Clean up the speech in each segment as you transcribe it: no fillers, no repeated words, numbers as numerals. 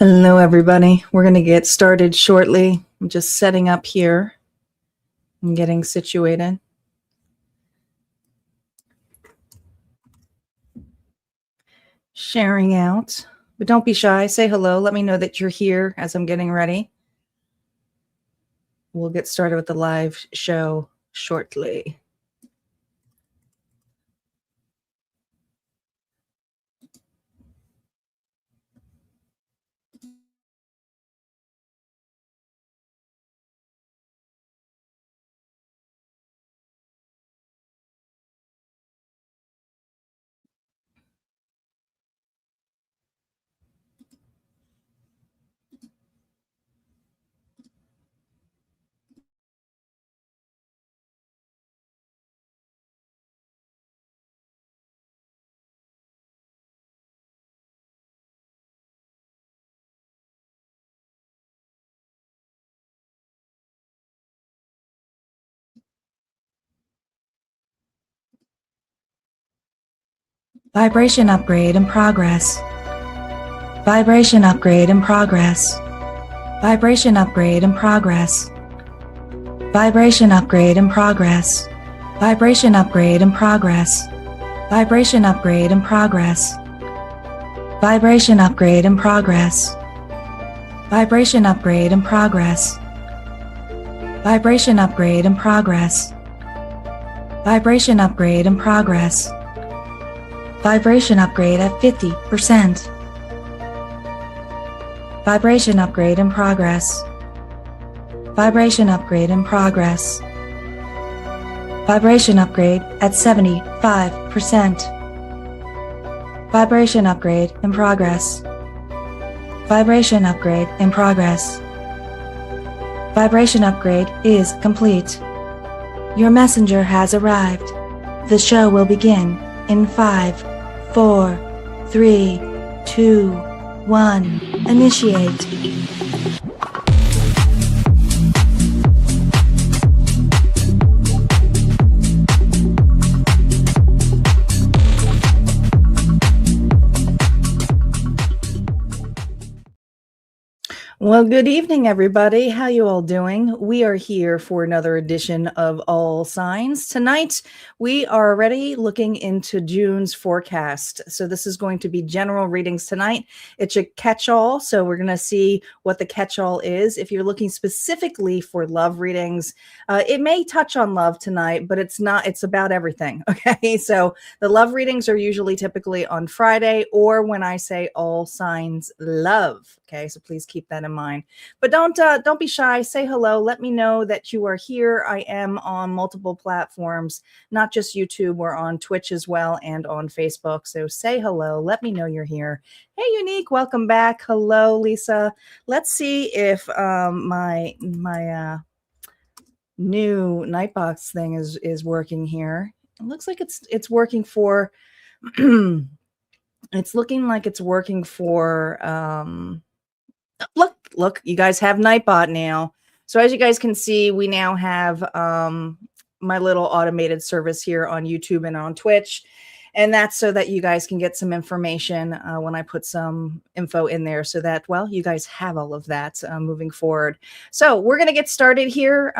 Hello, everybody. We're going to get started shortly. I'm just setting up here and getting situated. Sharing out. But don't be shy. Say hello. Let me know that you're here as I'm getting ready. We'll get started with the live show shortly. Vibration upgrade in progress. Vibration upgrade in progress. Vibration upgrade in progress. Vibration upgrade in progress. Vibration upgrade in progress. Vibration upgrade in progress. Vibration upgrade in progress. Vibration upgrade in progress. Vibration upgrade in progress. Vibration upgrade in progress. Vibration upgrade at 50%. Vibration upgrade in progress. Vibration upgrade in progress. Vibration upgrade at 75%. Vibration upgrade in progress. Vibration upgrade in progress. Vibration upgrade is complete. Your messenger has arrived. The show will begin in 5, 4, 3, 2, 1. Initiate. Well, good evening, everybody. How you all doing? We are here for another edition of All Signs. Tonight, we are already looking into June's forecast. So this is going to be general readings tonight. It's a catch-all, so we're going to see what the catch-all is. If you're looking specifically for love readings, it may touch on love tonight, but it's not. It's about everything, okay? So the love readings are usually typically on Friday or when I say All Signs Love, okay? So please keep that in mind. But don't be shy. Say hello. Let me know that you are here. I am on multiple platforms, not just YouTube. We're on Twitch as well and on Facebook. So say hello. Let me know you're here. Hey, Unique, welcome back. Hello, Lisa. Let's see if my new Nightbox thing is working here. It looks like it's working for. It's looking like it's working for. Look, you guys have Nightbot now. So as you guys can see, we now have my little automated service here on YouTube and on Twitch. And that's so that you guys can get some information when I put some info in there so that, well, you guys have all of that moving forward. So we're going to get started here.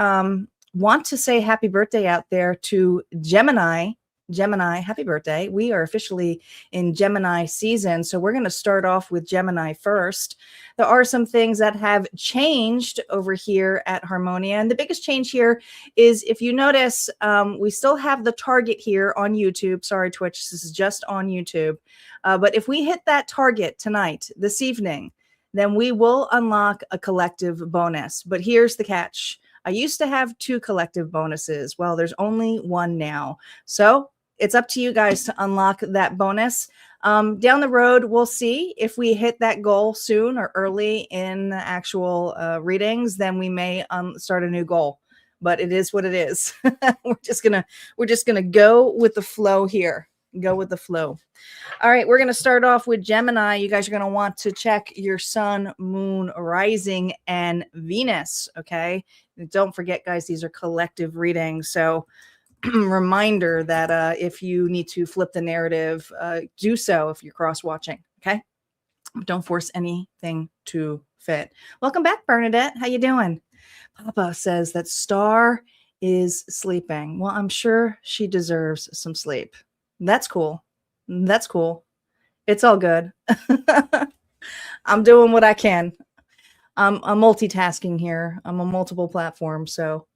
Want to say happy birthday out there to Gemini. Gemini, happy birthday. We are officially in Gemini season. So we're going to start off with Gemini first. There are some things that have changed over here at Harmonia. And the biggest change here is, if you notice, we still have the target here on YouTube. Sorry, Twitch, this is just on YouTube. But if we hit that target tonight, this evening, then we will unlock a collective bonus. But here's the catch. I used to have 2 collective bonuses. Well, there's only 1 now. So it's up to you guys to unlock that bonus. Down the road, we'll see if we hit that goal soon or early in the actual readings, then we may start a new goal. But it is what it is. We're just gonna go with the flow here. Go with the flow. All right, we're gonna start off with Gemini. You guys are gonna want to check your sun, moon, rising, and Venus. Okay, and don't forget, guys, these are collective readings. So reminder that if you need to flip the narrative, do so if you're cross watching. Okay. Don't force anything to fit. Welcome back, Bernadette. How you doing? Papa says that Star is sleeping. Well, I'm sure she deserves some sleep. That's cool. That's cool. It's all good. I'm doing what I can. I'm multitasking here. I'm on multiple platforms, so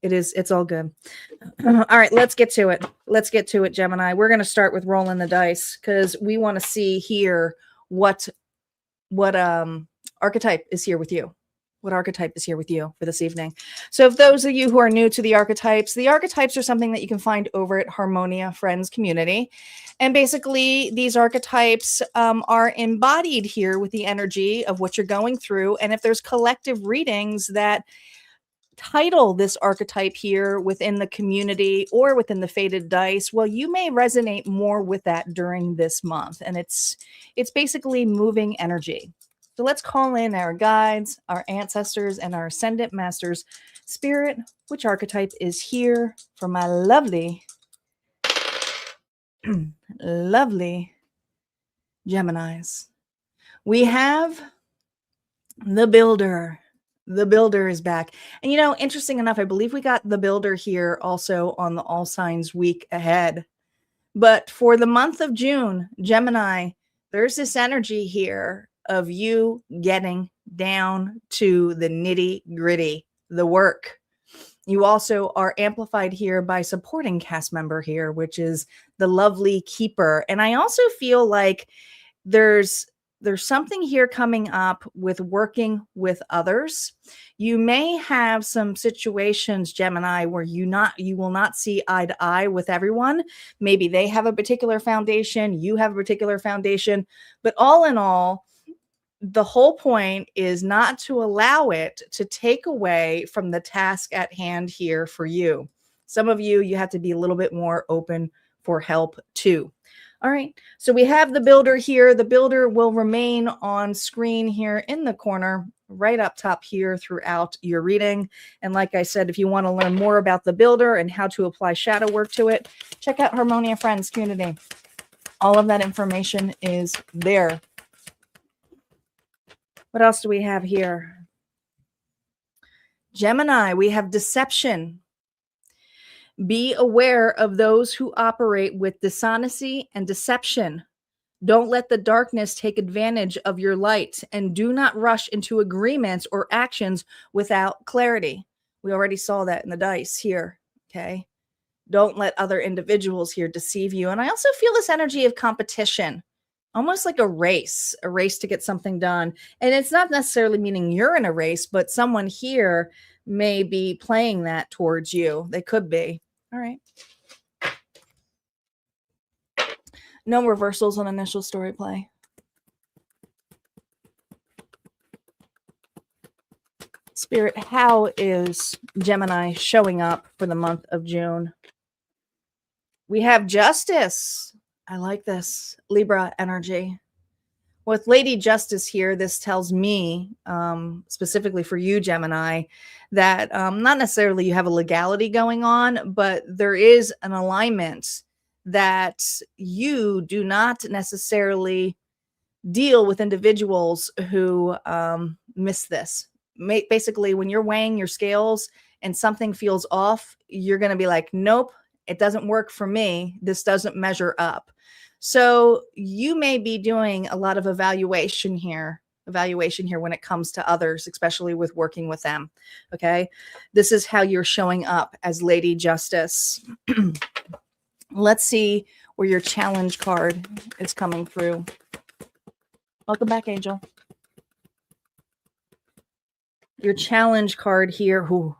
it's all good. All right, let's get to it. Let's get to it, Gemini. We're going to start with rolling the dice because we want to see here what archetype is here with you. What archetype is here with you for this evening? So if those of you who are new to the archetypes are something that you can find over at Harmonia Friends Community. And basically, these archetypes are embodied here with the energy of what you're going through. And if there's collective readings that title this archetype here within the community or within the Faded Dice, well, you may resonate more with that during this month. And it's basically moving energy. So let's call in our guides, our ancestors, and our ascendant masters. Spirit, which archetype is here for my lovely, lovely Geminis? We have the Builder. The Builder is back. And, you know, interesting enough, I believe we got the Builder here also on the All Signs week ahead. But for the month of June, Gemini, there's this energy here of you getting down to the nitty gritty, the work. You also are amplified here by supporting cast member here, which is the lovely Keeper. And I also feel like there's something here coming up with working with others. You may have some situations, Gemini, where you will not see eye to eye with everyone. Maybe they have a particular foundation, you have a particular foundation, but all in all, the whole point is not to allow it to take away from the task at hand here for you. Some of you have to be a little bit more open for help too. All right, so we have the Builder here. The Builder will remain on screen here in the corner, right up top here throughout your reading. And like I said, if you want to learn more about the Builder and how to apply shadow work to it, check out Harmonia Friends Community. All of that information is there. What else do we have here? Gemini, we have deception. Be aware of those who operate with dishonesty and deception. Don't let the darkness take advantage of your light, and do not rush into agreements or actions without clarity. We already saw that in the dice here, okay? Don't let other individuals here deceive you. And I also feel this energy of competition. Almost like a race to get something done. And it's not necessarily meaning you're in a race, but someone here may be playing that towards you. They could be. All right. No reversals on initial story play. Spirit, how is Gemini showing up for the month of June? We have Justice. I like this. Libra energy. With Lady Justice here, this tells me, specifically for you, Gemini, that not necessarily you have a legality going on, but there is an alignment that you do not necessarily deal with individuals who miss this. Basically, when you're weighing your scales and something feels off, you're going to be like, nope, it doesn't work for me. This doesn't measure up. So you may be doing a lot of evaluation here when it comes to others, especially with working with them. Okay. This is how you're showing up as Lady Justice. Let's see where your challenge card is coming through. Welcome back, Angel. Your challenge card here. Ooh.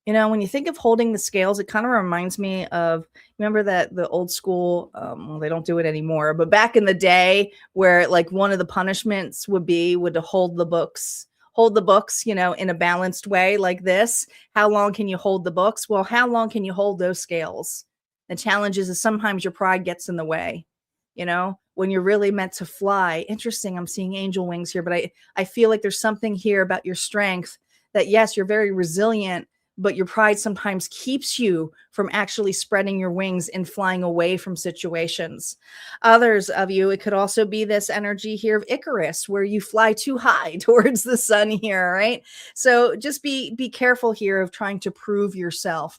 You know, when you think of holding the scales, it kind of reminds me of, remember that the old school, well, they don't do it anymore, but back in the day where like one of the punishments would to hold the books, you know, in a balanced way like this. How long can you hold the books? Well, how long can you hold those scales? The challenge is sometimes your pride gets in the way, you know, when you're really meant to fly. Interesting. I'm seeing angel wings here, but I feel like there's something here about your strength that, yes, you're very resilient, but your pride sometimes keeps you from actually spreading your wings and flying away from situations. Others of you, it could also be this energy here of Icarus, where you fly too high towards the sun here, right? So just be careful here of trying to prove yourself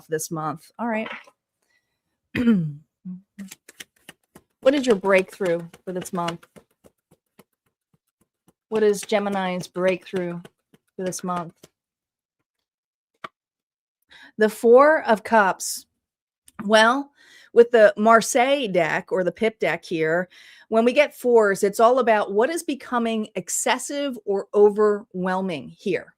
this month. All right. What is your breakthrough for this month? What is Gemini's breakthrough for this month? The Four of Cups. Well, with the Marseille deck or the Pip deck here, when we get fours, it's all about what is becoming excessive or overwhelming here.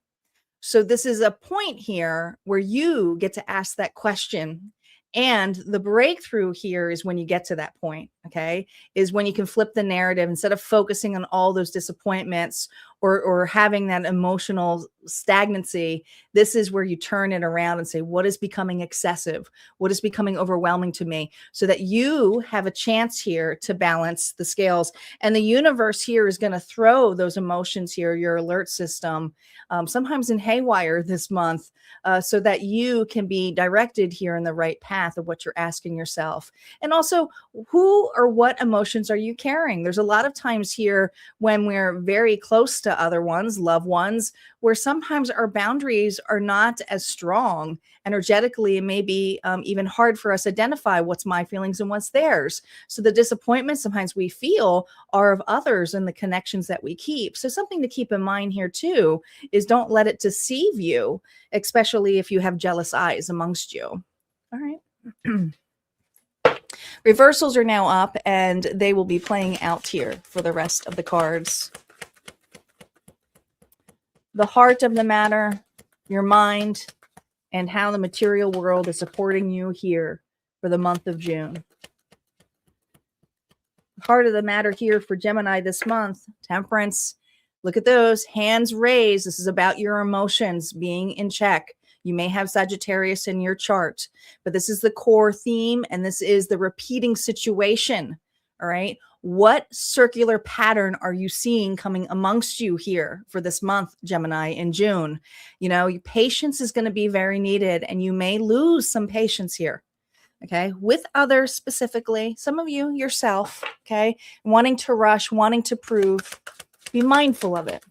So this is a point here where you get to ask that question. And the breakthrough here is when you get to that point, okay, is when you can flip the narrative instead of focusing on all those disappointments or having that emotional stagnancy. This is where you turn it around and say, what is becoming excessive? What is becoming overwhelming to me? So that you have a chance here to balance the scales. And the universe here is going to throw those emotions here, your alert system, sometimes in haywire this month, so that you can be directed here in the right path of what you're asking yourself. And also, who or what emotions are you carrying? There's a lot of times here when we're very close to other ones, loved ones, where sometimes our boundaries are not as strong energetically. It may be even hard for us to identify what's my feelings and what's theirs. So the disappointment sometimes we feel are of others and the connections that we keep. So something to keep in mind here too is don't let it deceive you, especially if you have jealous eyes amongst you. All right. Reversals are now up and they will be playing out here for the rest of the cards. The heart of the matter, your mind, and how the material world is supporting you here for the month of June. Heart of the matter here for Gemini this month, Temperance. Look at those hands raised. This is about your emotions being in check. You may have Sagittarius in your chart, but this is the core theme and this is the repeating situation. All right. What circular pattern are you seeing coming amongst you here for this month, Gemini, in June? You know, your patience is going to be very needed and you may lose some patience here. Okay. With others specifically, some of you yourself, okay, wanting to rush, wanting to prove, be mindful of it.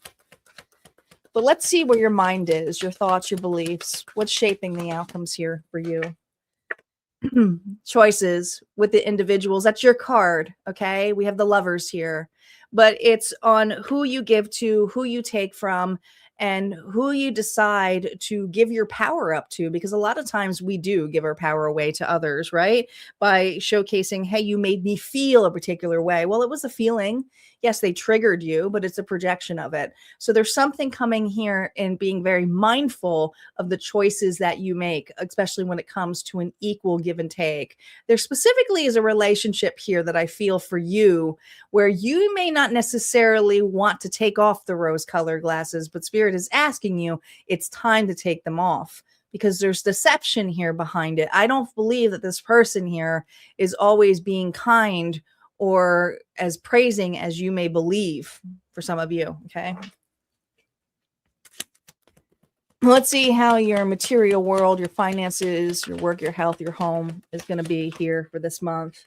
But let's see where your mind is, your thoughts, your beliefs, what's shaping the outcomes here for you. Choices with the individuals. That's your card. Okay. We have the Lovers here, but it's on who you give to, who you take from, and who you decide to give your power up to, because a lot of times we do give our power away to others, right? By showcasing, hey, you made me feel a particular way. Well, it was a feeling. Yes, they triggered you, but it's a projection of it. So there's something coming here in being very mindful of the choices that you make, especially when it comes to an equal give and take. There specifically is a relationship here that I feel for you where you may not necessarily want to take off the rose-colored glasses, but Spirit is asking you, it's time to take them off because there's deception here behind it. I don't believe that this person here is always being kind or as praising as you may believe for some of you, okay? Let's see how your material world, your finances, your work, your health, your home is going to be here for this month.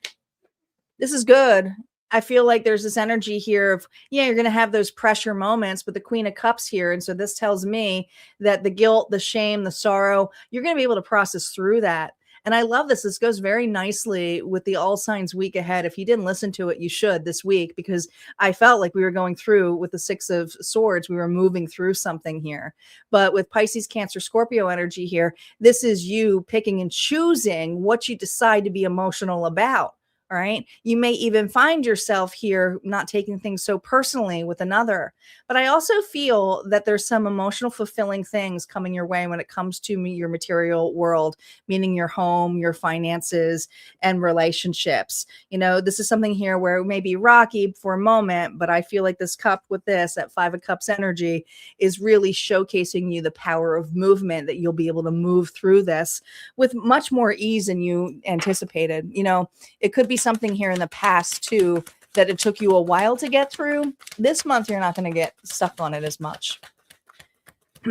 This is good. I feel like there's this energy here of, yeah, you're going to have those pressure moments, but the Queen of Cups here. And so this tells me that the guilt, the shame, the sorrow, you're going to be able to process through that. And I love this. This goes very nicely with the All Signs week ahead. If you didn't listen to it, you should this week, because I felt like we were going through with the Six of Swords. We were moving through something here. But with Pisces, Cancer, Scorpio energy here, this is you picking and choosing what you decide to be emotional about. All right. You may even find yourself here not taking things so personally with another. But I also feel that there's some emotional fulfilling things coming your way when it comes to your material world, meaning your home, your finances, and relationships. You know, this is something here where it may be rocky for a moment, but I feel like this cup with this, that Five of Cups energy, is really showcasing you the power of movement, that you'll be able to move through this with much more ease than you anticipated. You know, it could be something here in the past too that it took you a while to get through. This month, you're not going to get stuck on it as much.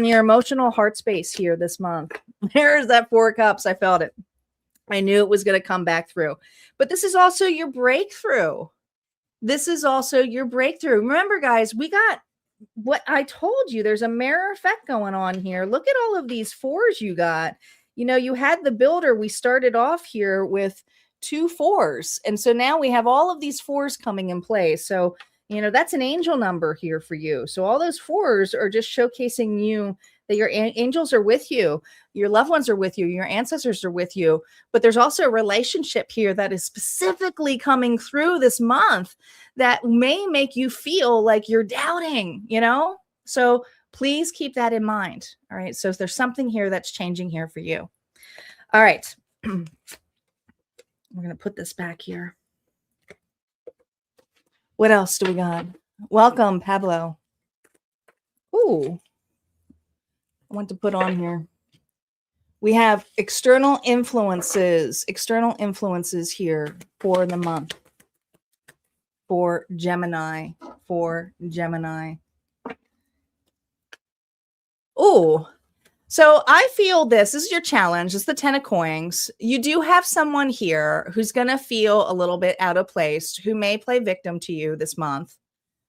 your emotional heart space here this month. There's that 4 of Cups. I felt it. I knew it was going to come back through. But this is also your breakthrough. This is also your breakthrough. Remember, guys, we got what I told you. There's a mirror effect going on here. Look at all of these 4s you got. You know, you had the builder. We started off here with 2 4s. And so now we have all of these 4s coming in place. So, you know, that's an angel number here for you. So all those 4s are just showcasing you that your angels are with you. Your loved ones are with you. Your ancestors are with you. But there's also a relationship here that is specifically coming through this month that may make you feel like you're doubting, you know? So please keep that in mind. All right. So if there's something here that's changing here for you. All right. We're going to put this back here. What else do we got? Welcome, Pablo. Ooh. I want to put on here. We have external influences here for the month. For Gemini. Oh, so I feel this is your challenge. It's the 10 of Coins. You do have someone here who's going to feel a little bit out of place, who may play victim to you this month.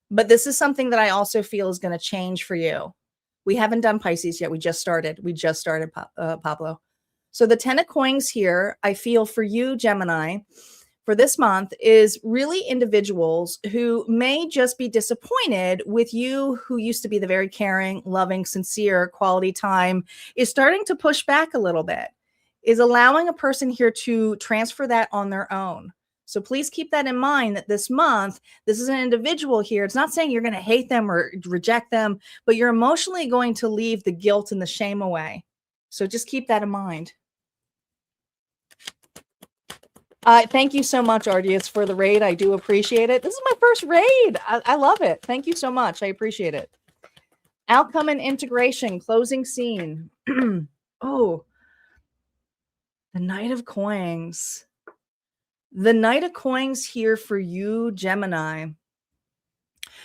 But this is something that I also feel is going to change for you. We haven't done Pisces yet. We just started, Pablo. So the 10 of Coins here, I feel for you, Gemini, for this month is really individuals who may just be disappointed with you, who used to be the very caring, loving, sincere, quality time, is starting to push back a little bit, is allowing a person here to transfer that on their own. So please keep that in mind that this month, this is an individual here. It's not saying you're going to hate them or reject them, but you're emotionally going to leave the guilt and the shame away. So just keep that in mind. Thank you so much, Aries, for the raid. I do appreciate it. This is my first raid. I love it. Thank you so much. I appreciate it. Outcome and integration, closing scene. Oh, the Knight of Coins. The Knight of Coins here for you, Gemini.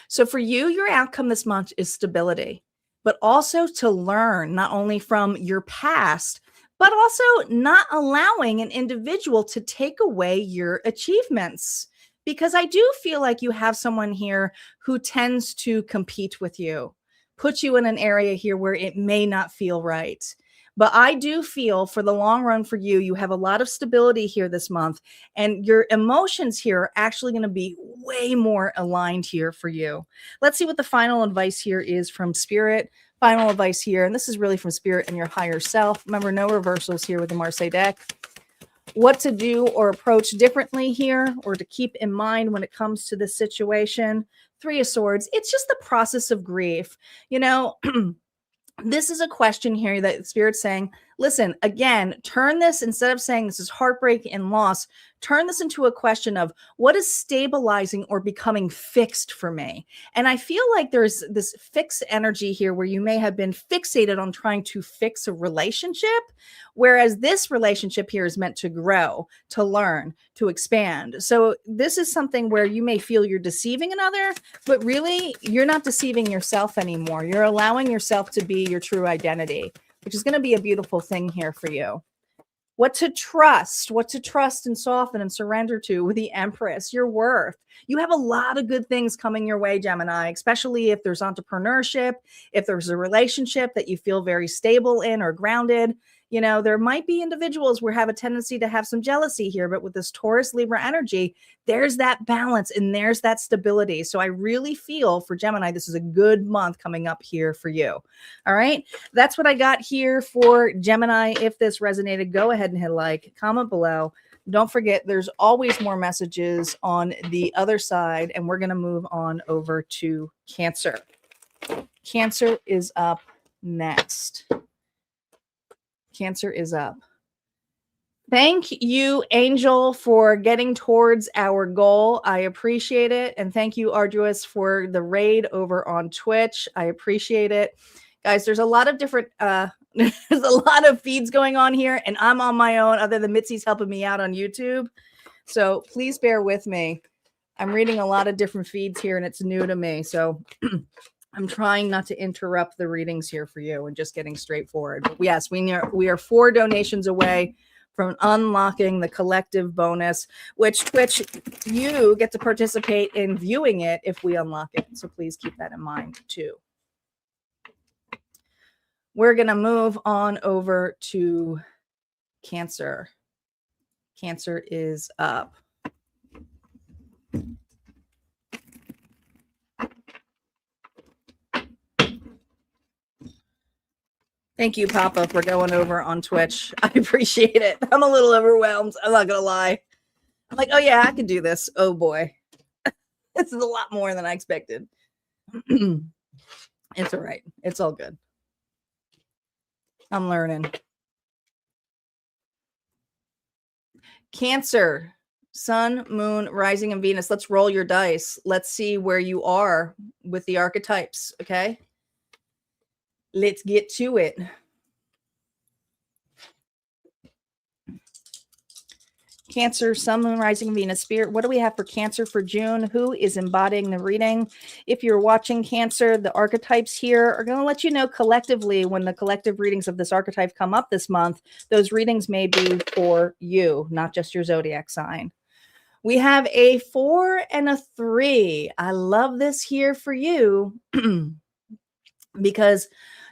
So for you, your outcome this month is stability, but also to learn not only from your past, but also not allowing an individual to take away your achievements. Because I do feel like you have someone here who tends to compete with you, put you in an area here where it may not feel right. But I do feel for the long run for you, you have a lot of stability here this month, and your emotions here are actually going to be way more aligned here for you. Let's see what the final advice here is from Spirit. Final advice here, and this is really from Spirit and your higher self. Remember, no reversals here with the Marseille deck. What to do or approach differently here, or to keep in mind when it comes to this situation. 3 of Swords. It's just the process of grief. You know, this is a question here that Spirit's saying, listen, again, turn this, instead of saying this is heartbreak and loss, turn this into a question of what is stabilizing or becoming fixed for me. And I feel like there's this fixed energy here where you may have been fixated on trying to fix a relationship, whereas this relationship here is meant to grow, to learn, to expand. So this is something where you may feel you're deceiving another, but really you're not deceiving yourself anymore. You're allowing yourself to be your true identity, which is going to be a beautiful thing here for you. What to trust and soften and surrender to with the Empress, your worth. You have a lot of good things coming your way, Gemini, especially if there's entrepreneurship, if there's a relationship that you feel very stable in or grounded. You know, there might be individuals who have a tendency to have some jealousy here, but with this Taurus Libra energy, there's that balance and there's that stability. So I really feel for Gemini, this is a good month coming up here for you. All right. That's what I got here for Gemini. If this resonated, go ahead and hit like, comment below. Don't forget, there's always more messages on the other side, and we're going to move on over to Cancer. Cancer is up next. Cancer is up. Thank you, Angel, for getting towards our goal. I appreciate it. And thank you, Arduous, for the raid over on Twitch. I appreciate it. Guys, there's a lot of different, there's a lot of feeds going on here, and I'm on my own, other than Mitzi's helping me out on YouTube. So please bear with me. I'm reading a lot of different feeds here, and it's new to me. So I'm trying not to interrupt the readings here for you and just getting straightforward. But yes, we are 4 donations away from unlocking the collective bonus, which you get to participate in viewing it if we unlock it. So please keep that in mind too. We're going to move on over to Cancer. Cancer is up. Thank you, Papa, for going over on Twitch. I appreciate it. I'm a little overwhelmed. I'm not going to lie. I'm like, oh, yeah, I can do this. Oh, boy. This is a lot more than I expected. It's all right. It's all good. I'm learning. Cancer, Sun, Moon, Rising, and Venus. Let's roll your dice. Let's see where you are with the archetypes, okay? Let's get to it. Cancer, Sun, Moon, Rising, Venus, Spirit. What do we have for Cancer for June? Who is embodying the reading? If you're watching Cancer, the archetypes here are going to let you know collectively when the collective readings of this archetype come up this month. Those readings may be for you, not just your zodiac sign. We have a 4 and a 3. I love this here for you because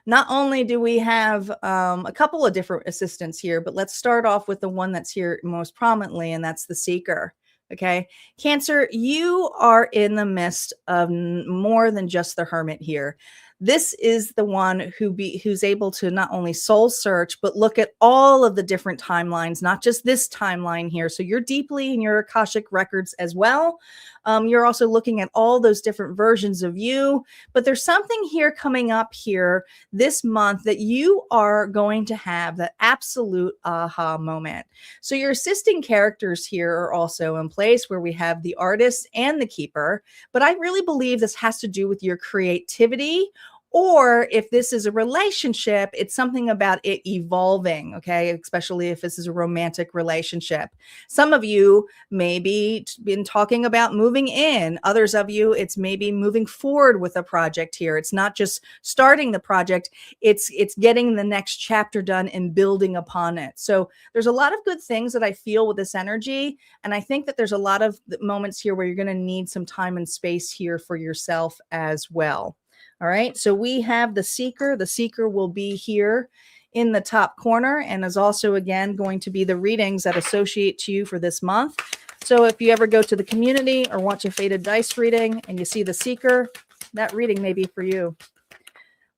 not only do we have a couple of different assistants here, but let's start off with the one that's here most prominently, and that's the Seeker. Okay, Cancer, you are in the midst of more than just the Hermit here. This is the one who's able to not only soul search, but look at all of the different timelines, not just this timeline here. So you're deeply in your Akashic records as well. You're also looking at all those different versions of you, but there's something here coming up here this month that you are going to have that absolute aha moment. So your assisting characters here are also in place where we have the Artist and the Keeper, but I really believe this has to do with your creativity. Or if this is a relationship, it's something about it evolving, okay? Especially if this is a romantic relationship. Some of you maybe been talking about moving in. Others of you, it's maybe moving forward with a project here. It's not just starting the project, it's getting the next chapter done and building upon it. So there's a lot of good things that I feel with this energy. And I think that there's a lot of moments here where you're going to need some time and space here for yourself as well. All right, so we have the Seeker. The Seeker will be here in the top corner and is also, again, going to be the readings that associate to you for this month. So if you ever go to the community or want your Fated Dice reading and you see the Seeker, that reading may be for you.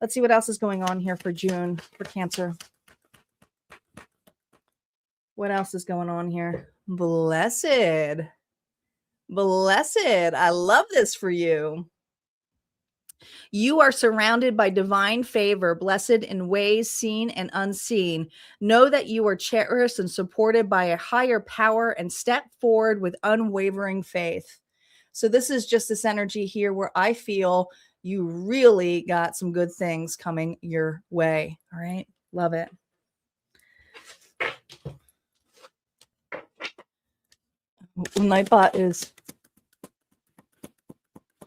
Let's see what else is going on here for June for Cancer. What else is going on here? Blessed. Blessed. I love this for you. You are surrounded by divine favor, blessed in ways seen and unseen. Know that you are cherished and supported by a higher power and step forward with unwavering faith. So this is just this energy here where I feel you really got some good things coming your way. All right. Love it. Nightbot is...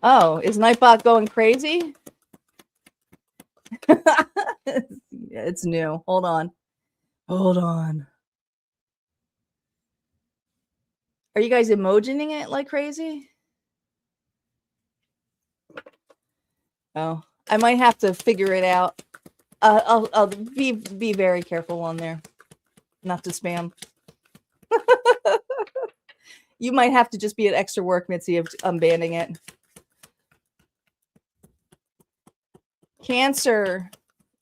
Oh, is Nightbot going crazy? It's new. Hold on. Hold on. Are you guys emojining it like crazy? Oh, I might have to figure it out. I'll be very careful on there, not to spam. You might have to just be at extra work, Mitzi, of unbanning it. Cancer,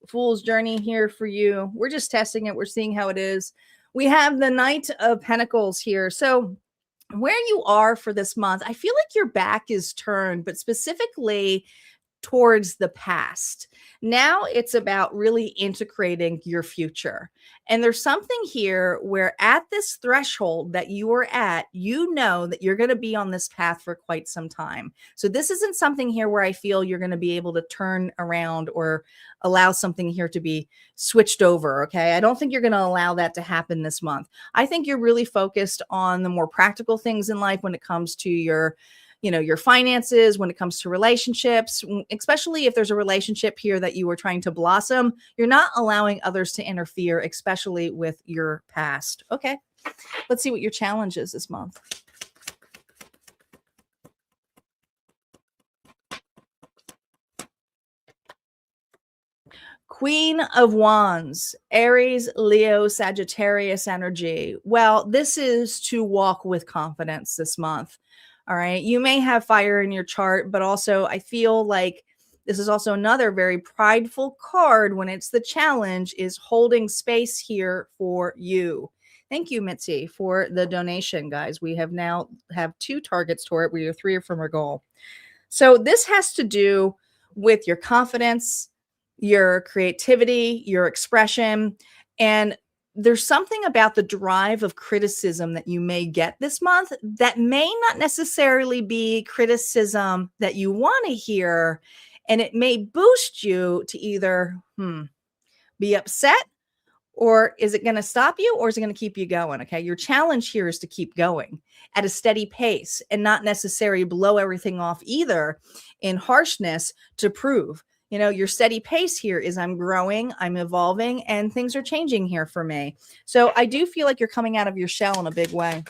Fool's Journey here for you. We're just testing it. We're seeing how it is. We have the Knight of Pentacles here. So where you are for this month, I feel like your back is turned, but specifically towards the past. Now it's about really integrating your future. And there's something here where at this threshold that you are at, you know that you're going to be on this path for quite some time. So this isn't something here where I feel you're going to be able to turn around or allow something here to be switched over. Okay. I don't think you're going to allow that to happen this month. I think you're really focused on the more practical things in life when it comes to your your finances, when it comes to relationships, especially if there's a relationship here that you were trying to blossom, you're not allowing others to interfere, especially with your past. Okay, let's see what your challenge is this month. Queen of Wands, Aries, Leo, Sagittarius energy. Well, this is to walk with confidence this month. All right. You may have fire in your chart, but also I feel like this is also another very prideful card when it's the challenge is holding space here for you. Thank you, Mitzi, for the donation, guys. We have now have 2 targets toward it. We are 3 from our goal. So this has to do with your confidence, your creativity, your expression. And there's something about the drive of criticism that you may get this month that may not necessarily be criticism that you want to hear. And it may boost you to either be upset, or is it going to stop you, or is it going to keep you going? Okay. Your challenge here is to keep going at a steady pace and not necessarily blow everything off either in harshness to prove. Your steady pace here is I'm growing, I'm evolving, and things are changing here for me. So I do feel like you're coming out of your shell in a big way.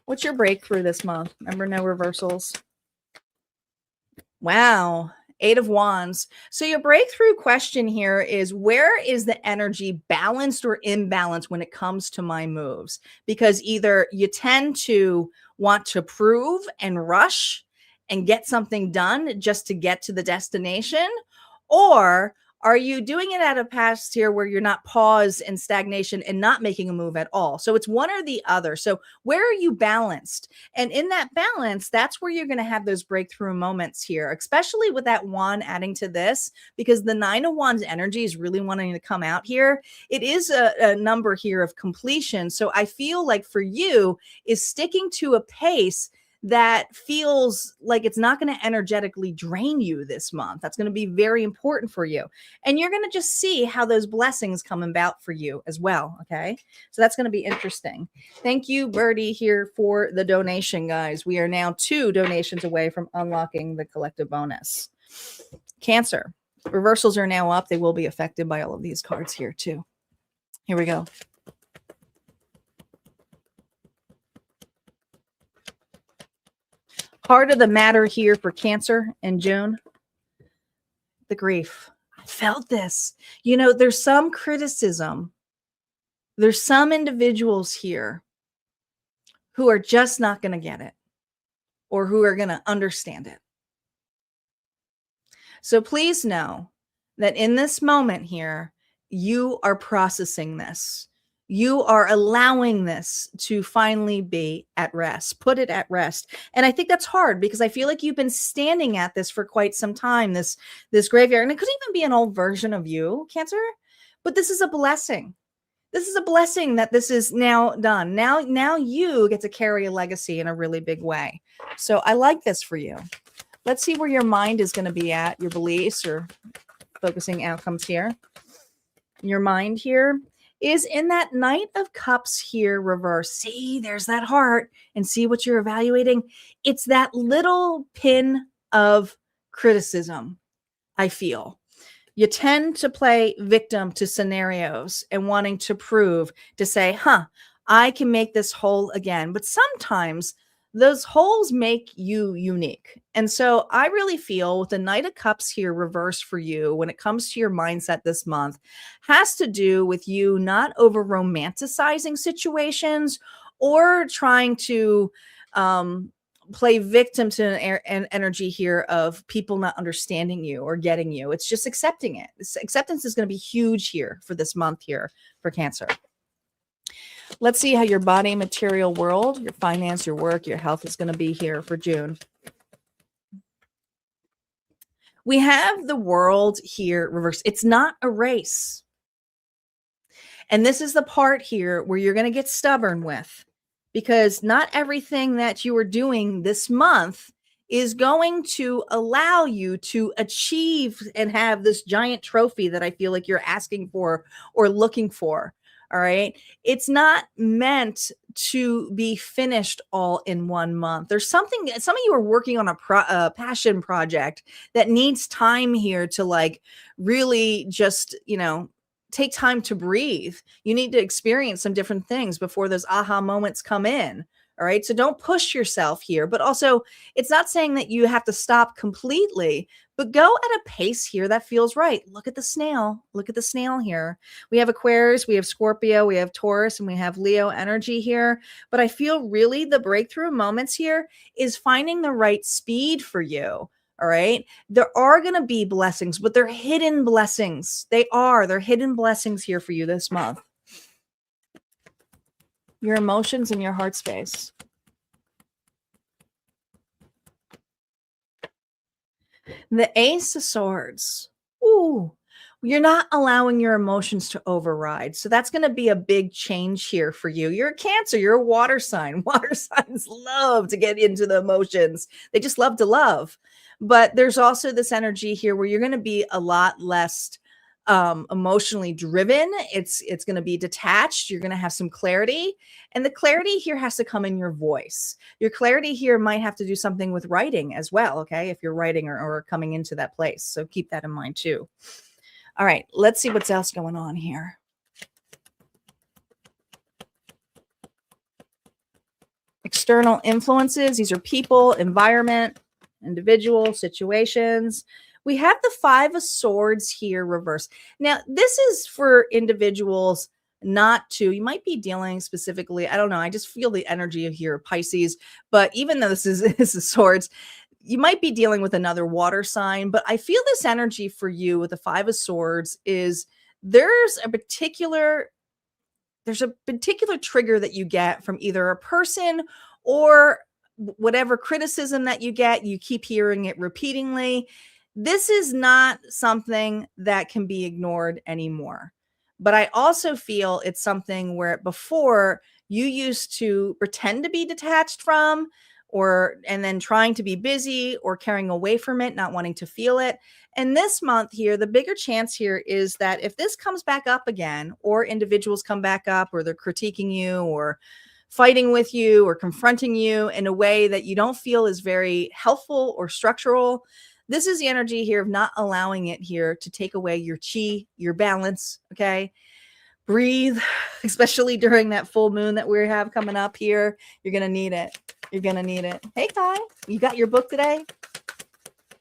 What's your breakthrough this month? Remember, no reversals. Wow. 8 of Wands. So your breakthrough question here is, where is the energy balanced or imbalanced when it comes to my moves? Because either you tend to want to prove and rush and get something done just to get to the destination, or are you doing it at a pace here where you're not paused in stagnation and not making a move at all? So it's one or the other. So where are you balanced? And in that balance, that's where you're going to have those breakthrough moments here, especially with that wand adding to this, because the 9 of Wands energy is really wanting to come out here. It is a number here of completion. So I feel like for you is sticking to a pace that feels like it's not going to energetically drain you this month. That's going to be very important for you. And you're going to just see how those blessings come about for you as well. Okay. So that's going to be interesting. Thank you, Birdie, here for the donation, guys. We are now 2 donations away from unlocking the collective bonus. Cancer. Reversals are now up. They will be affected by all of these cards here too. Here we go. Heart of the matter here for Cancer in June, the grief. I felt this. There's some criticism. There's some individuals here who are just not going to get it or who are going to understand it. So please know that in this moment here, you are processing this. You are allowing this to finally be at rest. Put it at rest. And I think that's hard because I feel like you've been standing at this for quite some time, this graveyard. And it could even be an old version of you, Cancer. But this is a blessing. This is a blessing that this is now done. Now you get to carry a legacy in a really big way. So I like this for you. Let's see where your mind is going to be at, your beliefs or focusing outcomes here. Your mind here is in that Knight of Cups here reverse. See, there's that heart, and see what you're evaluating. It's that little pin of criticism, I feel. You tend to play victim to scenarios and wanting to prove, to say, I can make this whole again. But sometimes those holes make you unique. And so I really feel with the Knight of Cups here reverse for you when it comes to your mindset this month has to do with you not over romanticizing situations or trying to play victim to an energy here of people not understanding you or getting you. It's just accepting it. Acceptance is going to be huge here for this month here for Cancer. Let's see how your body, material world, your finance, your work, your health is going to be here for June. We have the World here reversed. It's not a race. And this is the part here where you're going to get stubborn with, because not everything that you are doing this month is going to allow you to achieve and have this giant trophy that I feel like you're asking for or looking for. All right. It's not meant to be finished all in one month. There's something, some of you are working on a passion project that needs time here to like really just, take time to breathe. You need to experience some different things before those aha moments come in. All right. So don't push yourself here, but also it's not saying that you have to stop completely, but go at a pace here that feels right. Look at the snail. Look at the snail here. We have Aquarius, we have Scorpio, we have Taurus, and we have Leo energy here. But I feel really the breakthrough moments here is finding the right speed for you. All right. There are going to be blessings, but they're hidden blessings. They're hidden blessings here for you this month. Your emotions and your heart space. The Ace of Swords. Ooh, you're not allowing your emotions to override. So that's going to be a big change here for you. You're a Cancer. You're a water sign. Water signs love to get into the emotions. They just love to love. But there's also this energy here where you're going to be a lot less emotionally driven. It's going to be detached. You're going to have some clarity, and the clarity here has to come in your voice. Your clarity here might have to do something with writing as well. Okay. If you're writing or coming into that place. So keep that in mind too. All right. Let's see what's else going on here. External influences. These are people, environment, individual situations. We have the Five of Swords here reversed. Now, this is for individuals you might be dealing specifically, I don't know, I just feel the energy of here, Pisces, but even though this is Swords, you might be dealing with another water sign, but I feel this energy for you with the Five of Swords is there's a particular trigger that you get from either a person or whatever criticism that you get, you keep hearing it repeatedly. This is not something that can be ignored anymore. But I also feel it's something where before you used to pretend to be detached from, and then trying to be busy or carrying away from it, not wanting to feel it. And this month here, the bigger chance here is that if this comes back up again, or individuals come back up, or they're critiquing you or fighting with you or confronting you in a way that you don't feel is very helpful or structural, this is the energy here of not allowing it here to take away your chi, your balance. Okay. Breathe, especially during that full moon that we have coming up here. You're going to need it. You're going to need it. Hey, Kai, you got your book today?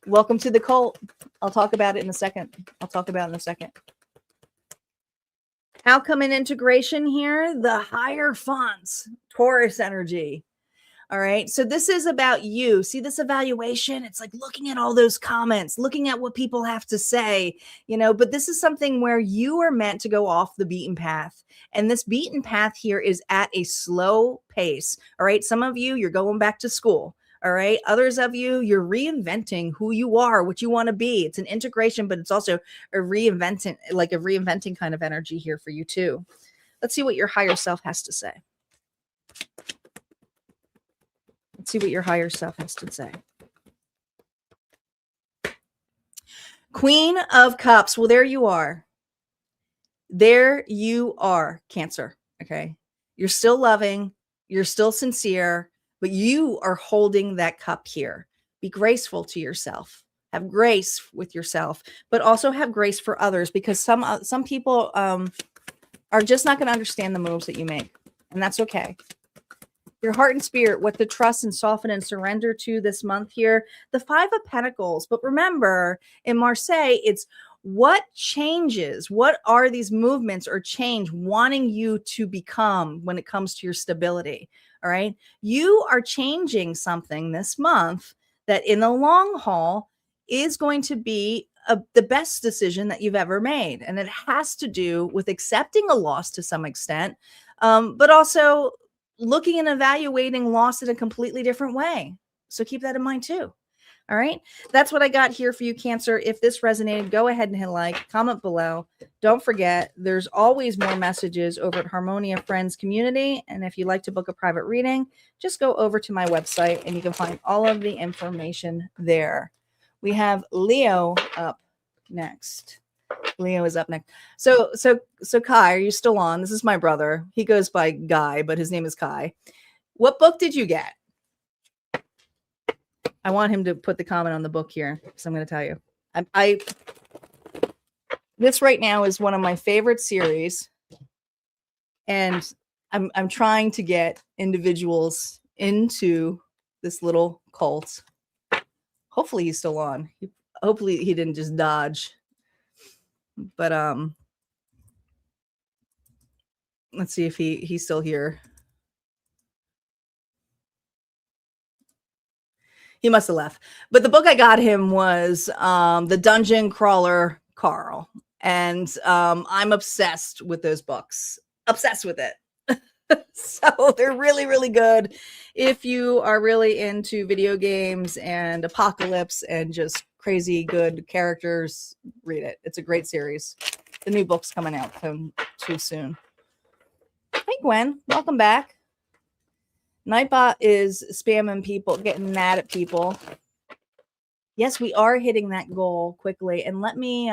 Welcome to the cult. I'll talk about it in a second. Outcome and integration here, the Hierophants, Taurus energy. All right. So this is about you. See this evaluation? It's like looking at all those comments, looking at what people have to say, but this is something where you are meant to go off the beaten path. And this beaten path here is at a slow pace. All right. Some of you, you're going back to school. All right. Others of you, you're reinventing who you are, what you want to be. It's an integration, but it's also a reinventing kind of energy here for you too. Let's see what your higher self has to say. Let's see what your higher self has to say. Queen of Cups. Well, there you are. There you are, Cancer. Okay. You're still loving. You're still sincere, but you are holding that cup here. Be graceful to yourself. Have grace with yourself, but also have grace for others, because some people are just not going to understand the moves that you make, and that's okay. Your heart and spirit, what to trust and soften and surrender to this month here. The Five of Pentacles. But remember, in Marseille, it's what changes. What are these movements or change wanting you to become when it comes to your stability? All right. You are changing something this month that in the long haul is going to be the best decision that you've ever made. And it has to do with accepting a loss to some extent, but also looking and evaluating loss in a completely different way. So keep that in mind too. All right. That's what I got here for you, Cancer. If this resonated, go ahead and hit like, comment below. Don't forget, there's always more messages over at Harmonia Friends Community. And if you'd like to book a private reading, just go over to my website and you can find all of the information there. We have Leo up next. Leo is up next. So Kai, are you still on? This is my brother. He goes by Guy, but his name is Kai. What book did you get? I want him to put the comment on the book here, because I'm going to tell you. This right now is one of my favorite series, and I'm trying to get individuals into this little cult. Hopefully he's still on. Hopefully he didn't just dodge. But let's see if he's still here. He must have left. But the book I got him was The Dungeon Crawler Carl. And I'm obsessed with those books. Obsessed with it. So they're really, really good. If you are really into video games and apocalypse and just crazy good characters, read it. It's a great series. The new book's coming out too soon. Hey, Gwen. Welcome back. Nightbot is spamming people, getting mad at people. Yes, we are hitting that goal quickly. And let me,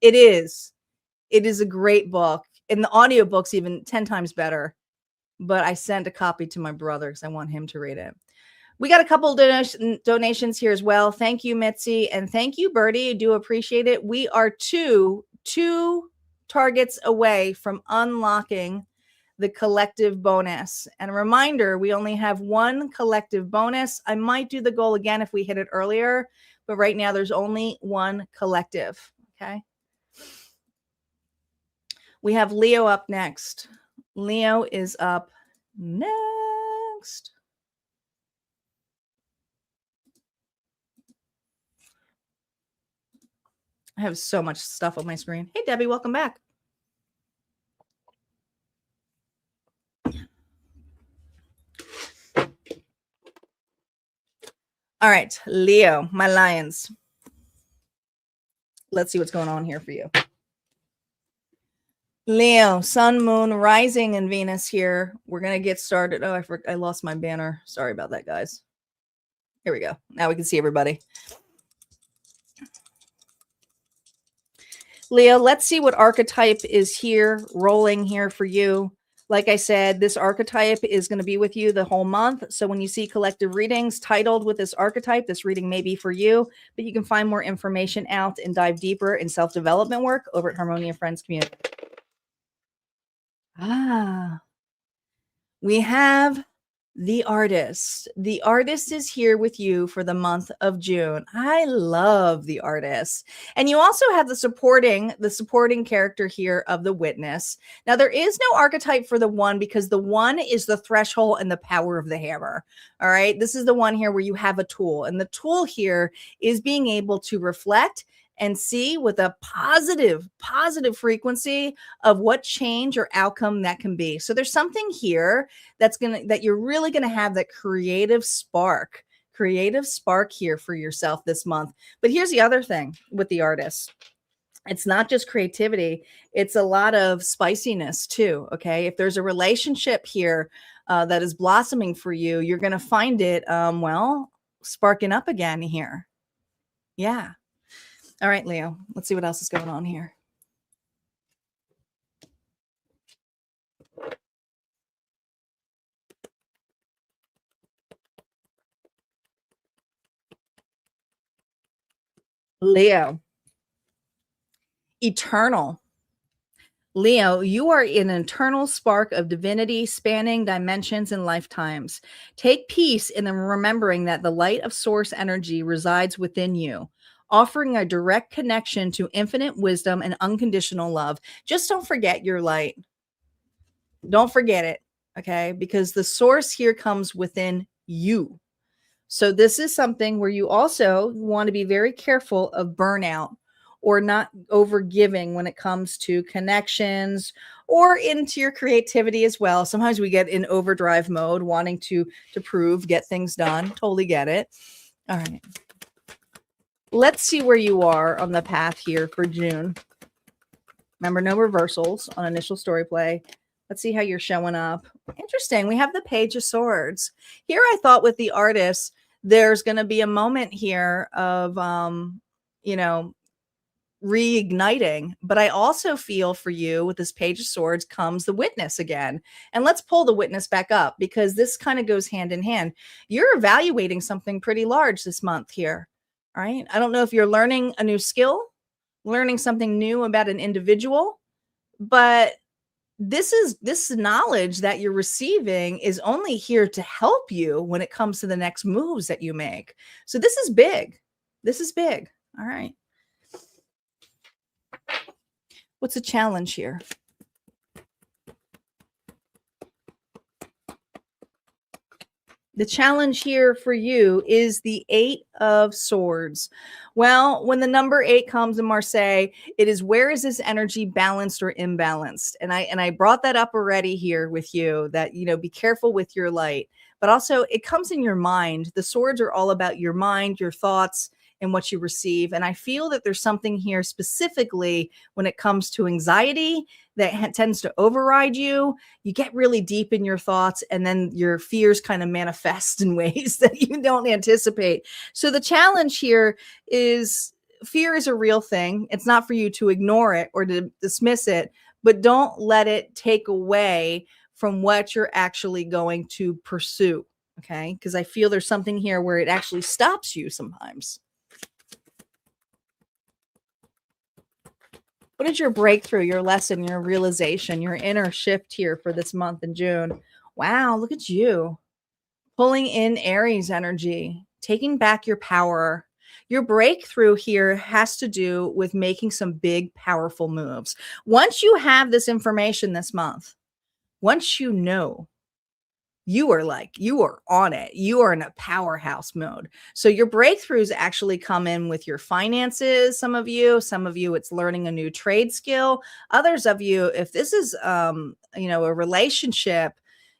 it is a great book. And the audiobook's even 10 times better. But I sent a copy to my brother because I want him to read it. We got a couple donations here as well. Thank you, Mitzi. And thank you, Birdie. I do appreciate it. We are two targets away from unlocking the collective bonus. And a reminder, we only have one collective bonus. I might do the goal again if we hit it earlier, but right now there's only one collective. Okay. We have Leo up next. Leo is up next. I have so much stuff on my screen. Hey, Debbie, welcome back. All right, Leo, my lions. Let's see what's going on here for you. Leo, sun, moon, rising, and Venus here. We're going to get started. Oh, I lost my banner. Sorry about that, guys. Here we go. Now we can see everybody. Leo, let's see what archetype is here, rolling here for you. Like I said, this archetype is going to be with you the whole month. So when you see collective readings titled with this archetype, this reading may be for you, but you can find more information out and dive deeper in self-development work over at Harmonia Friends Community. We have the artist. The artist is here with you for the month of June. I love the artist. And you also have the supporting character here of the witness. Now, there is no archetype for the one because the one is the threshold and the power of the hammer. All right. This is the one here where you have a tool. And the tool here is being able to reflect and see with a positive frequency of what change or outcome that can be. So there's something here that you're really going to have that creative spark here for yourself this month. But here's the other thing with the artist. It's not just creativity. It's a lot of spiciness too. Okay. If there's a relationship here that is blossoming for you, you're going to find it, sparking up again here. Yeah. All right, Leo, let's see what else is going on here. Leo, eternal. Leo, you are an eternal spark of divinity spanning dimensions and lifetimes. Take peace in remembering that the light of source energy resides within you, offering a direct connection to infinite wisdom and unconditional love. Just don't forget your light. Don't forget it, okay? Because the source here comes within you. So this is something where you also want to be very careful of burnout or not over giving when it comes to connections or into your creativity as well. Sometimes we get in overdrive mode, wanting to prove, get things done. Totally get it. All right. Let's see where you are on the path here for June. Remember, no reversals on initial story play. Let's see how you're showing up. Interesting. We have the Page of Swords. Here I thought with the artist, there's going to be a moment here of, reigniting. But I also feel for you with this Page of Swords comes the Witness again. And let's pull the Witness back up because this kind of goes hand in hand. You're evaluating something pretty large this month here. All right. I don't know if you're learning a new skill, learning something new about an individual, but this knowledge that you're receiving is only here to help you when it comes to the next moves that you make. So this is big. This is big. All right. What's the challenge here? The challenge here for you is the 8 of Swords. Well, when the number 8 comes in Marseille, it is where is this energy balanced or imbalanced? And I brought that up already here with you that, be careful with your light. But also it comes in your mind. The swords are all about your mind, your thoughts, and what you receive. And I feel that there's something here specifically when it comes to anxiety that tends to override you. You get really deep in your thoughts, and then your fears kind of manifest in ways that you don't anticipate. So the challenge here is fear is a real thing. It's not for you to ignore it or to dismiss it, but don't let it take away from what you're actually going to pursue. Okay. Because I feel there's something here where it actually stops you sometimes. What is your breakthrough, your lesson, your realization, your inner shift here for this month in June? Wow, look at you. Pulling in Aries energy, taking back your power. Your breakthrough here has to do with making some big, powerful moves. Once you have this information this month, once you know, you are on it. You are in a powerhouse mode. So your breakthroughs actually come in with your finances. Some of you, it's learning a new trade skill. Others of you, if this is, a relationship,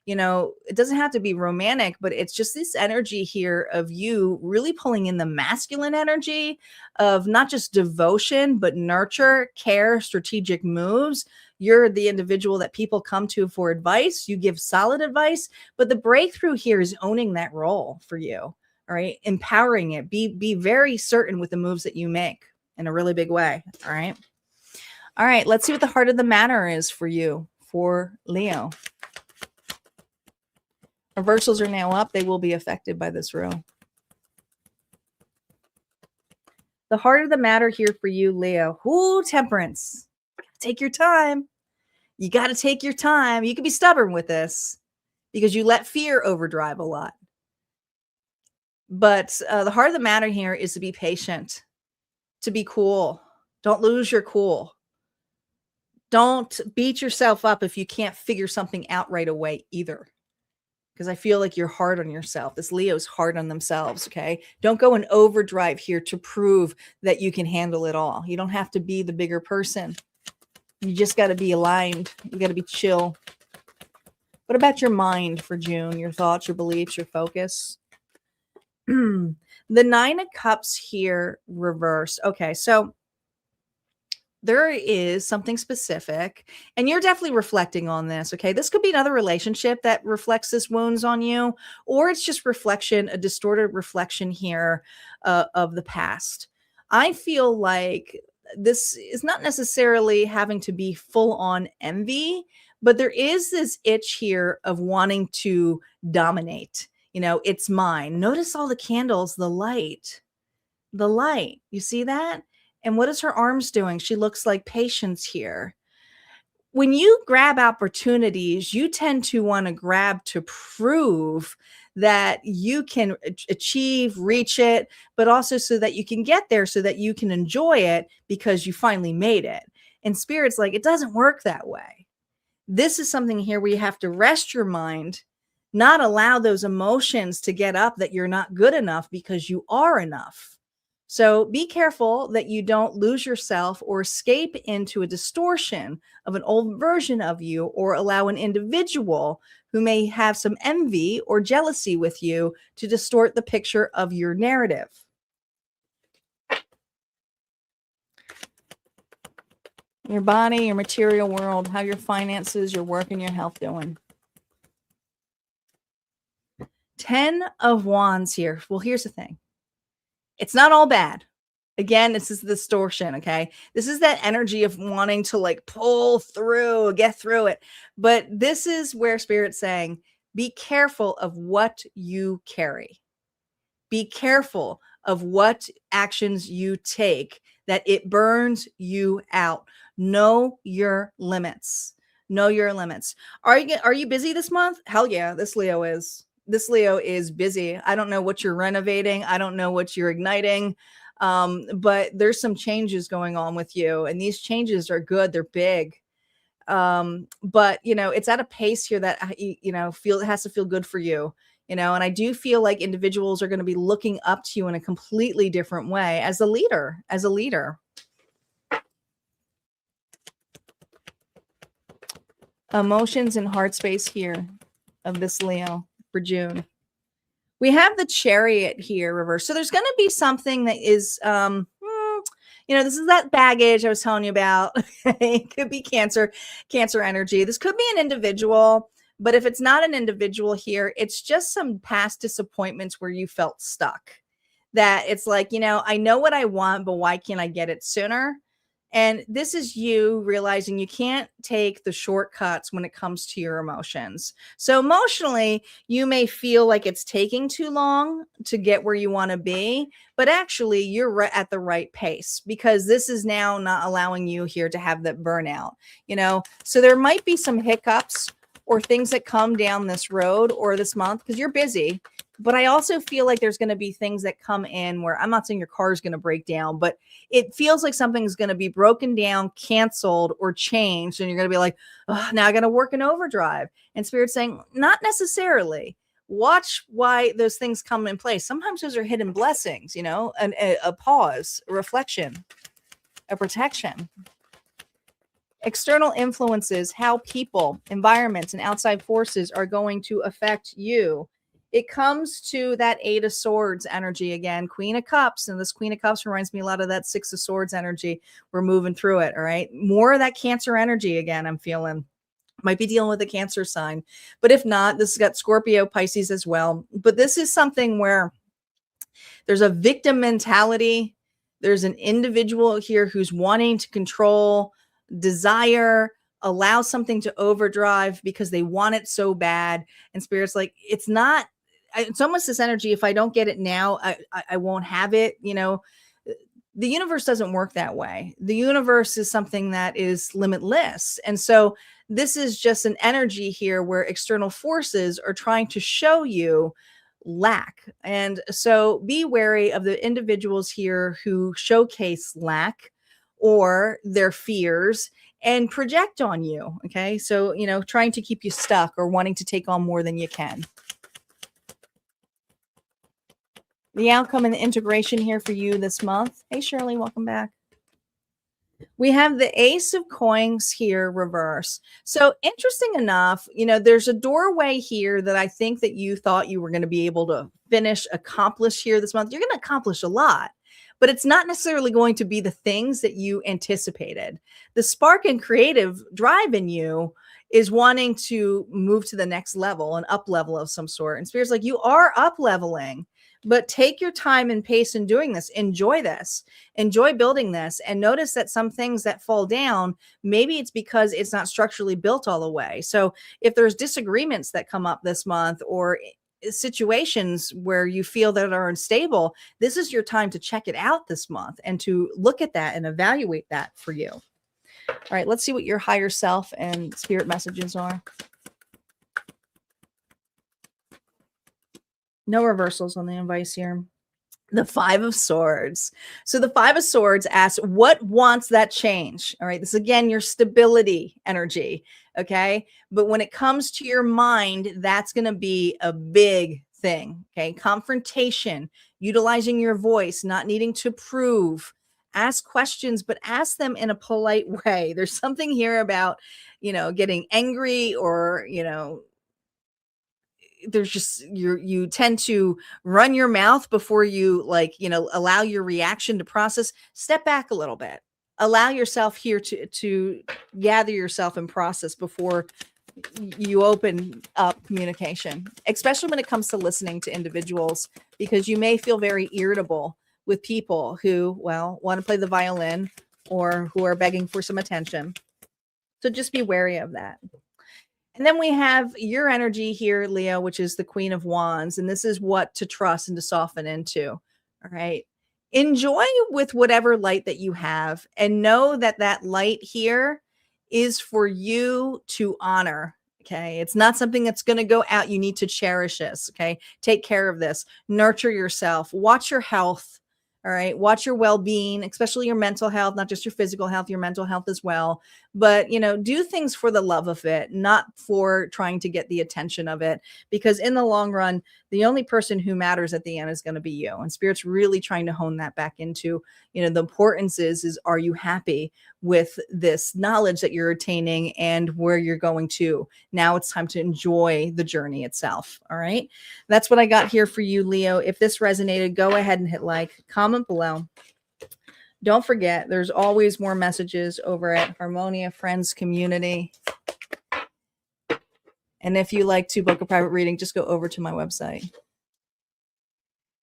it doesn't have to be romantic, but it's just this energy here of you really pulling in the masculine energy of not just devotion, but nurture, care, strategic moves. You're the individual that people come to for advice. You give solid advice, but the breakthrough here is owning that role for you. All right. Empowering it. Be very certain with the moves that you make in a really big way. All right. All right. Let's see what the heart of the matter is for you, for Leo. Reversals are now up. They will be affected by this row. The heart of the matter here for you, Leo. Ooh, Temperance. Take your time. You got to take your time. You can be stubborn with this because you let fear overdrive a lot. But the heart of the matter here is to be patient, to be cool. Don't lose your cool. Don't beat yourself up if you can't figure something out right away either. Because I feel like you're hard on yourself. This Leo's hard on themselves, okay? Don't go in overdrive here to prove that you can handle it all. You don't have to be the bigger person. You just got to be aligned. You got to be chill. What about your mind for June? Your thoughts, your beliefs, your focus? The 9 of Cups here reversed. Okay, so there is something specific, and you're definitely reflecting on this. Okay, this could be another relationship that reflects this wounds on you, or it's just reflection, a distorted reflection here of the past. I feel like this is not necessarily having to be full on envy, but there is this itch here of wanting to dominate. It's mine. Notice all the candles, the light. You see that? And what is her arms doing? She looks like patience here. When you grab opportunities, you tend to want to grab to prove that you can achieve, reach it, but also so that you can get there, so that you can enjoy it because you finally made it. And Spirit's like, it doesn't work that way. This is something here where you have to rest your mind, not allow those emotions to get up that you're not good enough because you are enough. So be careful that you don't lose yourself or escape into a distortion of an old version of you, or allow an individual who may have some envy or jealousy with you to distort the picture of your narrative. Your body, your material world, how your finances, your work, and your health doing. 10 of Wands here. Well, here's the thing. It's not all bad. Again, this is the distortion, okay? This is that energy of wanting to like pull through, get through it. But this is where Spirit's saying, be careful of what you carry. Be careful of what actions you take, that it burns you out. Know your limits. Know your limits. Are you busy this month? Hell yeah, this Leo is. This Leo is busy. I don't know what you're renovating. I don't know what you're igniting. But there's some changes going on with you, and these changes are good. They're big. But it's at a pace here that it has to feel good for you. And I do feel like individuals are going to be looking up to you in a completely different way as a leader. Emotions and heart space here of this Leo for June. We have the Chariot here reversed. So there's going to be something that is, this is that baggage I was telling you about. It could be Cancer energy. This could be an individual, but if it's not an individual here, it's just some past disappointments where you felt stuck. That it's like, I know what I want, but why can't I get it sooner? And this is you realizing you can't take the shortcuts when it comes to your emotions. So emotionally, you may feel like it's taking too long to get where you want to be, but actually you're at the right pace, because this is now not allowing you here to have that burnout, So there might be some hiccups or things that come down this road or this month because you're busy. But I also feel like there's going to be things that come in where I'm not saying your car is going to break down, but it feels like something's going to be broken down, canceled, or changed. And you're going to be like, oh, now I got to work in overdrive. And Spirit's saying, not necessarily. Watch why those things come in place. Sometimes those are hidden blessings, a pause, a reflection, a protection. External influences, how people, environments, and outside forces are going to affect you. It comes to that 8 of Swords energy again, Queen of Cups. And this Queen of Cups reminds me a lot of that 6 of Swords energy. We're moving through it. All right. More of that Cancer energy again, I'm feeling. Might be dealing with a Cancer sign. But if not, this has got Scorpio, Pisces as well. But this is something where there's a victim mentality. There's an individual here who's wanting to control, desire, allow something to overdrive because they want it so bad. And Spirit's like, it's almost this energy. If I don't get it now, I won't have it. The universe doesn't work that way. The universe is something that is limitless. And so this is just an energy here where external forces are trying to show you lack. And so be wary of the individuals here who showcase lack or their fears and project on you. Okay. So, trying to keep you stuck or wanting to take on more than you can. The outcome and the integration here for you this month. Hey, Shirley, welcome back. We have the Ace of Coins here reverse. So interesting enough, there's a doorway here that I think that you thought you were going to be able to accomplish here this month. You're going to accomplish a lot, but it's not necessarily going to be the things that you anticipated. The spark and creative drive in you is wanting to move to the next level, an up level of some sort. And Spirit's like, you are up leveling, but take your time and pace in doing this. Enjoy this. Enjoy building this. And notice that some things that fall down, maybe it's because it's not structurally built all the way. So if there's disagreements that come up this month or situations where you feel that are unstable, this is your time to check it out this month and to look at that and evaluate that for you. All right, let's see what your higher self and spirit messages are. No reversals on the advice here. The 5 of Swords. So the 5 of Swords asks, what wants that change? All right, this again, your stability energy. Okay, but when it comes to your mind, that's going to be a big thing. Okay, confrontation, utilizing your voice, not needing to prove. Ask questions, but ask them in a polite way. There's something here about, getting angry or, there's just you tend to run your mouth before you allow your reaction to process. Step back a little bit. Allow yourself here to gather yourself and process before you open up communication, especially when it comes to listening to individuals, because you may feel very irritable with people who, well, want to play the violin or who are begging for some attention. So just be wary of that. And then we have your energy here, Leo, which is the Queen of Wands. And this is what to trust and to soften into. All right. Enjoy with whatever light that you have and know that that light here is for you to honor. Okay. It's not something that's going to go out. You need to cherish this. Okay. Take care of this. Nurture yourself. Watch your health. All right. Watch your well-being, especially your mental health, not just your physical health, your mental health as well. But, you know, do things for the love of it, not for trying to get the attention of it, because in the long run, the only person who matters at the end is going to be you. And Spirit's really trying to hone that back into, you know, the importance is are you happy with this knowledge that you're attaining and where you're going to? Now it's time to enjoy the journey itself. All right. That's what I got here for you, Leo. If this resonated, go ahead and hit like, comment below. Don't forget, there's always more messages over at Harmonia Friends Community. And if you like to book a private reading, just go over to my website.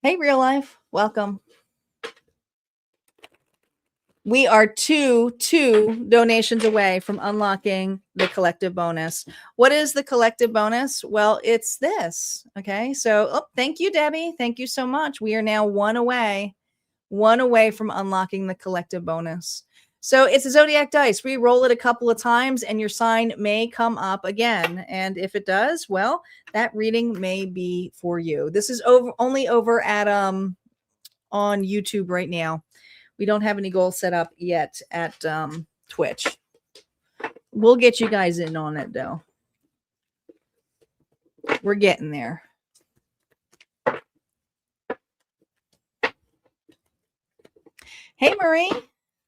Hey, real life, welcome. We are two donations away from unlocking the collective bonus. What is the collective bonus? Well, it's this. Okay. So, thank you, Debbie. Thank you so much. We are now one away from unlocking the collective bonus. So it's a Zodiac dice. We roll it a couple of times and your sign may come up again. And if it does, well, that reading may be for you. This is only over at on YouTube right now. We don't have any goals set up yet at Twitch. We'll get you guys in on it though. We're getting there. Hey, Marie,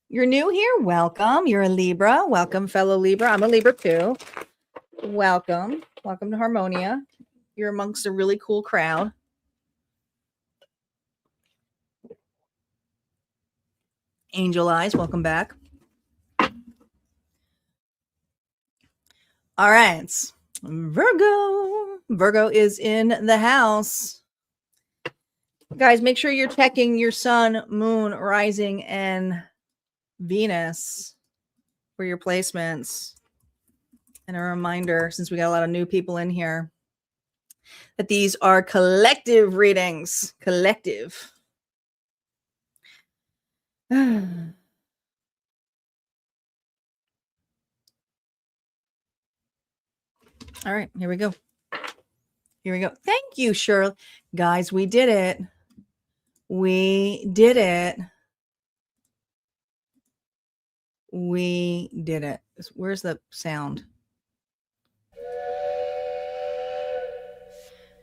you're new here. Welcome. You're a Libra. Welcome, fellow Libra. I'm a Libra too. Welcome. Welcome to Harmonia. You're amongst a really cool crowd. Angel Eyes, welcome back. All right. Virgo. Virgo is in the house. Guys, make sure you're checking your sun, moon, rising, and Venus for your placements. And a reminder, since we got a lot of new people in here, that these are collective readings. Collective. All right, here we go. Here we go. Thank you, Shirley. Guys, we did it. We did it. We did it. Where's the sound?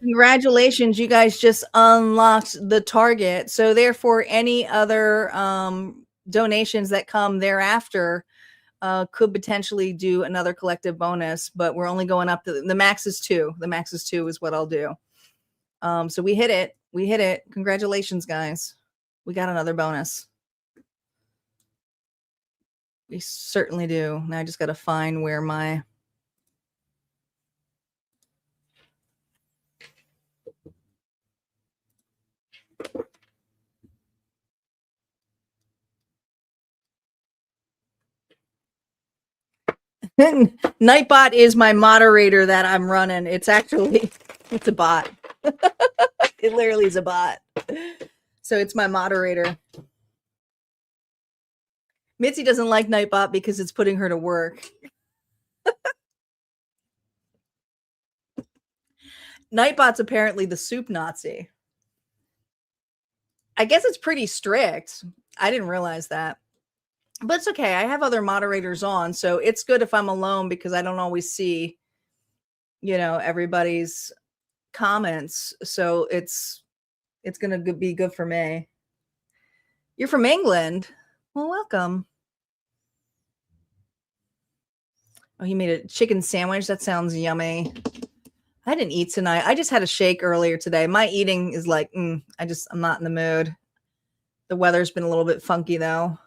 Congratulations, you guys just unlocked the target. So therefore, any other donations that come thereafter could potentially do another collective bonus, but we're only going up to the max is 2. The max is 2 is what I'll do. So we hit it. We hit it. Congratulations, guys. We got another bonus. We certainly do. Now I just got to find where my... Nightbot is my moderator that I'm running. It's actually, it's a bot. It literally is a bot. So it's my moderator. Mitzi doesn't like Nightbot because it's putting her to work. Nightbot's apparently the soup Nazi. I guess it's pretty strict. I didn't realize that. But it's okay. I have other moderators on, so it's good if I'm alone because I don't always see, you know, everybody's comments. So it's going to be good for me. You're from England. Well, welcome. Oh, he made a chicken sandwich. That sounds yummy. I didn't eat tonight. I just had a shake earlier today. My eating is like, I'm not in the mood. The weather's been a little bit funky though.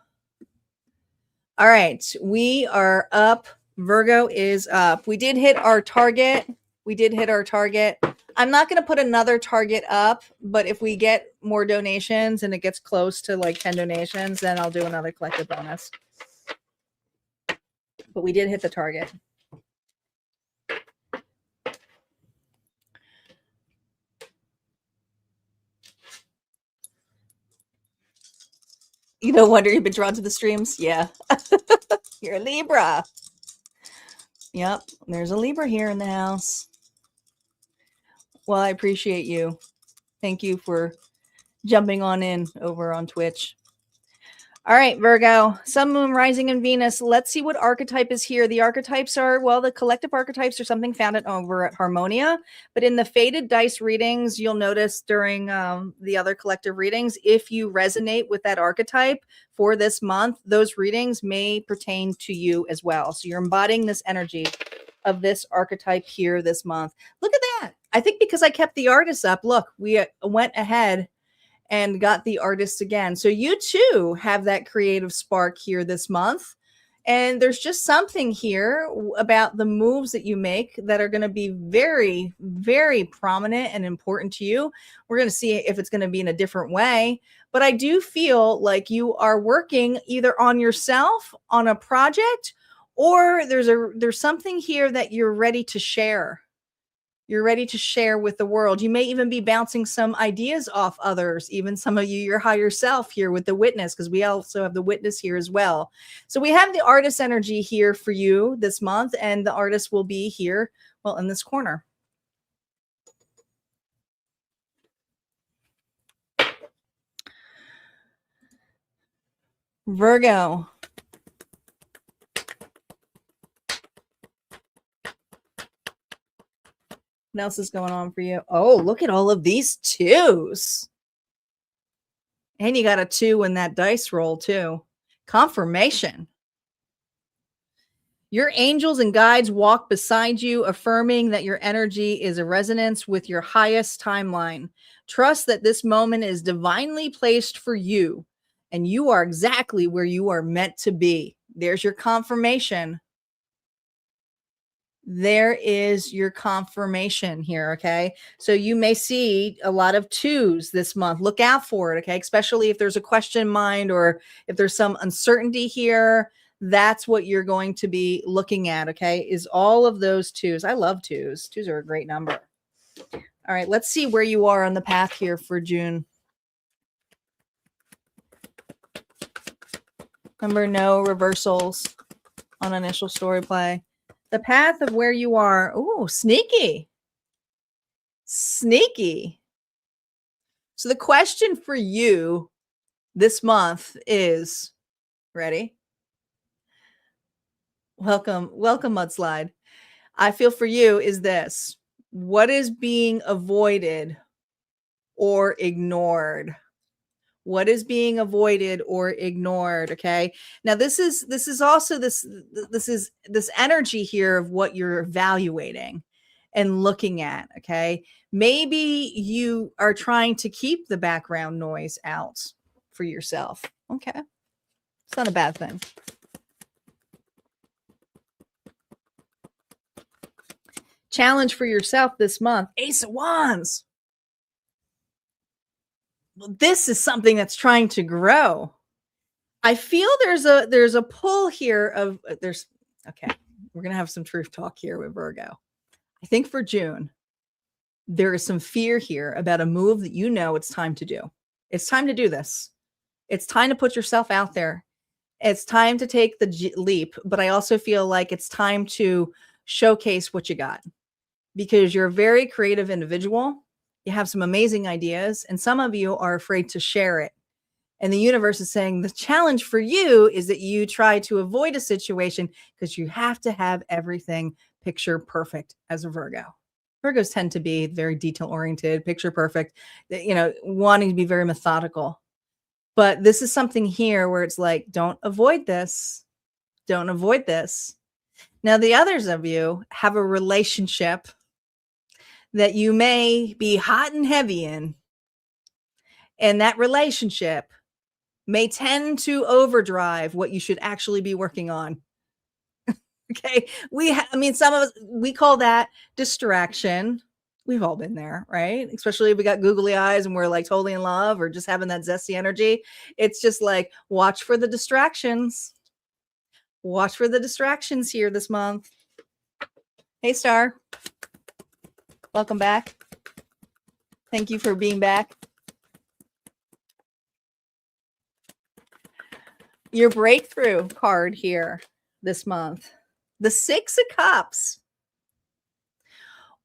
All right, we are up. Virgo is up. We did hit our target. We did hit our target. I'm not going to put another target up, but if we get more donations and it gets close to like 10 donations, then I'll do another collective bonus. But we did hit the target. You no wonder you've been drawn to the streams. Yeah. You're a Libra. Yep. There's a Libra here in the house. Well, I appreciate you. Thank you for jumping on in over on Twitch. All right, Virgo, Sun, Moon, Rising, and Venus. Let's see what archetype is here. The archetypes are, well, the collective archetypes are something found over at Harmonia. But in the Faded Dice readings, you'll notice during the other collective readings, if you resonate with that archetype for this month, those readings may pertain to you as well. So you're embodying this energy of this archetype here this month. Look at that. I think because I kept the artists up, look, we went ahead and got the artist again. So you too have that creative spark here this month. And there's just something here about the moves that you make that are going to be very, very prominent and important to you. We're going to see if it's going to be in a different way. But I do feel like you are working either on yourself, on a project, or there's something here that you're ready to share. You're ready to share with the world. You may even be bouncing some ideas off others, even some of you, your higher self here with the witness, because we also have the witness here as well. So we have the artist energy here for you this month, and the artist will be here, well, in this corner. Virgo. What else is going on for you? Oh, look at all of these twos. And you got a 2 in that dice roll too. Confirmation. Your angels and guides walk beside you, affirming that your energy is a resonance with your highest timeline. Trust that this moment is divinely placed for you, and you are exactly where you are meant to be. There's your confirmation. There is your confirmation here. Okay. So you may see a lot of 2s this month. Look out for it. Okay. Especially if there's a question in mind or if there's some uncertainty here, that's what you're going to be looking at. Okay. Is all of those 2s. I love 2s. 2s are a great number. All right. Let's see where you are on the path here for June. Remember, no reversals on initial story play. The path of where you are. Oh, sneaky. Sneaky. So the question for you this month is, ready? Welcome, Mudslide. I feel for you is this. What is being avoided or ignored? What is being avoided or ignored? Okay. Now this is also this energy here of what you're evaluating and looking at. Okay. Maybe you are trying to keep the background noise out for yourself. Okay. It's not a bad thing. Challenge for yourself this month. Ace of Wands. This is something that's trying to grow. I feel there's a pull here of okay. We're going to have some truth talk here with Virgo. I think for June, there is some fear here about a move that you know it's time to do. It's time to do this. It's time to put yourself out there. It's time to take the leap, but I also feel like it's time to showcase what you got because you're a very creative individual. You have some amazing ideas, and some of you are afraid to share it. And the universe is saying the challenge for you is that you try to avoid a situation because you have to have everything picture perfect as a Virgo. Virgos tend to be very detail oriented, picture perfect, wanting to be very methodical. But this is something here where it's like, don't avoid this. Don't avoid this. Now, the others of you have a relationship that you may be hot and heavy in. And that relationship may tend to overdrive what you should actually be working on. Okay. I mean, some of us, we call that distraction. We've all been there, right? Especially if we got googly eyes and we're like totally in love or just having that zesty energy. It's just like, watch for the distractions. Watch for the distractions here this month. Hey, Star. Welcome back. Thank you for being back. Your breakthrough card here this month, the Six of Cups.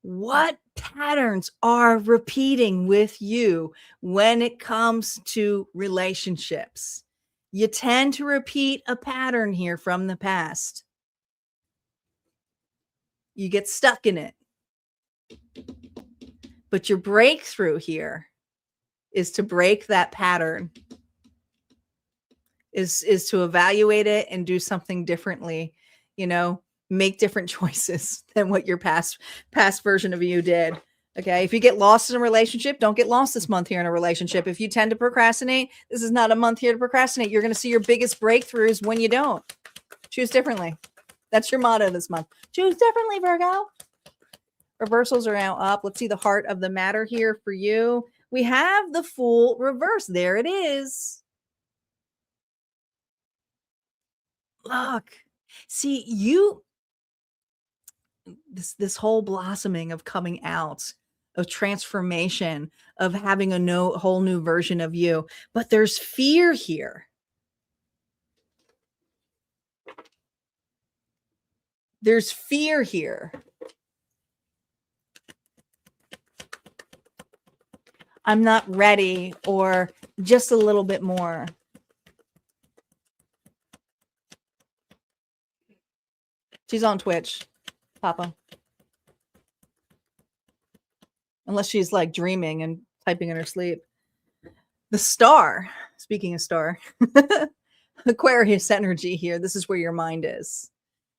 What patterns are repeating with you when it comes to relationships? You tend to repeat a pattern here from the past. You get stuck in it. But your breakthrough here is to break that pattern, is to evaluate it and do something differently, make different choices than what your past version of you did. Okay. If you get lost in a relationship, don't get lost this month here in a relationship. If you tend to procrastinate, this is not a month here to procrastinate. You're going to see your biggest breakthroughs when you don't. Choose differently. That's your motto this month. Choose differently, Virgo. Reversals are now up. Let's see the heart of the matter here for you. We have the Fool reverse. There it is. Look, see, this whole blossoming of coming out, of transformation, of having a whole new version of you, but there's fear here. There's fear here. I'm not ready, or just a little bit more. She's on Twitch, Papa. Unless she's like dreaming and typing in her sleep. The Star, speaking of Star, Aquarius energy here. This is where your mind is,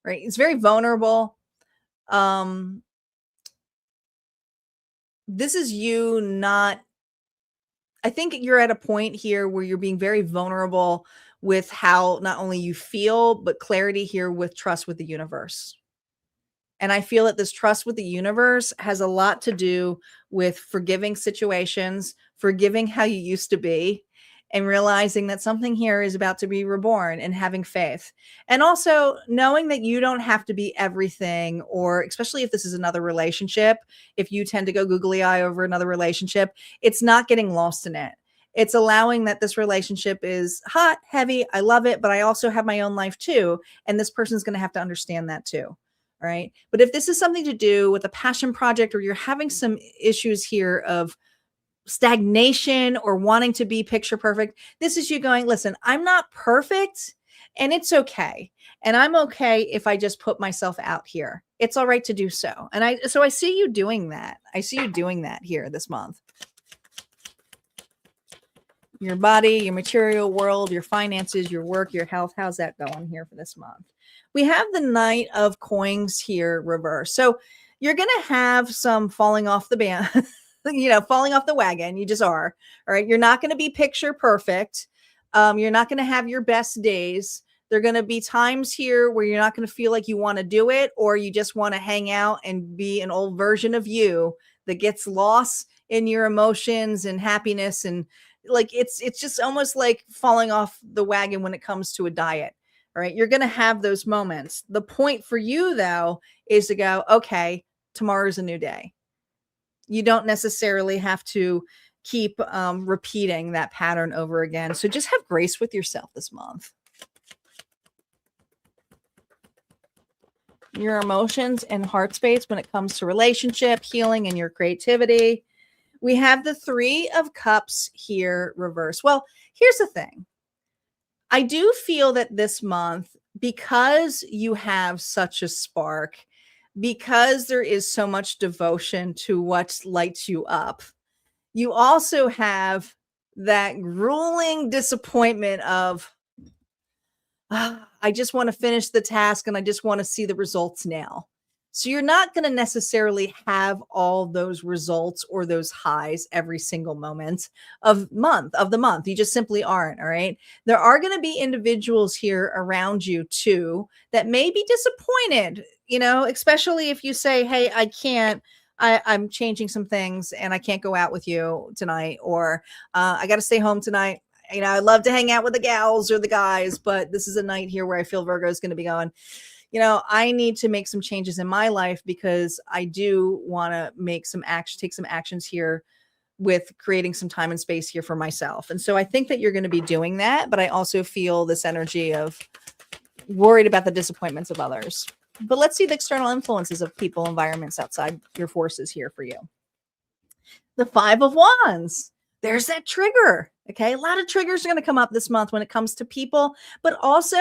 right? It's very vulnerable. This is you not, I think you're at a point here where you're being very vulnerable with how not only you feel, but clarity here with trust with the universe. And I feel that this trust with the universe has a lot to do with forgiving situations, forgiving how you used to be, and realizing that something here is about to be reborn, and having faith. And also knowing that you don't have to be everything, or especially if this is another relationship, if you tend to go googly eye over another relationship, it's not getting lost in it. It's allowing that this relationship is hot, heavy. I love it, but I also have my own life too. And this person's going to have to understand that too. All right. But if this is something to do with a passion project, or you're having some issues here of stagnation or wanting to be picture perfect, this is you going, listen, I'm not perfect, and it's okay. And I'm okay if I just put myself out here. It's all right to do so. And I see you doing that. I see you doing that here this month. Your body, your material world, your finances, your work, your health. How's that going here for this month? We have the Knight of Coins here reverse. So you're going to have some falling off the band, falling off the wagon. You just are. All right. You're not going to be picture perfect. You're not going to have your best days. There are going to be times here where you're not going to feel like you want to do it, or you just want to hang out and be an old version of you that gets lost in your emotions and happiness. And like, it's just almost like falling off the wagon when it comes to a diet. All right. You're going to have those moments. The point for you, though, is to go, okay, tomorrow's a new day. You don't necessarily have to keep repeating that pattern over again. So just have grace with yourself this month. Your emotions and heart space when it comes to relationship, healing, and your creativity. We have the Three of Cups here reverse. Well, here's the thing. I do feel that this month, because you have such a spark, because there is so much devotion to what lights you up, you also have that grueling disappointment of, I just want to finish the task and I just want to see the results now. So you're not going to necessarily have all those results or those highs every single moment of the month. You just simply aren't. All right. There are going to be individuals here around you too that may be disappointed, especially if you say, hey, I can't. I'm changing some things and I can't go out with you tonight, or I got to stay home tonight. I love to hang out with the gals or the guys, but this is a night here where I feel Virgo is going to be going, I need to make some changes in my life because I do want to take some actions here with creating some time and space here for myself. And so I think that you're going to be doing that, but I also feel this energy of worried about the disappointments of others. But let's see the external influences of people, environments outside your forces here for you. The 5 of Wands. There's that trigger. Okay. A lot of triggers are going to come up this month when it comes to people, but also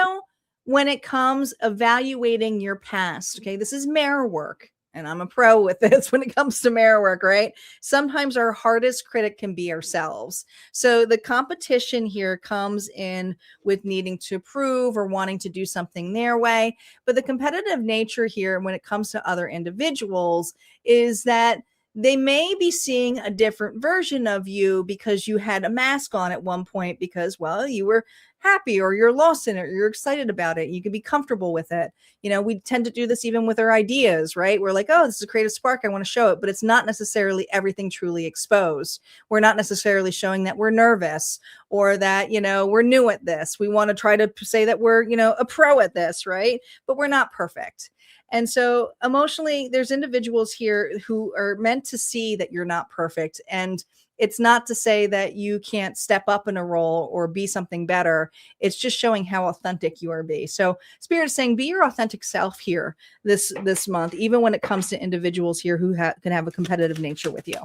when it comes evaluating your past. Okay. This is mirror work. And I'm a pro with this when it comes to mirror work, right? Sometimes our hardest critic can be ourselves. So the competition here comes in with needing to prove or wanting to do something their way. But the competitive nature here when it comes to other individuals is that they may be seeing a different version of you because you had a mask on at one point because, well, you were happy or you're lost in it or you're excited about it. You can be comfortable with it. We tend to do this even with our ideas, right? We're like, oh, this is a creative spark. I want to show it, but it's not necessarily everything truly exposed. We're not necessarily showing that we're nervous or that, we're new at this. We want to try to say that we're, a pro at this, right? But we're not perfect. And so emotionally, there's individuals here who are meant to see that you're not perfect. And it's not to say that you can't step up in a role or be something better. It's just showing how authentic you are be. So Spirit is saying, be your authentic self here this month, even when it comes to individuals here who can have a competitive nature with you.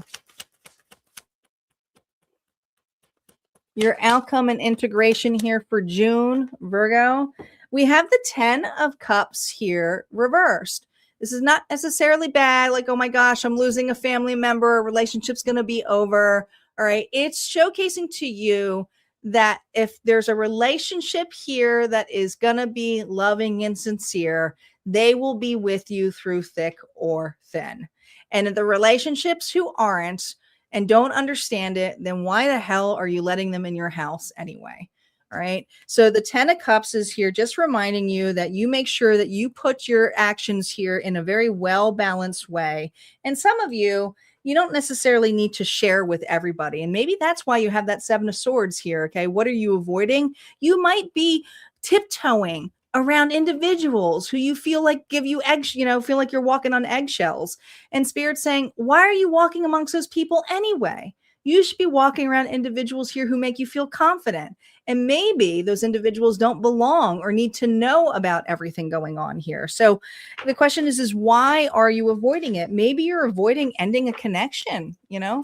Your outcome and integration here for June, Virgo. We have the 10 of Cups here reversed. This is not necessarily bad, like, oh my gosh, I'm losing a family member, a relationship's going to be over. All right. It's showcasing to you that if there's a relationship here that is going to be loving and sincere, they will be with you through thick or thin. And the relationships who aren't and don't understand it, then why the hell are you letting them in your house anyway? All right. So the 10 of Cups is here just reminding you that you make sure that you put your actions here in a very well-balanced way. And some of you don't necessarily need to share with everybody. And maybe that's why you have that 7 of Swords here. Okay. What are you avoiding? You might be tiptoeing around individuals who you feel like give you eggs, feel like you're walking on eggshells. And Spirit's saying, why are you walking amongst those people anyway? You should be walking around individuals here who make you feel confident. And maybe those individuals don't belong or need to know about everything going on here. So the question is why are you avoiding it? Maybe you're avoiding ending a connection.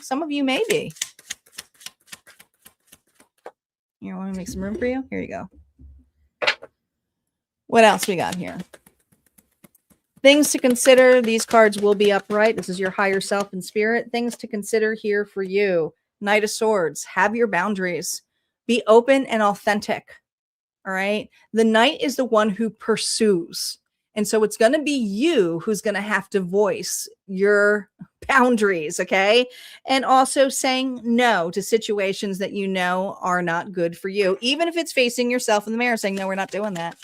Some of you may be. You want to make some room for you? Here you go. What else we got here? Things to consider. These cards will be upright. This is your higher self and spirit. Things to consider here for you. Knight of Swords. Have your boundaries. Be open and authentic. All right. The Knight is the one who pursues. And so it's going to be you who's going to have to voice your boundaries. Okay. And also saying no to situations that are not good for you. Even if it's facing yourself in the mirror saying, no, we're not doing that.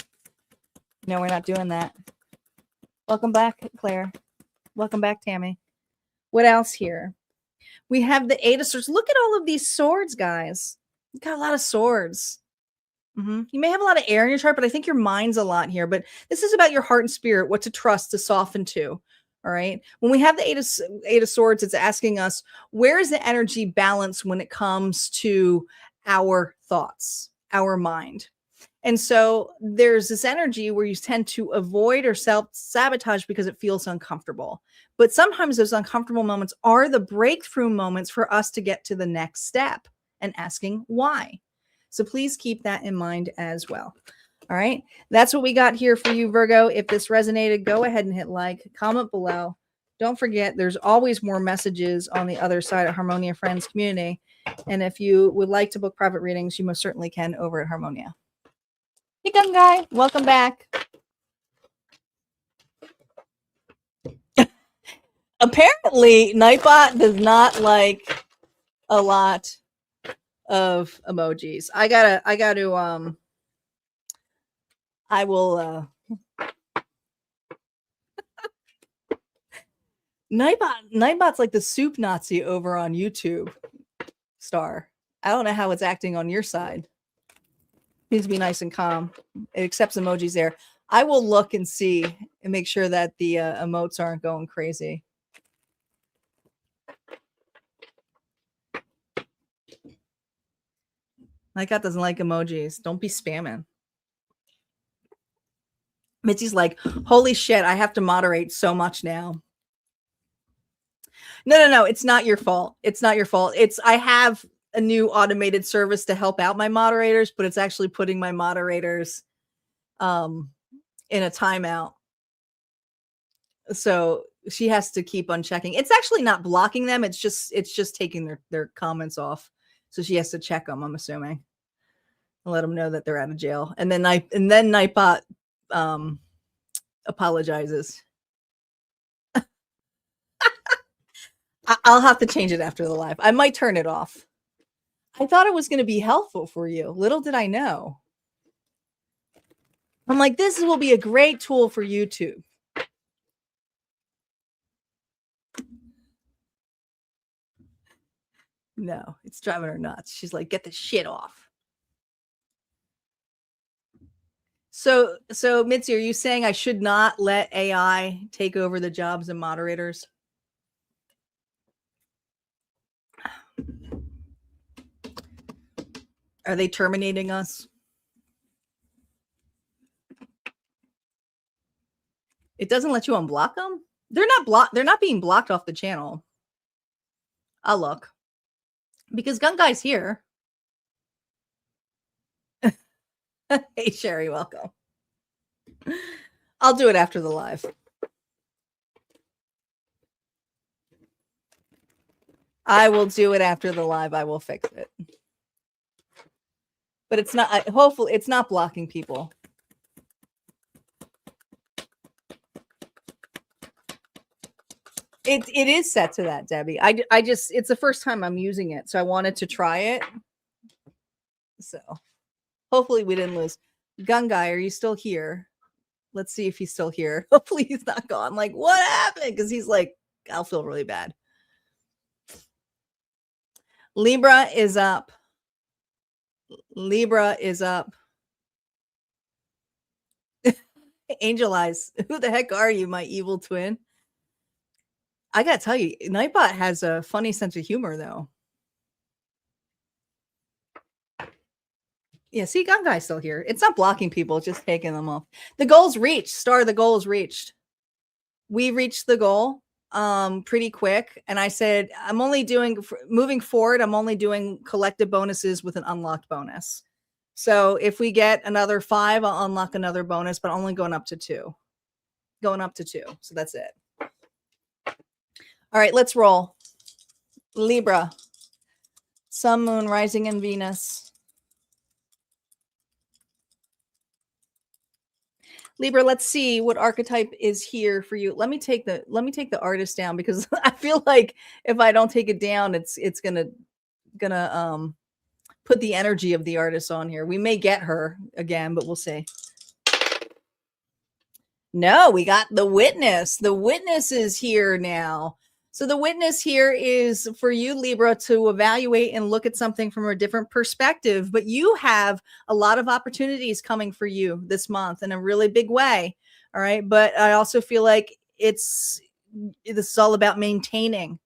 No, we're not doing that. Welcome back, Claire. Welcome back, Tammy. What else here? We have the 8 of Swords. Look at all of these swords, guys. You got a lot of swords. You may have a lot of air in your chart, but I think your mind's a lot here. But this is about your heart and spirit, what to trust, to soften to. All right. When we have the 8 of Swords, it's asking us, where is the energy balance when it comes to our thoughts, our mind? And so there's this energy where you tend to avoid or self-sabotage because it feels uncomfortable. But sometimes those uncomfortable moments are the breakthrough moments for us to get to the next step and asking why. So please keep that in mind as well. All right. That's what we got here for you, Virgo. If this resonated, go ahead and hit like, comment below. Don't forget, there's always more messages on the other side of Harmonia Friends community. And if you would like to book private readings, you most certainly can over at Harmonia. Hey, gun guy, welcome back. Apparently, Nightbot does not like a lot of emojis. I will Nightbot's like the soup Nazi over on YouTube. Star. I don't know how it's acting on your side. Needs to be nice and calm. It accepts emojis there. I will look and see and make sure that the emotes aren't going crazy. Nightbot doesn't like emojis. Don't be spamming. Mitzi's like, holy shit, I have to moderate so much now. No. It's not your fault. It's not your fault. I have a new automated service to help out my moderators, but it's actually putting my moderators in a timeout. So she has to keep on checking. It's actually not blocking them. It's just taking their comments off. So she has to check them, I'm assuming. And let them know that they're out of jail. And then Nightbot apologizes. I'll have to change it after the live. I might turn it off. I thought it was going to be helpful for you. Little did I know. I'm like, this will be a great tool for YouTube. No, it's driving her nuts. She's like, get the shit off. So Mitzi, are you saying I should not let AI take over the jobs of moderators? Are they terminating us? It doesn't let you unblock them? They're not being blocked off the channel. I'll look. Because Gun Guy's here. Hey, Sherry, welcome. I'll do it after the live. I will do it after the live. I will fix it. But it's not, hopefully, it's not blocking people. It is set to that, Debbie. I just, it's the first time I'm using it, so I wanted to try it. So hopefully we didn't lose. Gun Guy, are you still here? Let's see if he's still here. Hopefully he's not gone. Like, what happened? Because he's like, I'll feel really bad. Libra is up. Libra is up. Angel Eyes. Who the heck are you, my evil twin? I gotta tell you, Nightbot has a funny sense of humor, though. Yeah, see, Gun Guy's still here. It's not blocking people, it's just taking them off. The goal's reached. Star, the goal is reached. We reached the goal pretty quick. And I said, I'm only doing, moving forward, I'm only doing collective bonuses with an unlocked bonus. So if we get another 5, I'll unlock another bonus, but only going up to 2. Going up to 2. So that's it. All right, let's roll. Libra. Sun, Moon, Rising, and Venus. Libra, let's see what archetype is here for you. Let me take the artist down, because I feel like if I don't take it down, it's gonna put the energy of the artist on here. We may get her again, but we'll see. No, we got the witness. The witness is here now. So the witness here is for you, Libra, to evaluate and look at something from a different perspective. But you have a lot of opportunities coming for you this month in a really big way. All right. But I also feel like this is all about maintaining,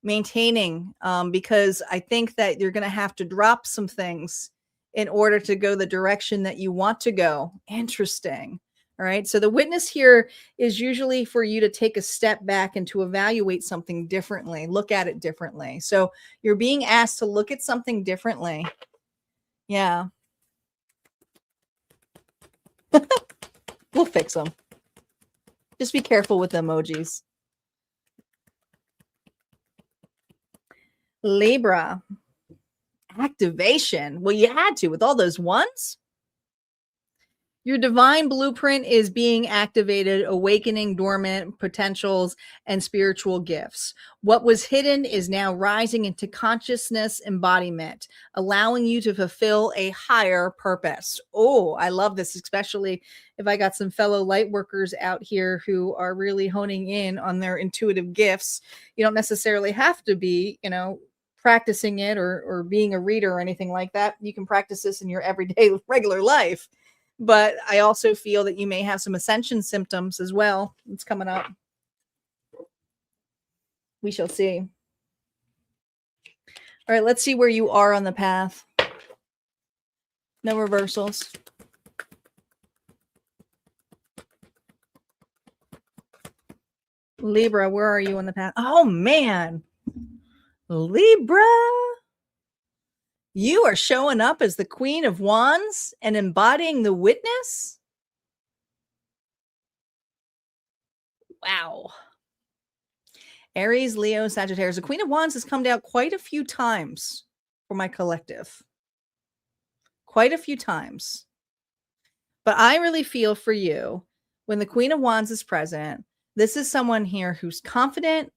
because I think that you're going to have to drop some things in order to go the direction that you want to go. Interesting. All right. So the witness here is usually for you to take a step back and to evaluate something differently, look at it differently. So you're being asked to look at something differently. Yeah. We'll fix them. Just be careful with the emojis. Libra. Activation. Well, you had to with all those ones. Your divine blueprint is being activated, awakening dormant potentials and spiritual gifts. What was hidden is now rising into consciousness embodiment, allowing you to fulfill a higher purpose. Oh, I love this, especially if I got some fellow light workers out here who are really honing in on their intuitive gifts. You don't necessarily have to be, practicing it or being a reader or anything like that. You can practice this in your everyday regular life. But I also feel that you may have some ascension symptoms as well. It's coming up. We shall see. All right, let's see where you are on the path. No reversals. Libra, where are you on the path? Oh, man. Libra. You are showing up as the Queen of Wands and embodying the witness? Wow. Aries, Leo, Sagittarius. The Queen of Wands has come down quite a few times for my collective. Quite a few times. But I really feel for you when the Queen of Wands is present. This is someone here who's confident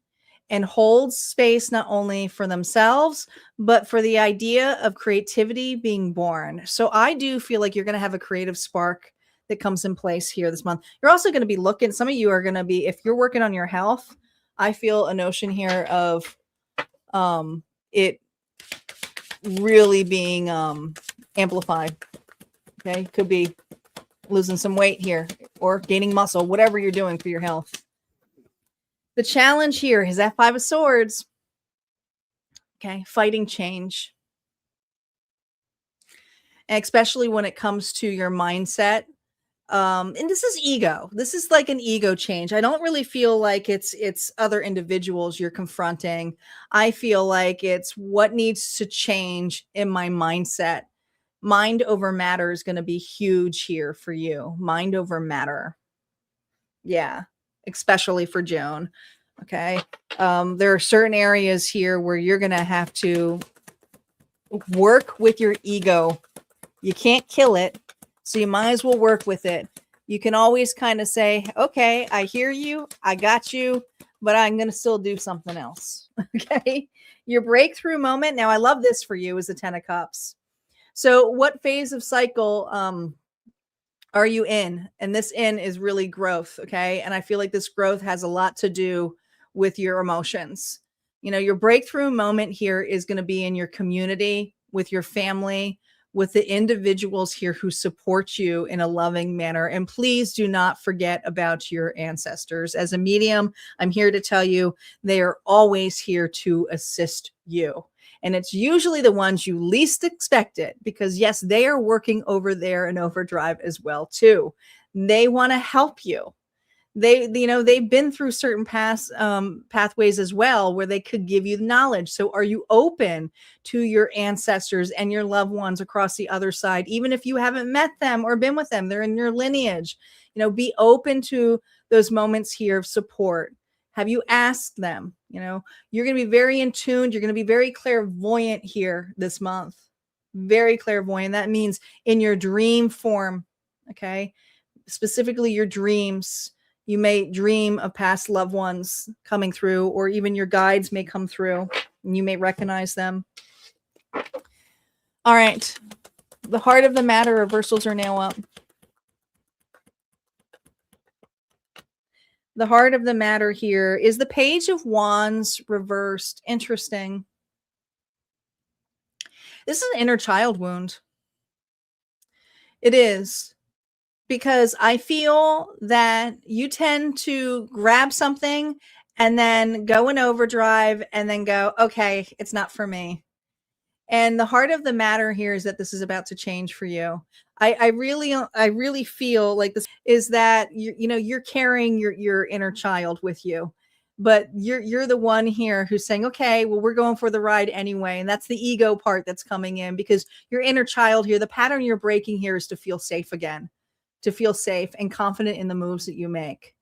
and holds space not only for themselves, but for the idea of creativity being born. So I do feel like you're going to have a creative spark that comes in place here this month. You're also going to be looking, some of you are going to be, if you're working on your health, I feel a notion here of it really being amplified. Okay, could be losing some weight here or gaining muscle, whatever you're doing for your health. The challenge here is that Five of Swords. Okay, fighting change. And especially when it comes to your mindset. And this is ego. This is like an ego change. I don't really feel like it's other individuals you're confronting. I feel like it's what needs to change in my mindset. Mind over matter is going to be huge here for you. Mind over matter. Yeah, especially for Joan. Okay. There are certain areas here where you're going to have to work with your ego. You can't kill it, so you might as well work with it. You can always kind of say, okay, I hear you, I got you, but I'm going to still do something else. Okay. Your breakthrough moment. Now, I love this for you is the 10 of Cups. So what phase of cycle are you in? And this in is really growth. Okay. And I feel like this growth has a lot to do with your emotions. Your breakthrough moment here is going to be in your community, with your family, with the individuals here who support you in a loving manner. And please do not forget about your ancestors. As a medium, I'm here to tell you they are always here to assist you. And it's usually the ones you least expect it, because yes, they are working over there in overdrive as well too. They want to help you. They've been through certain past pathways as well where they could give you knowledge. So are you open to your ancestors and your loved ones across the other side? Even if you haven't met them or been with them, they're in your lineage. Be open to those moments here of support. Have you asked them? You're going to be very in tune. You're going to be very clairvoyant here this month. Very clairvoyant. That means in your dream form. Okay. Specifically your dreams. You may dream of past loved ones coming through, or even your guides may come through and you may recognize them. All right. The heart of the matter reversals are now up. The heart of the matter here is the Page of Wands reversed. Interesting. This is an inner child wound. It is. Because I feel that you tend to grab something and then go in overdrive and then go, okay, it's not for me. And the heart of the matter here is that this is about to change for you. I really feel like this is that you're carrying your inner child with you, but you're the one here who's saying, okay, well, we're going for the ride anyway. And that's the ego part that's coming in, because your inner child here, the pattern you're breaking here is to feel safe again. To feel safe and confident in the moves that you make.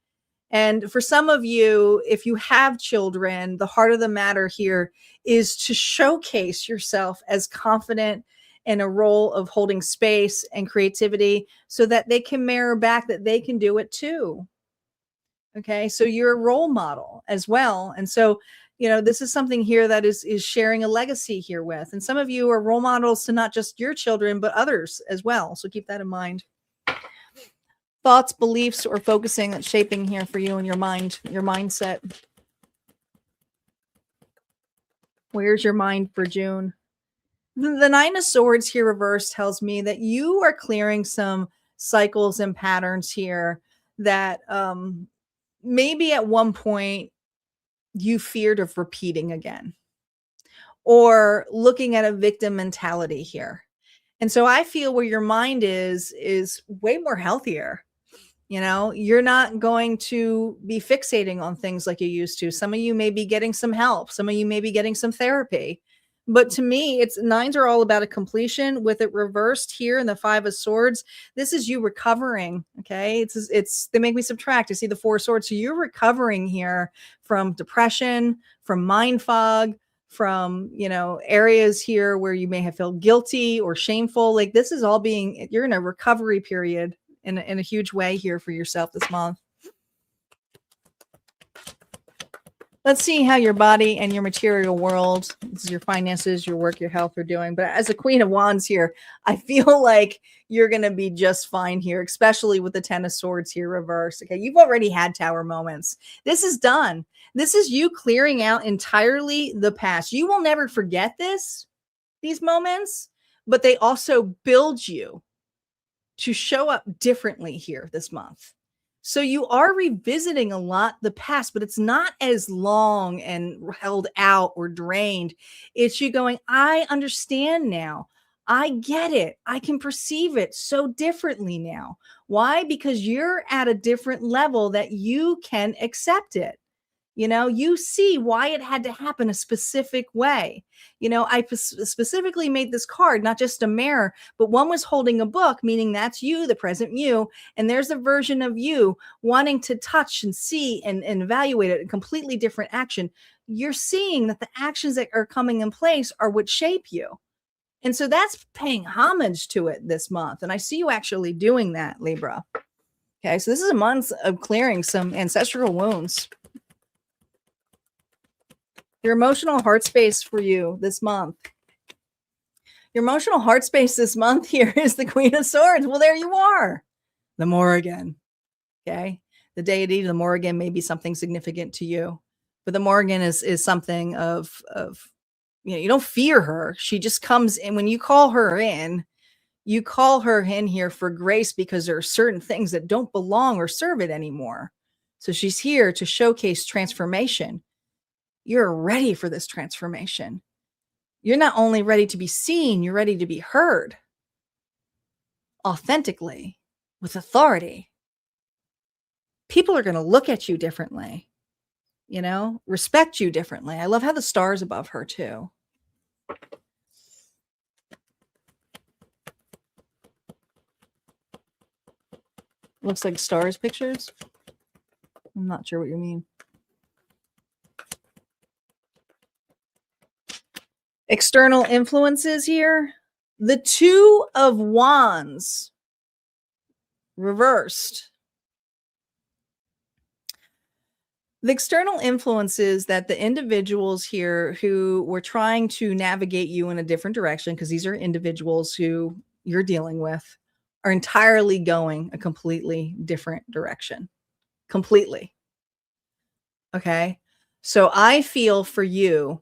And for some of you, if you have children, the heart of the matter here is to showcase yourself as confident in a role of holding space and creativity so that they can mirror back that they can do it too. Okay. So you're a role model as well. And so, this is something here that is sharing a legacy here with. And some of you are role models to not just your children, but others as well. So keep that in mind. Thoughts, beliefs, or focusing that's shaping here for you and your mind, your mindset. Where's your mind for June? The Nine of Swords here reversed tells me that you are clearing some cycles and patterns here that maybe at one point you feared of repeating again, or looking at a victim mentality here. And so I feel where your mind is way more healthier. You're not going to be fixating on things like you used to. Some of you may be getting some help. Some of you may be getting some therapy. But to me, nines are all about a completion. With it reversed here in the Five of Swords, this is you recovering. Okay. They make me subtract. I see the Four of Swords. So you're recovering here from depression, from mind fog, from, areas here where you may have felt guilty or shameful. Like this is all you're in a recovery period in a huge way here for yourself this month. Let's see how your body and your material world, this is your finances, your work, your health are doing. But as a Queen of Wands here, I feel like you're going to be just fine here, especially with the Ten of Swords here reversed. Okay, you've already had Tower moments. This is done. This is you clearing out entirely the past. You will never forget these moments, but they also build you to show up differently here this month. So you are revisiting a lot the past, but it's not as long and held out or drained. It's you going, I understand now. I get it. I can perceive it so differently now. Why? Because you're at a different level that you can accept it. You see why it had to happen a specific way. I specifically made this card, not just a mirror, but one was holding a book, meaning that's you, the present you. And there's a version of you wanting to touch and see and evaluate it, a completely different action. You're seeing that the actions that are coming in place are what shape you. And so that's paying homage to it this month. And I see you actually doing that, Libra. Okay, so this is a month of clearing some ancestral wounds. Your emotional heart space for you this month. Your emotional heart space this month here is the Queen of Swords. Well, there you are. The Morrigan. Okay. The deity, the Morrigan may be something significant to you. But the Morrigan is something of you don't fear her. She just comes in. When you call her in here for grace because there are certain things that don't belong or serve it anymore. So she's here to showcase transformation. You're ready for this transformation. You're not only ready to be seen, you're ready to be heard authentically with authority. People are going to look at you differently, respect you differently. I love how the stars above her too. Looks like stars pictures. I'm not sure what you mean. External influences here. The Two of Wands reversed. The external influences that the individuals here who were trying to navigate you in a different direction, because these are individuals who you're dealing with, are entirely going a completely different direction. Completely. Okay. So I feel for you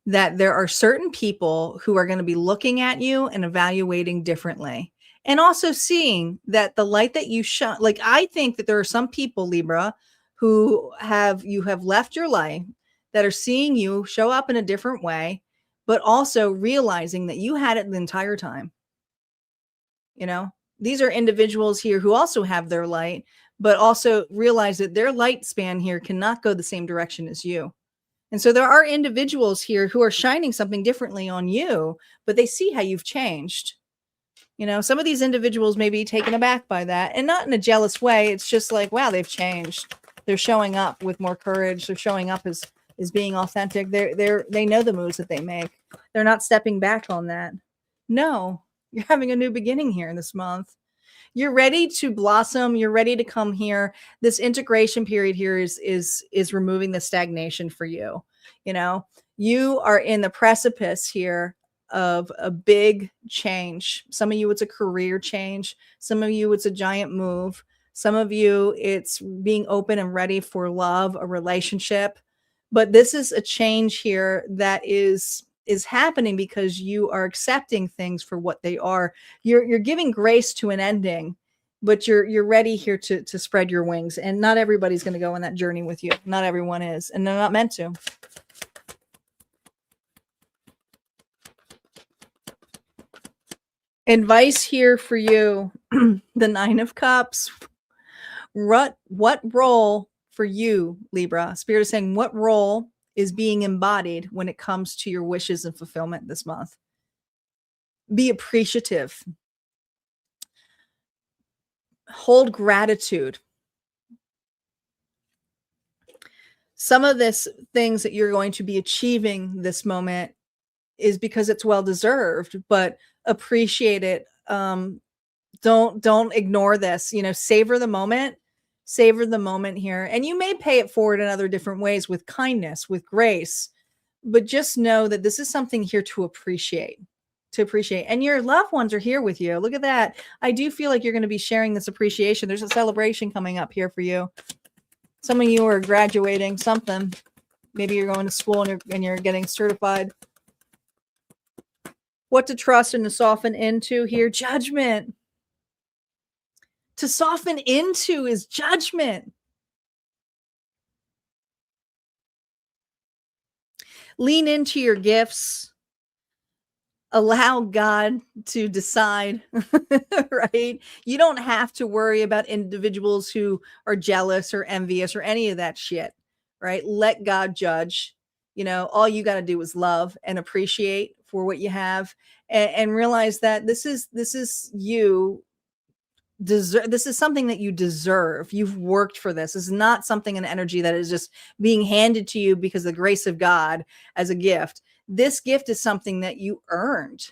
that there are certain people who are going to be looking at you and evaluating differently. And also seeing that the light that you shine, like I think that there are some people, Libra, who you have left your life that are seeing you show up in a different way, but also realizing that you had it the entire time. These are individuals here who also have their light, but also realize that their light span here cannot go the same direction as you. And so there are individuals here who are shining something differently on you, but they see how you've changed. Some of these individuals may be taken aback by that, and not in a jealous way. It's just like, wow, they've changed. They're showing up with more courage. They're showing up as being authentic. They know the moves that they make. They're not stepping back on that. No, you're having a new beginning here this month. You're ready to blossom. You're ready to come here. This integration period here is removing the stagnation for you. You know, you are in the precipice here of a big change. Some of you, it's a career change. Some of you, it's a giant move. Some of you, it's being open and ready for love, a relationship. But this is a change here that is happening because you are accepting things for what they are. You're giving grace to an ending, but you're ready here to spread your wings. And not everybody's going to go on that journey with you. Not everyone is, and they're not meant to. Advice here for you, the Nine of Cups. What role for you, Libra? Spirit is saying, what role is being embodied when it comes to your wishes and fulfillment this month? Be appreciative. Hold gratitude. Some of this things that you're going to be achieving this moment is because it's well deserved, but appreciate it. Don't ignore this. You know, savor the moment. Savor the moment here. And you may pay it forward in other different ways with kindness, with grace, but just know that this is something here to appreciate. And your loved ones are here with you. Look at that. I do feel like you're going to be sharing this appreciation. There's a celebration coming up here for you. Some of you are graduating something. Maybe you're going to school and you're getting certified. What to trust and to soften into here? Judgment. To soften into is judgment. Lean into your gifts. Allow God to decide, right? You don't have to worry about individuals who are jealous or envious or any of that shit, right? Let God judge. You know, all you got to do is love and appreciate for what you have, and realize that this is you deserve. This is something that you deserve. You've worked for this. This is not something, an energy that is just being handed to you because of the grace of God as a gift. This gift is something that you earned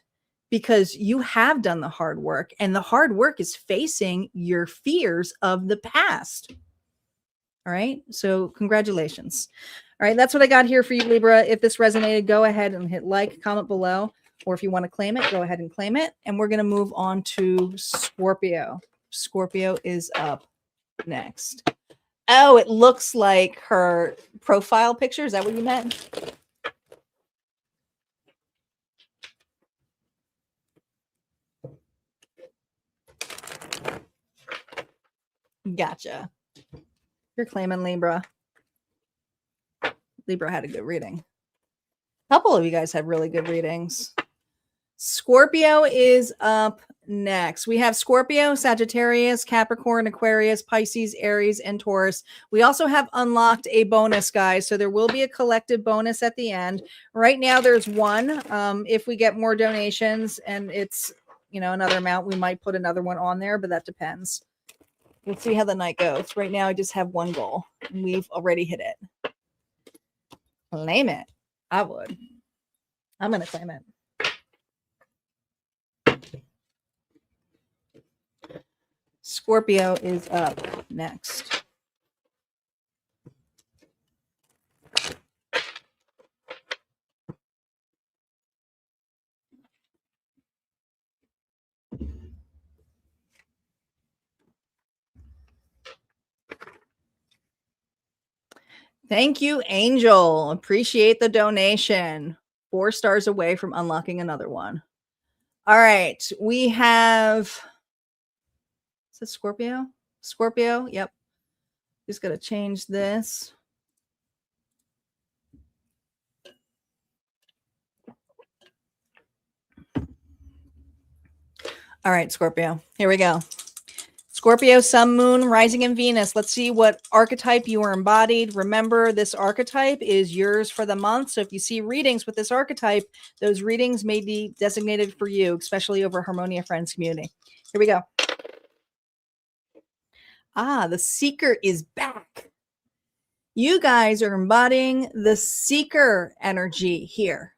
because you have done the hard work, and the hard work is facing your fears of the past. All right. So congratulations. All right. That's what I got here for you, Libra. If this resonated, go ahead and hit like, comment below, or if you want to claim it, go ahead and claim it. And we're going to move on to Scorpio. Scorpio is up next. Oh, it looks like her profile picture. Is that what you meant? Gotcha. You're claiming Libra. Libra had a good reading. A couple of you guys had really good readings. Scorpio is up next. We have Scorpio, Sagittarius, Capricorn, Aquarius, Pisces, Aries, and Taurus. We also have unlocked a bonus, guys. So there will be a collective bonus at the end. Right now, there's one. If we get more donations and it's, you know, another amount, we might put another one on there, but that depends. Let's see how the night goes. Right now, I just have one goal, and we've already hit it. Claim it. I would. I'm going to claim it. Scorpio is up next. Thank you, Angel. Appreciate the donation. 4 stars away from unlocking another one. All right. We have, is it Scorpio? Scorpio. Yep. Just got to change this. All right, Scorpio. Here we go. Scorpio, Sun, Moon, Rising, and Venus. Let's see what archetype you are embodied. Remember, this archetype is yours for the month. So if you see readings with this archetype, those readings may be designated for you, especially over Harmonia Friends community. Here we go. Ah, the Seeker is back. You guys are embodying the Seeker energy here.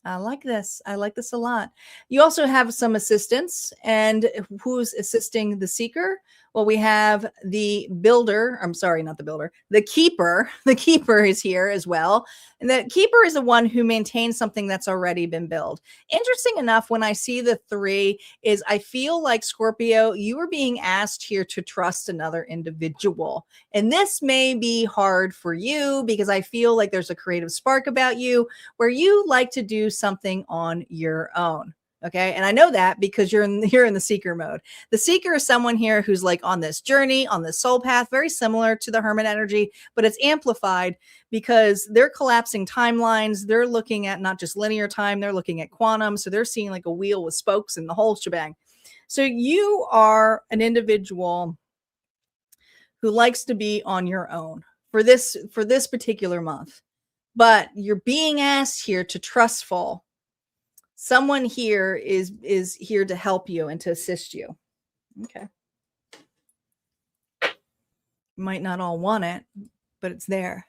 I like this. I like this a lot. You also have some assistants, and who's assisting the seeker? Well, we have the builder. I'm sorry, not the builder. The keeper. The keeper is here as well. And the keeper is the one who maintains something that's already been built. Interesting enough, when I see the 3, is I feel like, Scorpio, you are being asked here to trust another individual. And this may be hard for you because I feel like there's a creative spark about you where you like to do something on your own. Okay. And I know that because you're in the seeker mode. The seeker is someone here who's like on this journey, on this soul path, very similar to the hermit energy, but it's amplified because they're collapsing timelines. They're looking at not just linear time, they're looking at quantum. So they're seeing like a wheel with spokes and the whole shebang. So you are an individual who likes to be on your own for this particular month. But you're being asked here to trustful. Someone here is here to help you and to assist you. Okay. You might not all want it, but it's there.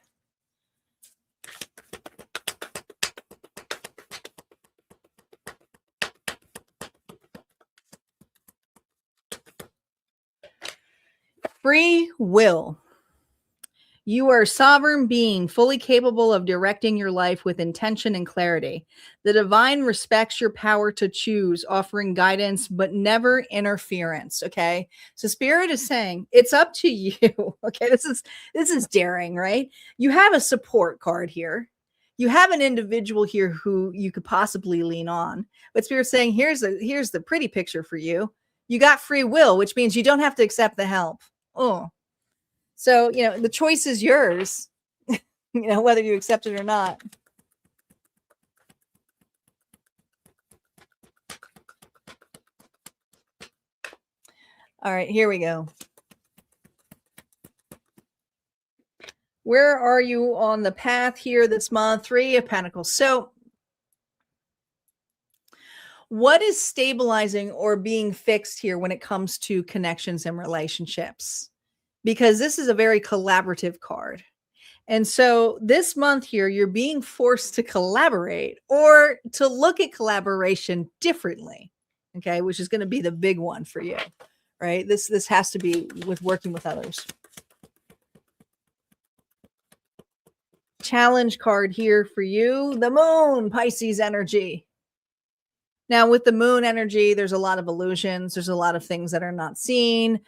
Free will. You are a sovereign being, fully capable of directing your life with intention and clarity. The divine respects your power to choose, offering guidance, but never interference. Okay. So Spirit is saying it's up to you. Okay. This is daring, right? You have a support card here. You have an individual here who you could possibly lean on. But Spirit's saying, here's the pretty picture for you. You got free will, which means you don't have to accept the help. Oh. So, the choice is yours, whether you accept it or not. All right, here we go. Where are you on the path here this month? 3 of Pentacles. So what is stabilizing or being fixed here when it comes to connections and relationships? Because this is a very collaborative card. And so this month here, you're being forced to collaborate or to look at collaboration differently. Okay. Which is going to be the big one for you, right? This has to be with working with others. Challenge card here for you. The moon, Pisces energy. Now with the moon energy, there's a lot of illusions. There's a lot of things that are not seen.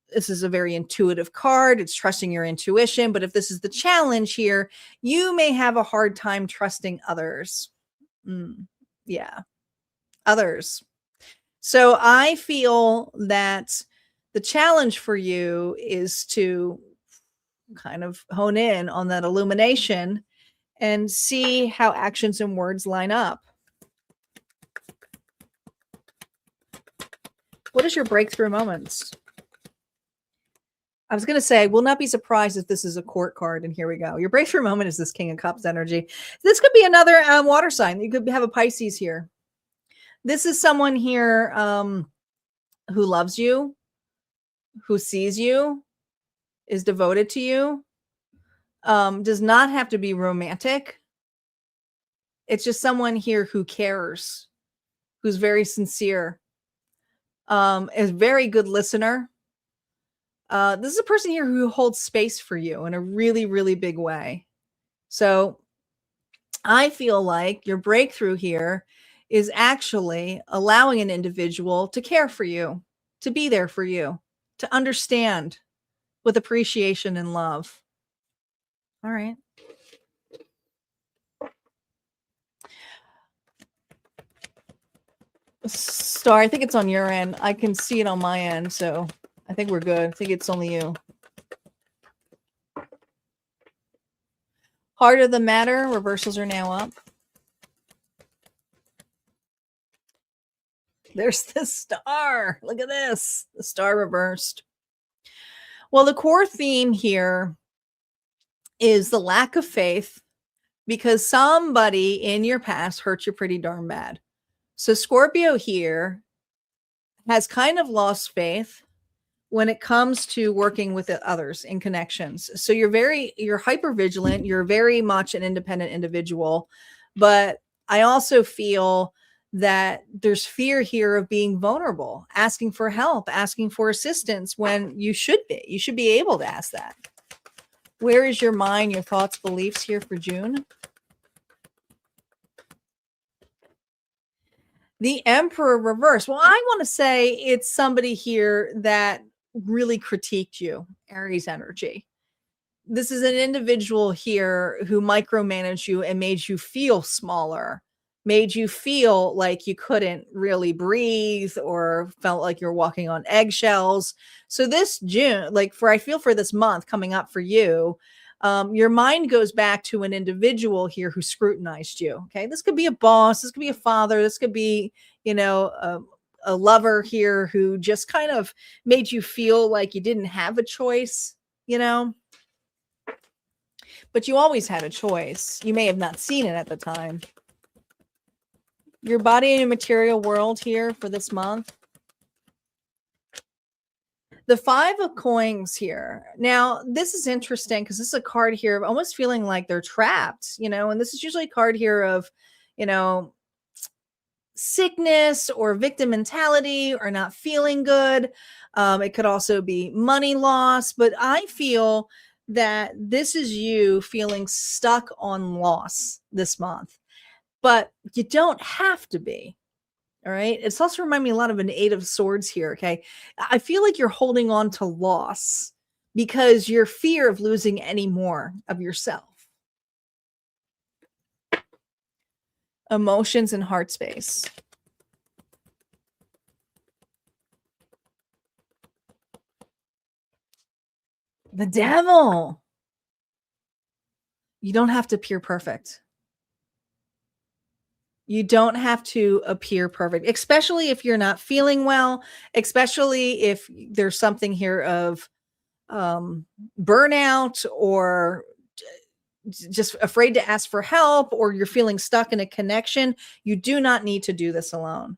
This is a very intuitive card. It's trusting your intuition. But if this is the challenge here, you may have a hard time trusting others. Yeah. Others. So I feel that the challenge for you is to kind of hone in on that illumination and see how actions and words line up. What is your breakthrough moments? I was going to say, I will not be surprised if this is a court card. And here we go. Your breakthrough moment is this King of Cups energy. This could be another water sign. You could have a Pisces here. This is someone here who loves you, who sees you, is devoted to you, does not have to be romantic. It's just someone here who cares, who's very sincere, is a very good listener. This is a person here who holds space for you in a really, really big way. So I feel like your breakthrough here is actually allowing an individual to care for you, to be there for you, to understand with appreciation and love. All right. Star, I think it's on your end. I can see it on my end, so I think we're good. I think it's only you. Heart of the matter, reversals are now up. There's the star. Look at this. The star reversed. Well, the core theme here is the lack of faith because somebody in your past hurt you pretty darn bad. So Scorpio here has kind of lost faith when it comes to working with others in connections. So you're hyper vigilant. You're very much an independent individual. But I also feel that there's fear here of being vulnerable, asking for help, asking for assistance when you should be. You should be able to ask that. Where is your mind, your thoughts, beliefs here for June? The Emperor reverse. Well, I want to say it's somebody here that really critiqued you, Aries energy. This is an individual here who micromanaged you and made you feel smaller, made you feel like you couldn't really breathe or felt like you're walking on eggshells. So this June, I feel for this month coming up for you, your mind goes back to an individual here who scrutinized you. Okay. This could be a boss. This could be a father. This could be, a lover here who just kind of made you feel like you didn't have a choice, but you always had a choice. You may have not seen it at the time. Your body and your material world here for this month. The 5 of coins here. Now, this is interesting because this is a card here of almost feeling like they're trapped, and this is usually a card here of, sickness or victim mentality or not feeling good. It could also be money loss, but I feel that this is you feeling stuck on loss this month, but you don't have to be. All right. It's also reminding me a lot of an 8 of swords here. Okay. I feel like you're holding on to loss because your fear of losing any more of yourself. Emotions and heart space. The Devil. You don't have to appear perfect. You don't have to appear perfect, especially if you're not feeling well, especially if there's something here of burnout or just afraid to ask for help, or you're feeling stuck in a connection. You do not need to do this alone.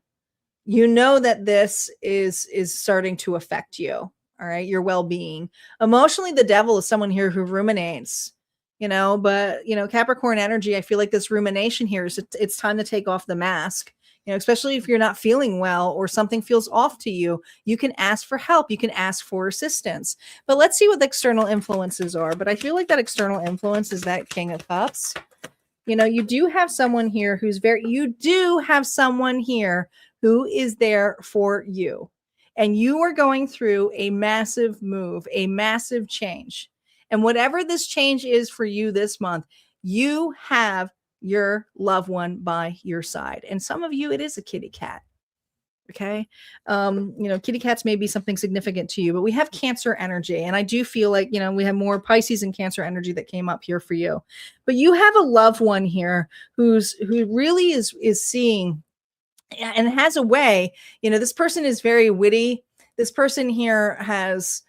You know that this is starting to affect you. All right. Your well-being. Emotionally, the Devil is someone here who ruminates, but Capricorn energy, I feel like this rumination here is it's time to take off the mask, especially if you're not feeling well or something feels off to you. You can ask for help. You can ask for assistance. But let's see what the external influences are. But I feel like that external influence is that King of Cups. You do have someone here who is there for you. And you are going through a massive move, a massive change. And whatever this change is for you this month, you have your loved one by your side. And some of you, it is a kitty cat. Okay. Kitty cats may be something significant to you, but we have Cancer energy. And I do feel like, we have more Pisces and Cancer energy that came up here for you. But you have a loved one here who really is seeing and has a way, this person is very witty. This person here has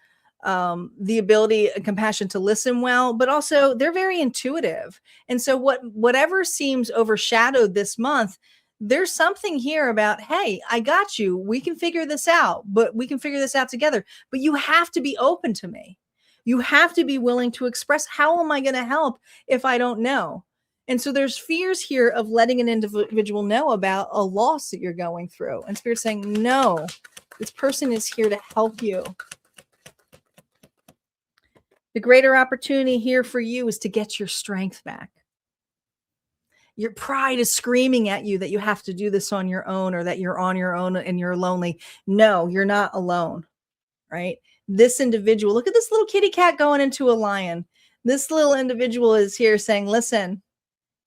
the ability and compassion to listen well, but also they're very intuitive. And so whatever seems overshadowed this month, there's something here about, hey, I got you. We can figure this out, but we can figure this out together. But you have to be open to me. You have to be willing to express, how am I going to help if I don't know? And so there's fears here of letting an individual know about a loss that you're going through. And Spirit's saying, no, this person is here to help you. The greater opportunity here for you is to get your strength back. Your pride is screaming at you that you have to do this on your own, or that you're on your own and you're lonely. No, you're not alone, right? This individual, look at this little kitty cat going into a lion. This little individual is here saying, listen,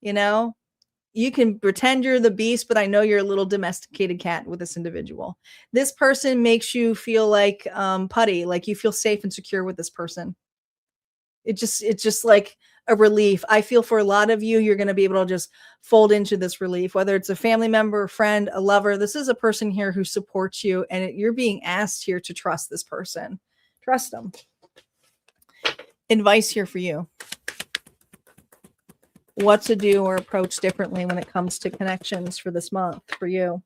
you can pretend you're the beast, but I know you're a little domesticated cat with this individual. This person makes you feel like putty, like you feel safe and secure with this person. It's just like a relief. I feel for a lot of you, you're going to be able to just fold into this relief, whether it's a family member, a friend, a lover. This is a person here who supports you, and you're being asked here to trust this person. Trust them. Advice here for you. What to do or approach differently when it comes to connections for this month for you.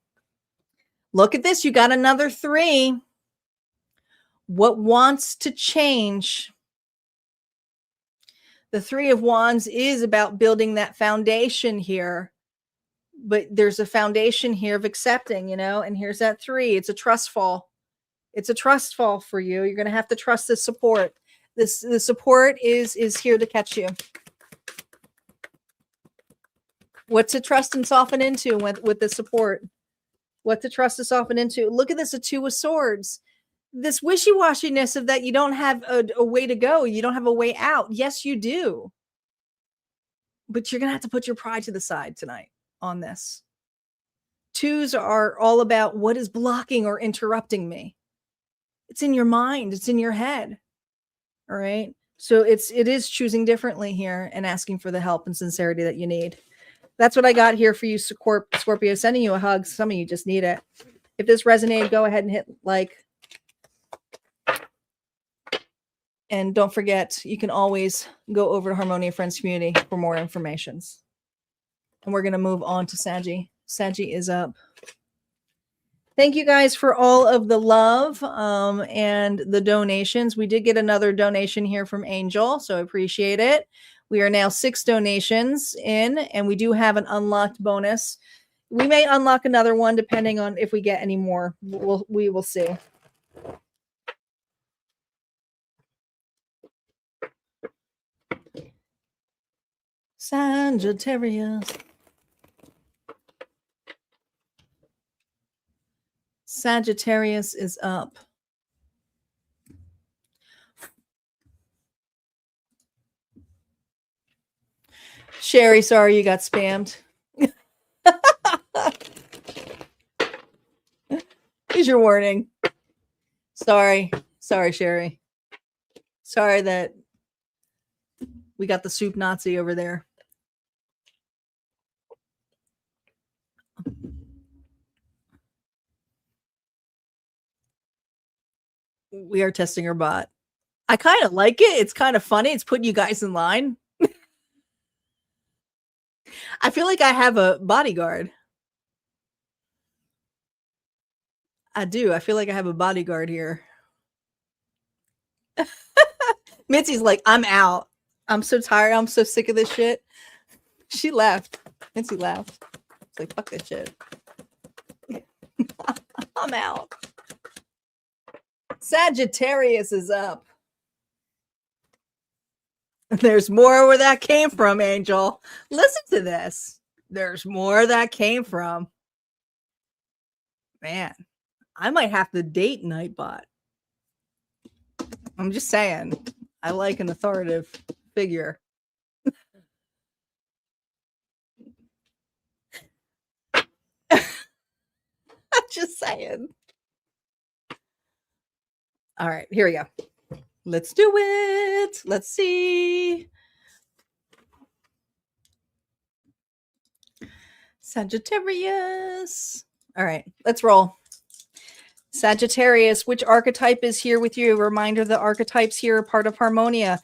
Look at this. You got another 3. What wants to change? The 3 of Wands is about building that foundation here but there's a foundation here of accepting, you know, and here's that 3. It's a trust fall. It's a trust fall for you. You're going to have to trust this support. The support is here to catch you. What to trust and soften into with the support. What to trust and soften into. Look at this, a 2 of swords. This wishy-washiness of that you don't have a way to go. You don't have a way out. Yes, you do. But you're going to have to put your pride to the side tonight on this. 2s are all about what is blocking or interrupting me. It's in your mind. It's in your head. All right. So it is choosing differently here and asking for the help and sincerity that you need. That's what I got here for you, Scorpio. Sending you a hug. Some of you just need it. If this resonated, go ahead and hit like. And don't forget, you can always go over to Harmonia Friends Community for more information. And we're going to move on to Saggy. Saggy is up. Thank you guys for all of the love and the donations. We did get another donation here from Angel, so I appreciate it. We are now 6 donations in, and we do have an unlocked bonus. We may unlock another one depending on if we get any more. We will see. Sagittarius. Sagittarius is up. Sherry, sorry you got spammed. Here's your warning. Sorry, Sherry. Sorry that we got the soup Nazi over there. We are testing our bot. I kind of like it. It's kind of funny. It's putting you guys in line. I feel like I have a bodyguard. I do. I feel like I have a bodyguard here. Mitzi's like, I'm out. I'm so tired. I'm so sick of this shit. She left. Mitzi left. It's like, fuck this shit. I'm out. Sagittarius is up. There's more where that came from, Angel. Listen to this. There's more that came from. Man, I might have to date Nightbot. I'm just saying. I like an authoritative figure. I'm just saying. All right, here we go. Let's do it. Let's see. Sagittarius. All right, let's roll. Sagittarius, which archetype is here with you? A reminder, the archetypes here are part of Harmonia.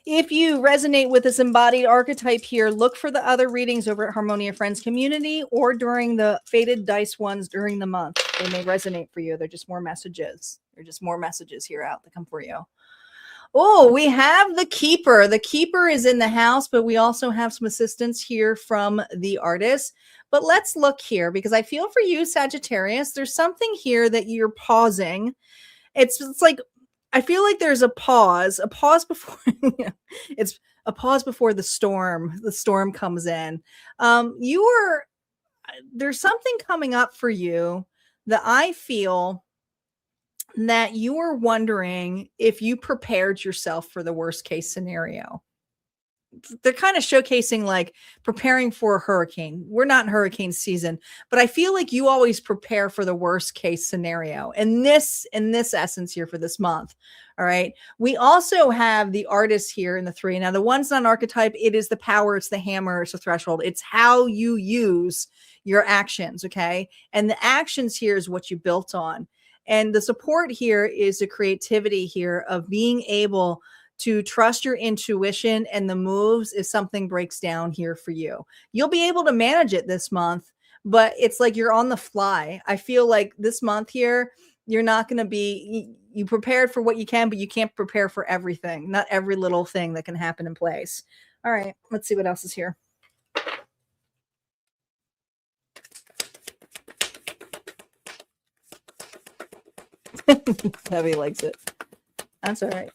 If you resonate with this embodied archetype here, look for the other readings over at Harmonia Friends Community or during the Fated Dice ones during the month. They may resonate for you. They're just more messages. They're just more messages here out that come for you. Oh, we have the Keeper. The Keeper is in the house, but we also have some assistance here from the artist. But let's look here because I feel for you, Sagittarius, there's something here that you're pausing. It's like, I feel like there's a pause before it's a pause before the storm comes in. There's something coming up for you that I feel that you are wondering if you prepared yourself for the worst case scenario. They're kind of showcasing like preparing for a hurricane. We're not in hurricane season, but I feel like you always prepare for the worst case scenario. And this essence here for this month. All right. We also have the artist here in the 3. Now, the one's not an archetype. It is the power. It's the hammer. It's the threshold. It's how you use your actions. Okay. And the actions here is what you built on. And the support here is the creativity here of being able to trust your intuition and the moves if something breaks down here for you. You'll be able to manage it this month, but it's like you're on the fly. I feel like this month here, you're not going to be, you prepared for what you can, but you can't prepare for everything. Not every little thing that can happen in place. All right, let's see what else is here. Heavy likes it. That's all right.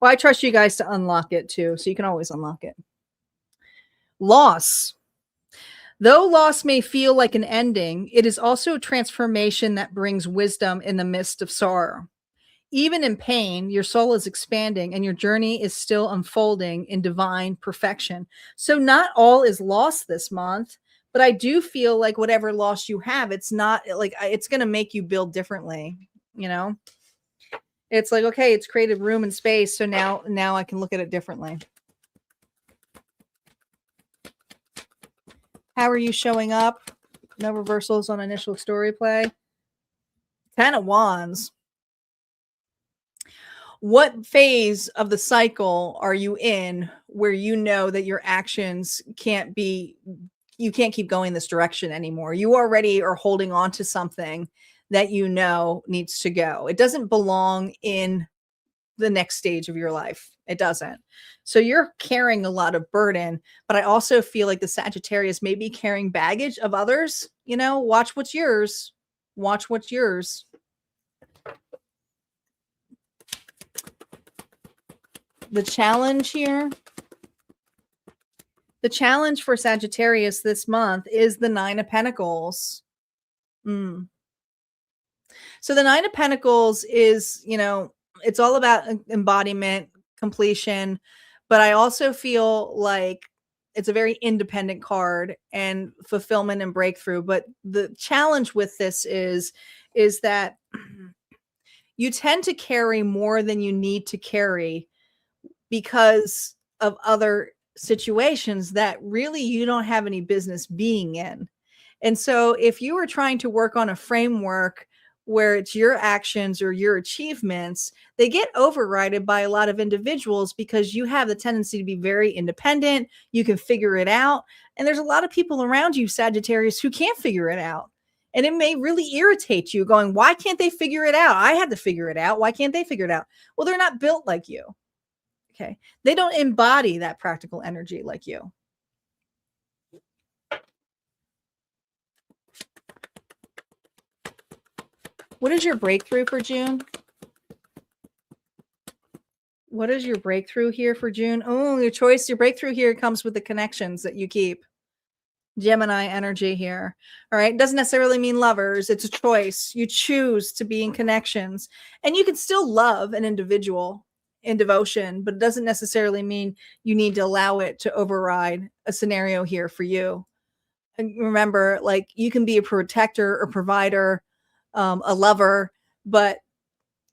Well, I trust you guys to unlock it too, so you can always unlock it. Loss. Though loss may feel like an ending, it is also a transformation that brings wisdom in the midst of sorrow. Even in pain, your soul is expanding and your journey is still unfolding in divine perfection. So, not all is lost this month, but I do feel like whatever loss you have, it's not like it's going to make you build differently. You know, it's like, okay, it's created room and space. So now I can look at it differently. How are you showing up? No reversals on initial story play. 10 of Wands. What phase of the cycle are you in where you know that your actions you can't keep going this direction anymore? You already are holding on to something that you know needs to go. It doesn't belong in the next stage of your life. It doesn't. So you're carrying a lot of burden, but I also feel like the Sagittarius may be carrying baggage of others. You know, watch what's yours. Watch what's yours. The challenge here, the challenge for Sagittarius this month is the 9 of Pentacles. So the 9 of Pentacles is, you know, it's all about embodiment, completion, but I also feel like it's a very independent card and fulfillment and breakthrough. But the challenge with this is that you tend to carry more than you need to carry because of other situations that really you don't have any business being in. And so if you are trying to work on a framework where it's your actions or your achievements, they get overridden by a lot of individuals because you have the tendency to be very independent. You can figure it out. And there's a lot of people around you, Sagittarius, who can't figure it out. And it may really irritate you going, why can't they figure it out? I had to figure it out. Why can't they figure it out? Well, they're not built like you. Okay. They don't embody that practical energy like you. What is your breakthrough for June? What is your breakthrough here for June? Oh, your breakthrough here comes with the connections that you keep. Gemini energy here. All right. Doesn't necessarily mean lovers. It's a choice. You choose to be in connections. And you can still love an individual in devotion, but it doesn't necessarily mean you need to allow it to override a scenario here for you. And remember, like, you can be a protector or provider, a lover, but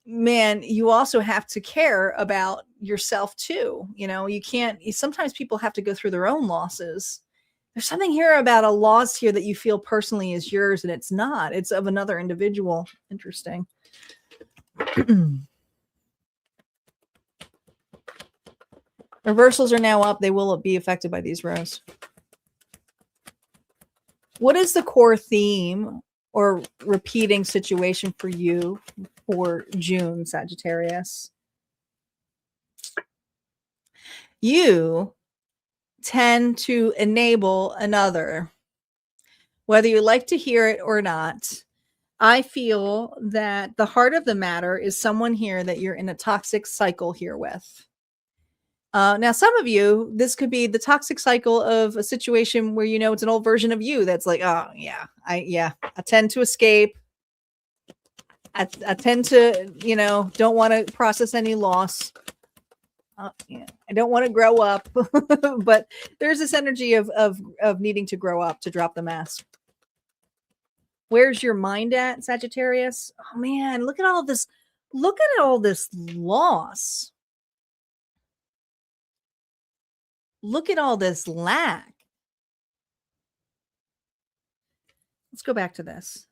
man, you also have to care about yourself too. You know, sometimes people have to go through their own losses. There's something here about a loss here that you feel personally is yours, and it's not. It's of another individual. Interesting. Reversals are now up. They will be affected by these rows. What is the core theme or repeating situation for you for June, Sagittarius? You tend to enable another, whether you like to hear it or not. I feel that the heart of the matter is someone here that you're in a toxic cycle here with. Now, some of you, this could be the toxic cycle of a situation where, you know, it's an old version of you that's like, oh yeah, I tend to escape. I tend to, you know, don't want to process any loss. Yeah, I don't want to grow up, but there's this energy of needing to grow up, to drop the mask. Where's your mind at, Sagittarius? Oh man, look at all this. Look at all this loss. Look at all this lack. Let's go back to this.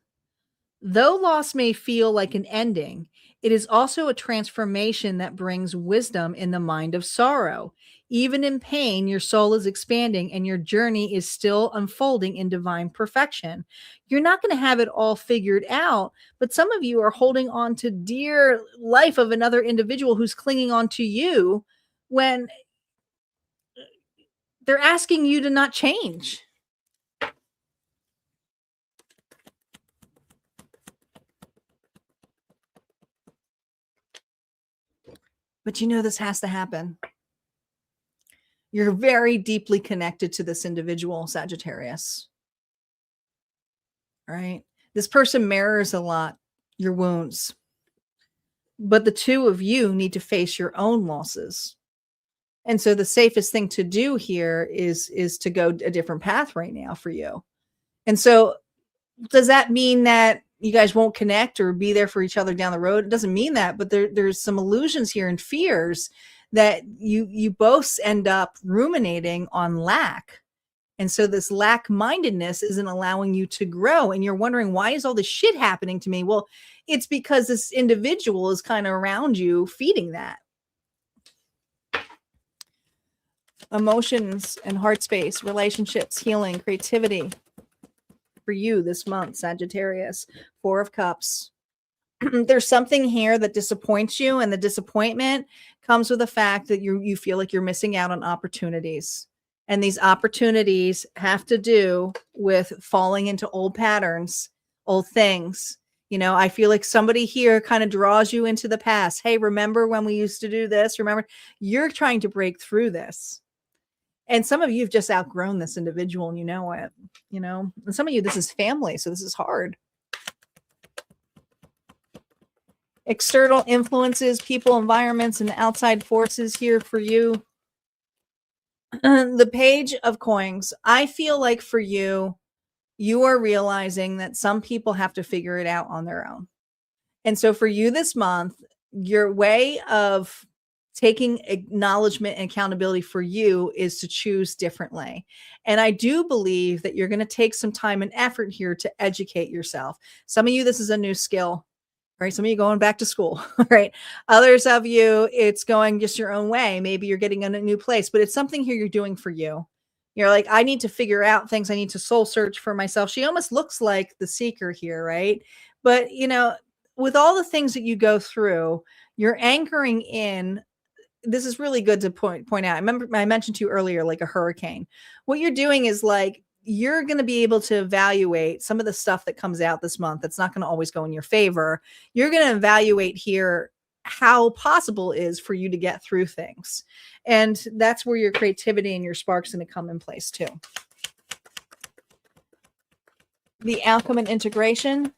Though loss may feel like an ending, it is also a transformation that brings wisdom in the mind of sorrow. Even in pain, your soul is expanding and your journey is still unfolding in divine perfection. You're not going to have it all figured out, but some of you are holding on to dear life of another individual who's clinging on to you when they're asking you to not change. But you know this has to happen. You're very deeply connected to this individual, Sagittarius. Right? This person mirrors a lot your wounds. But the two of you need to face your own losses. And so the safest thing to do here is to go a different path right now for you. And so does that mean that you guys won't connect or be there for each other down the road? It doesn't mean that, but there's some illusions here and fears that you both end up ruminating on lack. And so this lack-mindedness isn't allowing you to grow. And you're wondering, why is all this shit happening to me? Well, it's because this individual is kind of around you feeding that. Emotions and heart space, relationships, healing, creativity for you this month, Sagittarius. 4 of Cups. There's something here that disappoints you, and the disappointment comes with the fact that you feel like you're missing out on opportunities. And these opportunities have to do with falling into old patterns, old things. You know, I feel like somebody here kind of draws you into the past. Hey, remember when we used to do this? Remember, you're trying to break through this. And some of you have just outgrown this individual and you know it, you know, and some of you, this is family. So this is hard. External influences, people, environments, and outside forces here for you. The Page of Coins. I feel like for you, you are realizing that some people have to figure it out on their own. And so for you this month, your way of taking acknowledgement and accountability for you is to choose differently. And I do believe that you're going to take some time and effort here to educate yourself. Some of you, this is a new skill, right? Some of you going back to school, right? Others of you, it's going just your own way. Maybe you're getting in a new place, but it's something here you're doing for you. You're like, I need to figure out things. I need to soul search for myself. She almost looks like the seeker here, right? But, you know, with all the things that you go through, you're anchoring in. This is really good to point out. I remember I mentioned to you earlier, like a hurricane. What you're doing is like, you're going to be able to evaluate some of the stuff that comes out this month. That's not going to always go in your favor. You're going to evaluate here how possible it is for you to get through things. And that's where your creativity and your spark's going to come in place too. The outcome and integration.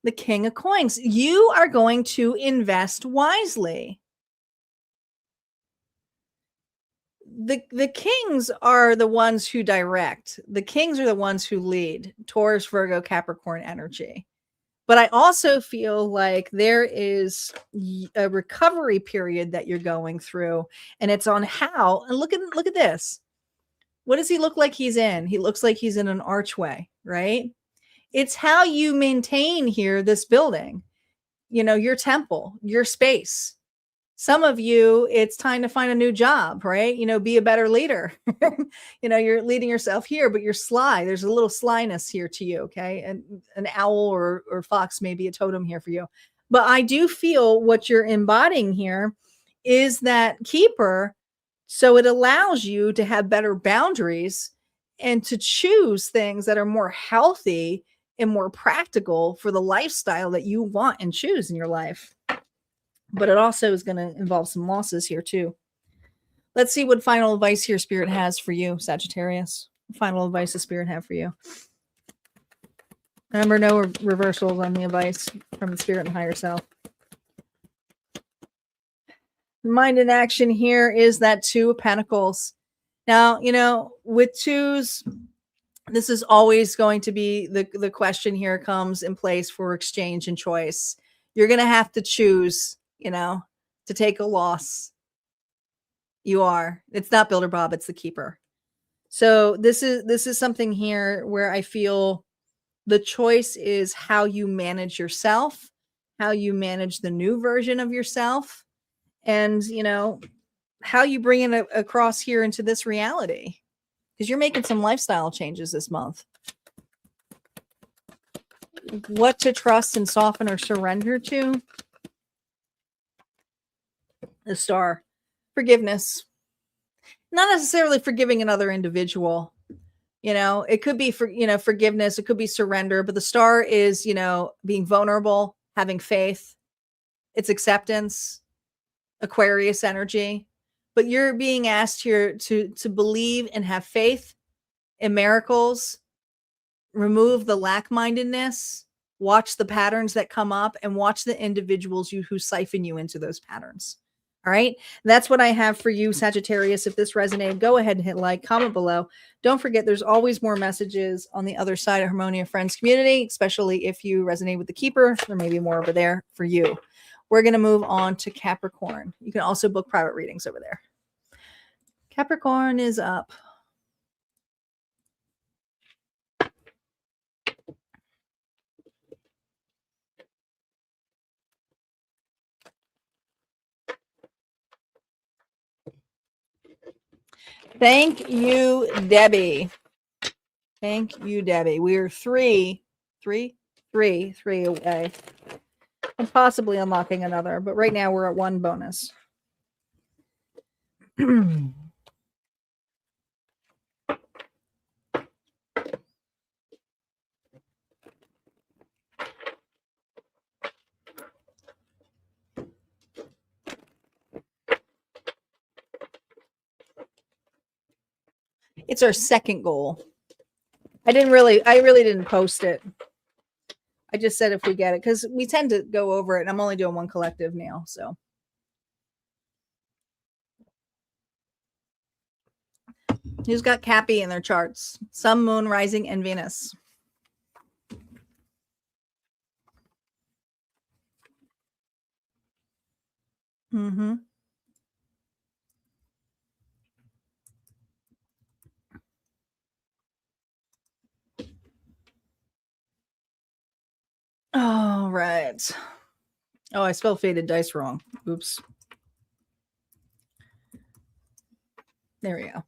The King of Coins. You are going to invest wisely. The kings are the ones who direct. The kings are the ones who lead. Taurus, Virgo, Capricorn energy. But I also feel like there is a recovery period that you're going through, and it's on how. And look at this. What does he look like he's in? He looks like he's in an archway, right? It's how you maintain here this building, you know, your temple, your space. Some of you, it's time to find a new job, right? You know, be a better leader. You know, you're leading yourself here, but you're sly. There's a little slyness here to you, okay? And an owl or fox may be a totem here for you. But I do feel what you're embodying here is that keeper. So it allows you to have better boundaries and to choose things that are more healthy and more practical for the lifestyle that you want and choose in your life. But it also is going to involve some losses here too. Let's see what final advice here Spirit has for you, Sagittarius. Final advice the Spirit have for you. Remember, no reversals on the advice from the Spirit and higher self. Mind in action here is that 2 of Pentacles. Now, you know, with 2s, this is always going to be the question here comes in place for exchange and choice. You're going to have to choose, you know, to take a loss. You are. It's not Builder Bob, it's the keeper. So this is something here where I feel the choice is how you manage yourself, how you manage the new version of yourself, and, you know, how you bring it across here into this reality. Because you're making some lifestyle changes this month. What to trust and soften or surrender to. The Star. Forgiveness. Not necessarily forgiving another individual. You know, it could be for, you know, forgiveness. It could be surrender. But the Star is, you know, being vulnerable, having faith. It's acceptance, Aquarius energy. But you're being asked here to believe and have faith in miracles, remove the lack-mindedness, watch the patterns that come up, and watch the individuals who siphon you into those patterns. All right. That's what I have for you, Sagittarius. If this resonated, go ahead and hit like, comment below. Don't forget, there's always more messages on the other side of Harmonia Friends community, especially if you resonate with the keeper. There may be more over there for you. We're going to move on to Capricorn. You can also book private readings over there. Capricorn is up. Thank you, Debbie. Thank you, Debbie. We're three away. I'm possibly unlocking another, but right now we're at one bonus. It's our second goal. I really didn't post it. I just said if we get it, because we tend to go over it, and I'm only doing one collective now. So who's got Cappy in their charts? Sun, Moon, Rising, and Venus. Mm-hmm. All right. Oh, I spelled faded dice wrong. Oops. There we go.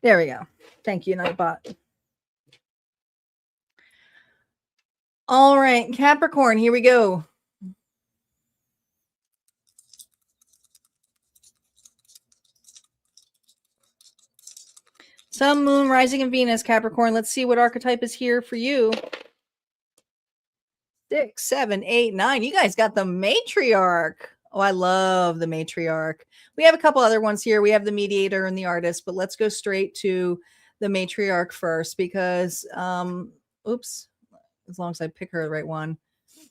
There we go. Thank you, Nightbot. All right, Capricorn, here we go. Sun, Moon, Rising, and Venus, Capricorn. Let's see what archetype is here for you. 6, 7, 8, 9. You guys got the matriarch. Oh, I love the matriarch. We have a couple other ones here. We have the mediator and the artist, but let's go straight to the matriarch first because, oops, as long as I pick her the right one,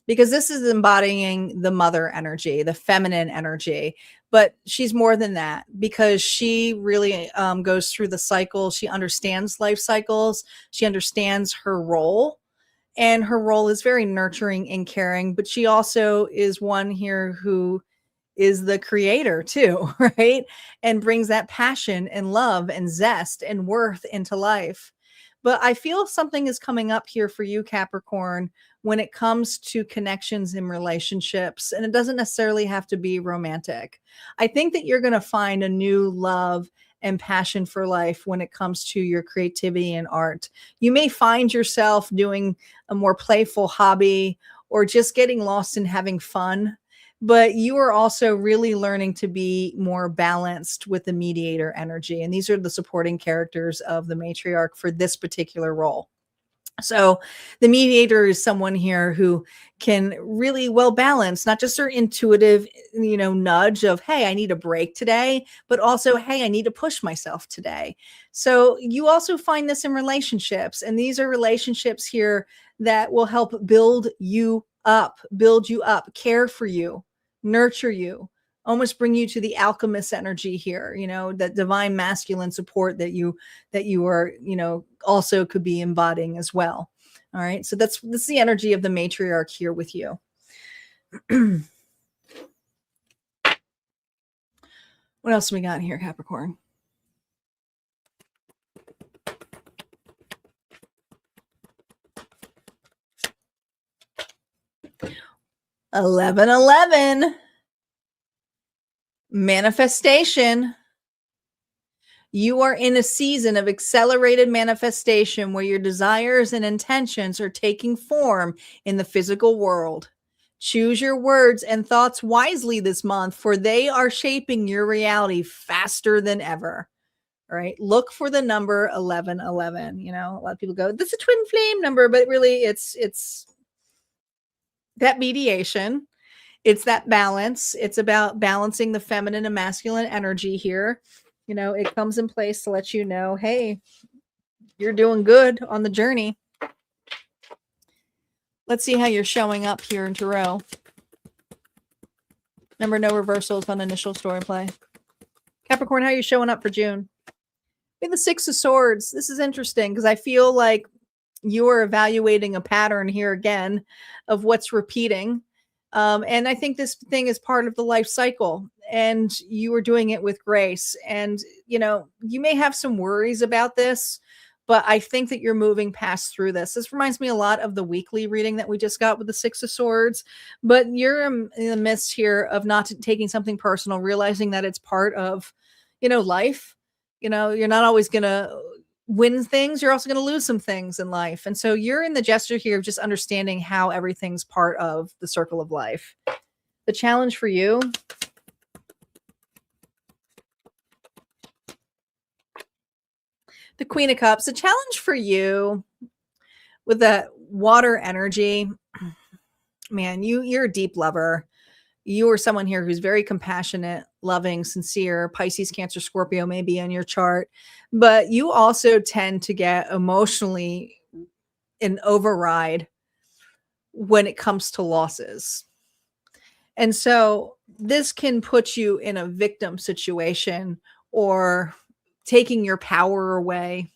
because this is embodying the mother energy, the feminine energy. But she's more than that because she really goes through the cycle. She understands life cycles. She understands her role. And her role is very nurturing and caring, but she also is one here who is the creator too, right? And brings that passion and love and zest and worth into life. But I feel something is coming up here for you, Capricorn, when it comes to connections and relationships. And it doesn't necessarily have to be romantic. I think that you're going to find a new love and passion for life when it comes to your creativity and art. You may find yourself doing a more playful hobby or just getting lost in having fun, but you are also really learning to be more balanced with the mediator energy. And these are the supporting characters of the matriarch for this particular role. So the mediator is someone here who can really well balance, not just her intuitive, nudge of, hey, I need a break today, but also, hey, I need to push myself today. So you also find this in relationships. And these are relationships here that will help build you up, care for you, nurture you, almost bring you to the alchemist energy here, that divine masculine support that you are, also could be embodying as well. All right. So that's the energy of the matriarch here with you. What else we got here, Capricorn? $11. Manifestation. You are in a season of accelerated manifestation where your desires and intentions are taking form in the physical world. Choose your words and thoughts wisely this month, for they are shaping your reality faster than ever. All right. Look for the number 1111. A lot of people go, this is a twin flame number, but really it's that mediation. It's that balance. It's about balancing the feminine and masculine energy here. You know, it comes in place to let you know, hey, you're doing good on the journey. Let's see how you're showing up here in Tarot. Remember, no reversals on initial story play. Capricorn, how are you showing up for June? We have the Six of Swords. This is interesting because I feel like you are evaluating a pattern here again of what's repeating. And I think this thing is part of the life cycle, and you are doing it with grace. And, you know, you may have some worries about this, but I think that you're moving past through this. This reminds me a lot of the weekly reading that we just got with the Six of Swords, but you're in the midst here of not taking something personal, realizing that it's part of, you know, life. You know, you're not always going to win things. You're also going to lose some things in life. And so you're in the gesture here of just understanding how everything's part of the circle of life. The challenge for you. The Queen of Cups. The challenge for you with that water energy, man, you're a deep lover. You are someone here who's very compassionate, loving, sincere. Pisces, Cancer, Scorpio may be on your chart, but you also tend to get emotionally an override when it comes to losses. And so this can put you in a victim situation or taking your power away.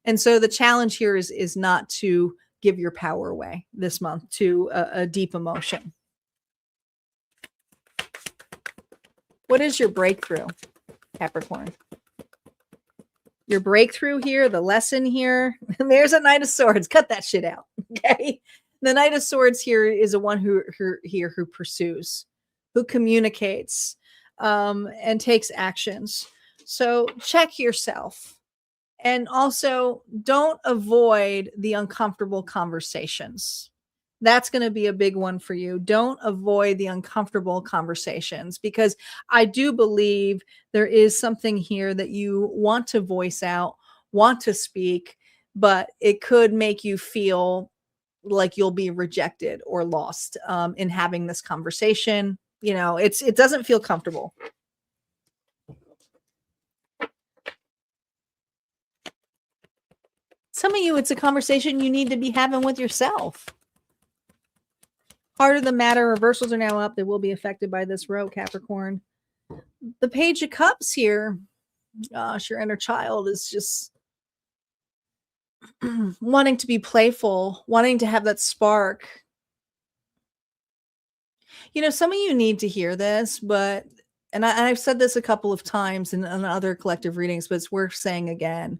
And so the challenge here is not to give your power away this month to a deep emotion. What is your breakthrough, Capricorn? Your breakthrough here, the lesson here. There's a Knight of Swords. Cut that shit out. Okay. The Knight of Swords here is a one who pursues, who communicates, and takes actions. So check yourself. And also don't avoid the uncomfortable conversations. That's going to be a big one for you. Don't avoid the uncomfortable conversations, because I do believe there is something here that you want to voice out, want to speak, but it could make you feel like you'll be rejected or lost in having this conversation. You know, it doesn't feel comfortable. Some of you, it's a conversation you need to be having with yourself. Heart of the matter, reversals are now up. They will be affected by this row, Capricorn. The Page of Cups here. Gosh, your inner child is just wanting to be playful, wanting to have that spark. You know, some of you need to hear this, but, and I've said this a couple of times in other collective readings, but it's worth saying again.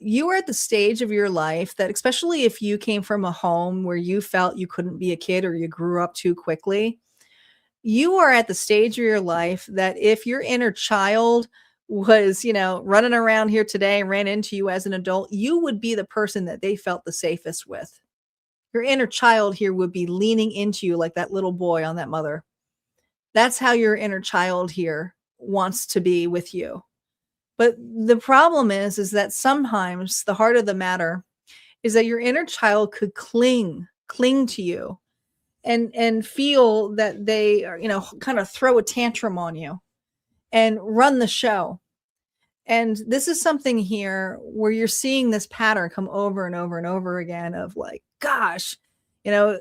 You are at the stage of your life that, especially if you came from a home where you felt you couldn't be a kid or you grew up too quickly, you are at the stage of your life that if your inner child was, you know, running around here today and ran into you as an adult, you would be the person that they felt the safest with. Your inner child here would be leaning into you like that little boy on that mother. That's how your inner child here wants to be with you. But the problem is that sometimes the heart of the matter is that your inner child could cling to you and feel that they are, you know, kind of throw a tantrum on you and run the show. And this is something here where you're seeing this pattern come over and over and over again of like, gosh, you know,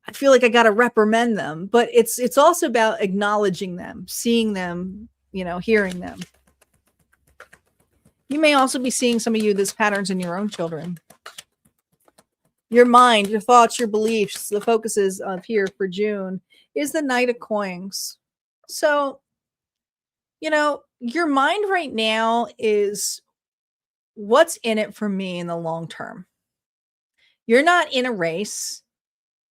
I feel like I got to reprimand them, but it's also about acknowledging them, seeing them, you know, hearing them. You may also be seeing some of you this patterns in your own children. Your mind, your thoughts, your beliefs, the focuses of here for June is the Knight of Coins. So, you know, your mind right now is what's in it for me in the long term. You're not in a race.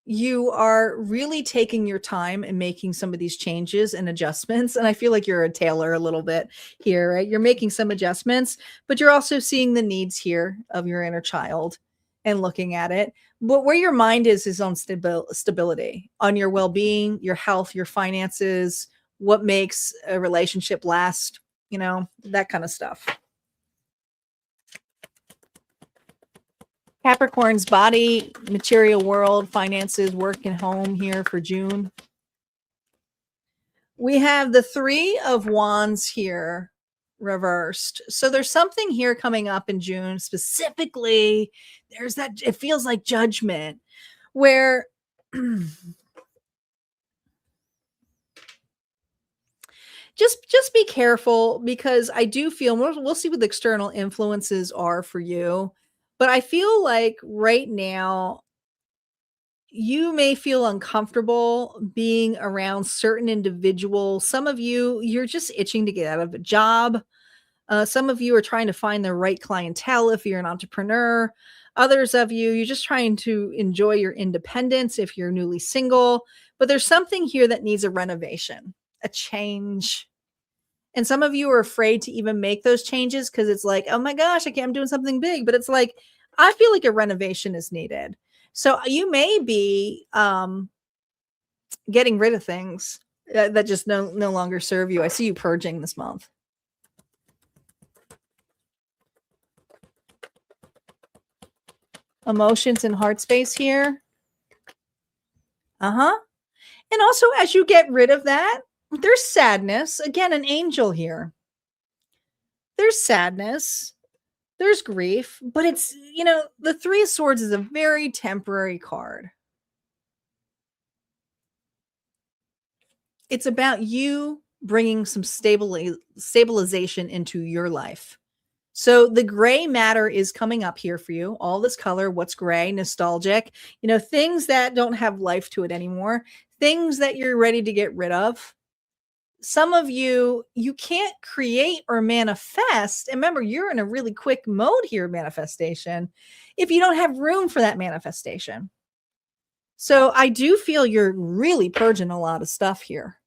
You are really taking your time and making some of these changes and adjustments. And I feel like you're a tailor a little bit here, right? You're making some adjustments, but you're also seeing the needs here of your inner child and looking at it. But where your mind is on stability, on your well-being, your health, your finances, what makes a relationship last, you know, that kind of stuff. Capricorn's body, material world, finances, work and home here for June. We have the Three of Wands here reversed. So there's something here coming up in June specifically. There's that, it feels like judgment where just be careful, because I do feel we'll see what the external influences are for you. But I feel like right now you may feel uncomfortable being around certain individuals. Some of you, you're just itching to get out of a job. Some of you are trying to find the right clientele if you're an entrepreneur. Others of you, you're just trying to enjoy your independence if you're newly single. But there's something here that needs a renovation, a change. And some of you are afraid to even make those changes because it's like, oh my gosh, I'm doing something big. But it's like, I feel like a renovation is needed. So you may be getting rid of things that just no longer serve you. I see you purging this month. Emotions and heart space here. And also, as you get rid of that, there's sadness. Again, an angel here. There's sadness. There's grief. But it's, the Three of Swords is a very temporary card. It's about you bringing some stabilization into your life. So the gray matter is coming up here for you. All this color, what's gray, nostalgic, things that don't have life to it anymore, things that you're ready to get rid of. Some of you can't create or manifest. And remember, you're in a really quick mode here, manifestation, if you don't have room for that manifestation. So I do feel you're really purging a lot of stuff here.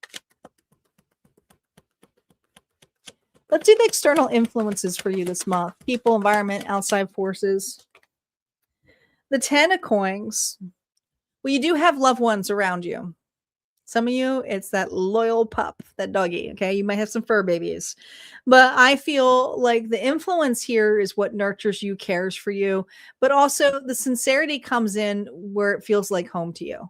Let's do the external influences for you this month. People, environment, outside forces. The 10 of coins. Well, you do have loved ones around you. Some of you, it's that loyal pup, that doggy, okay? You might have some fur babies. But I feel like the influence here is what nurtures you, cares for you. But also the sincerity comes in where it feels like home to you.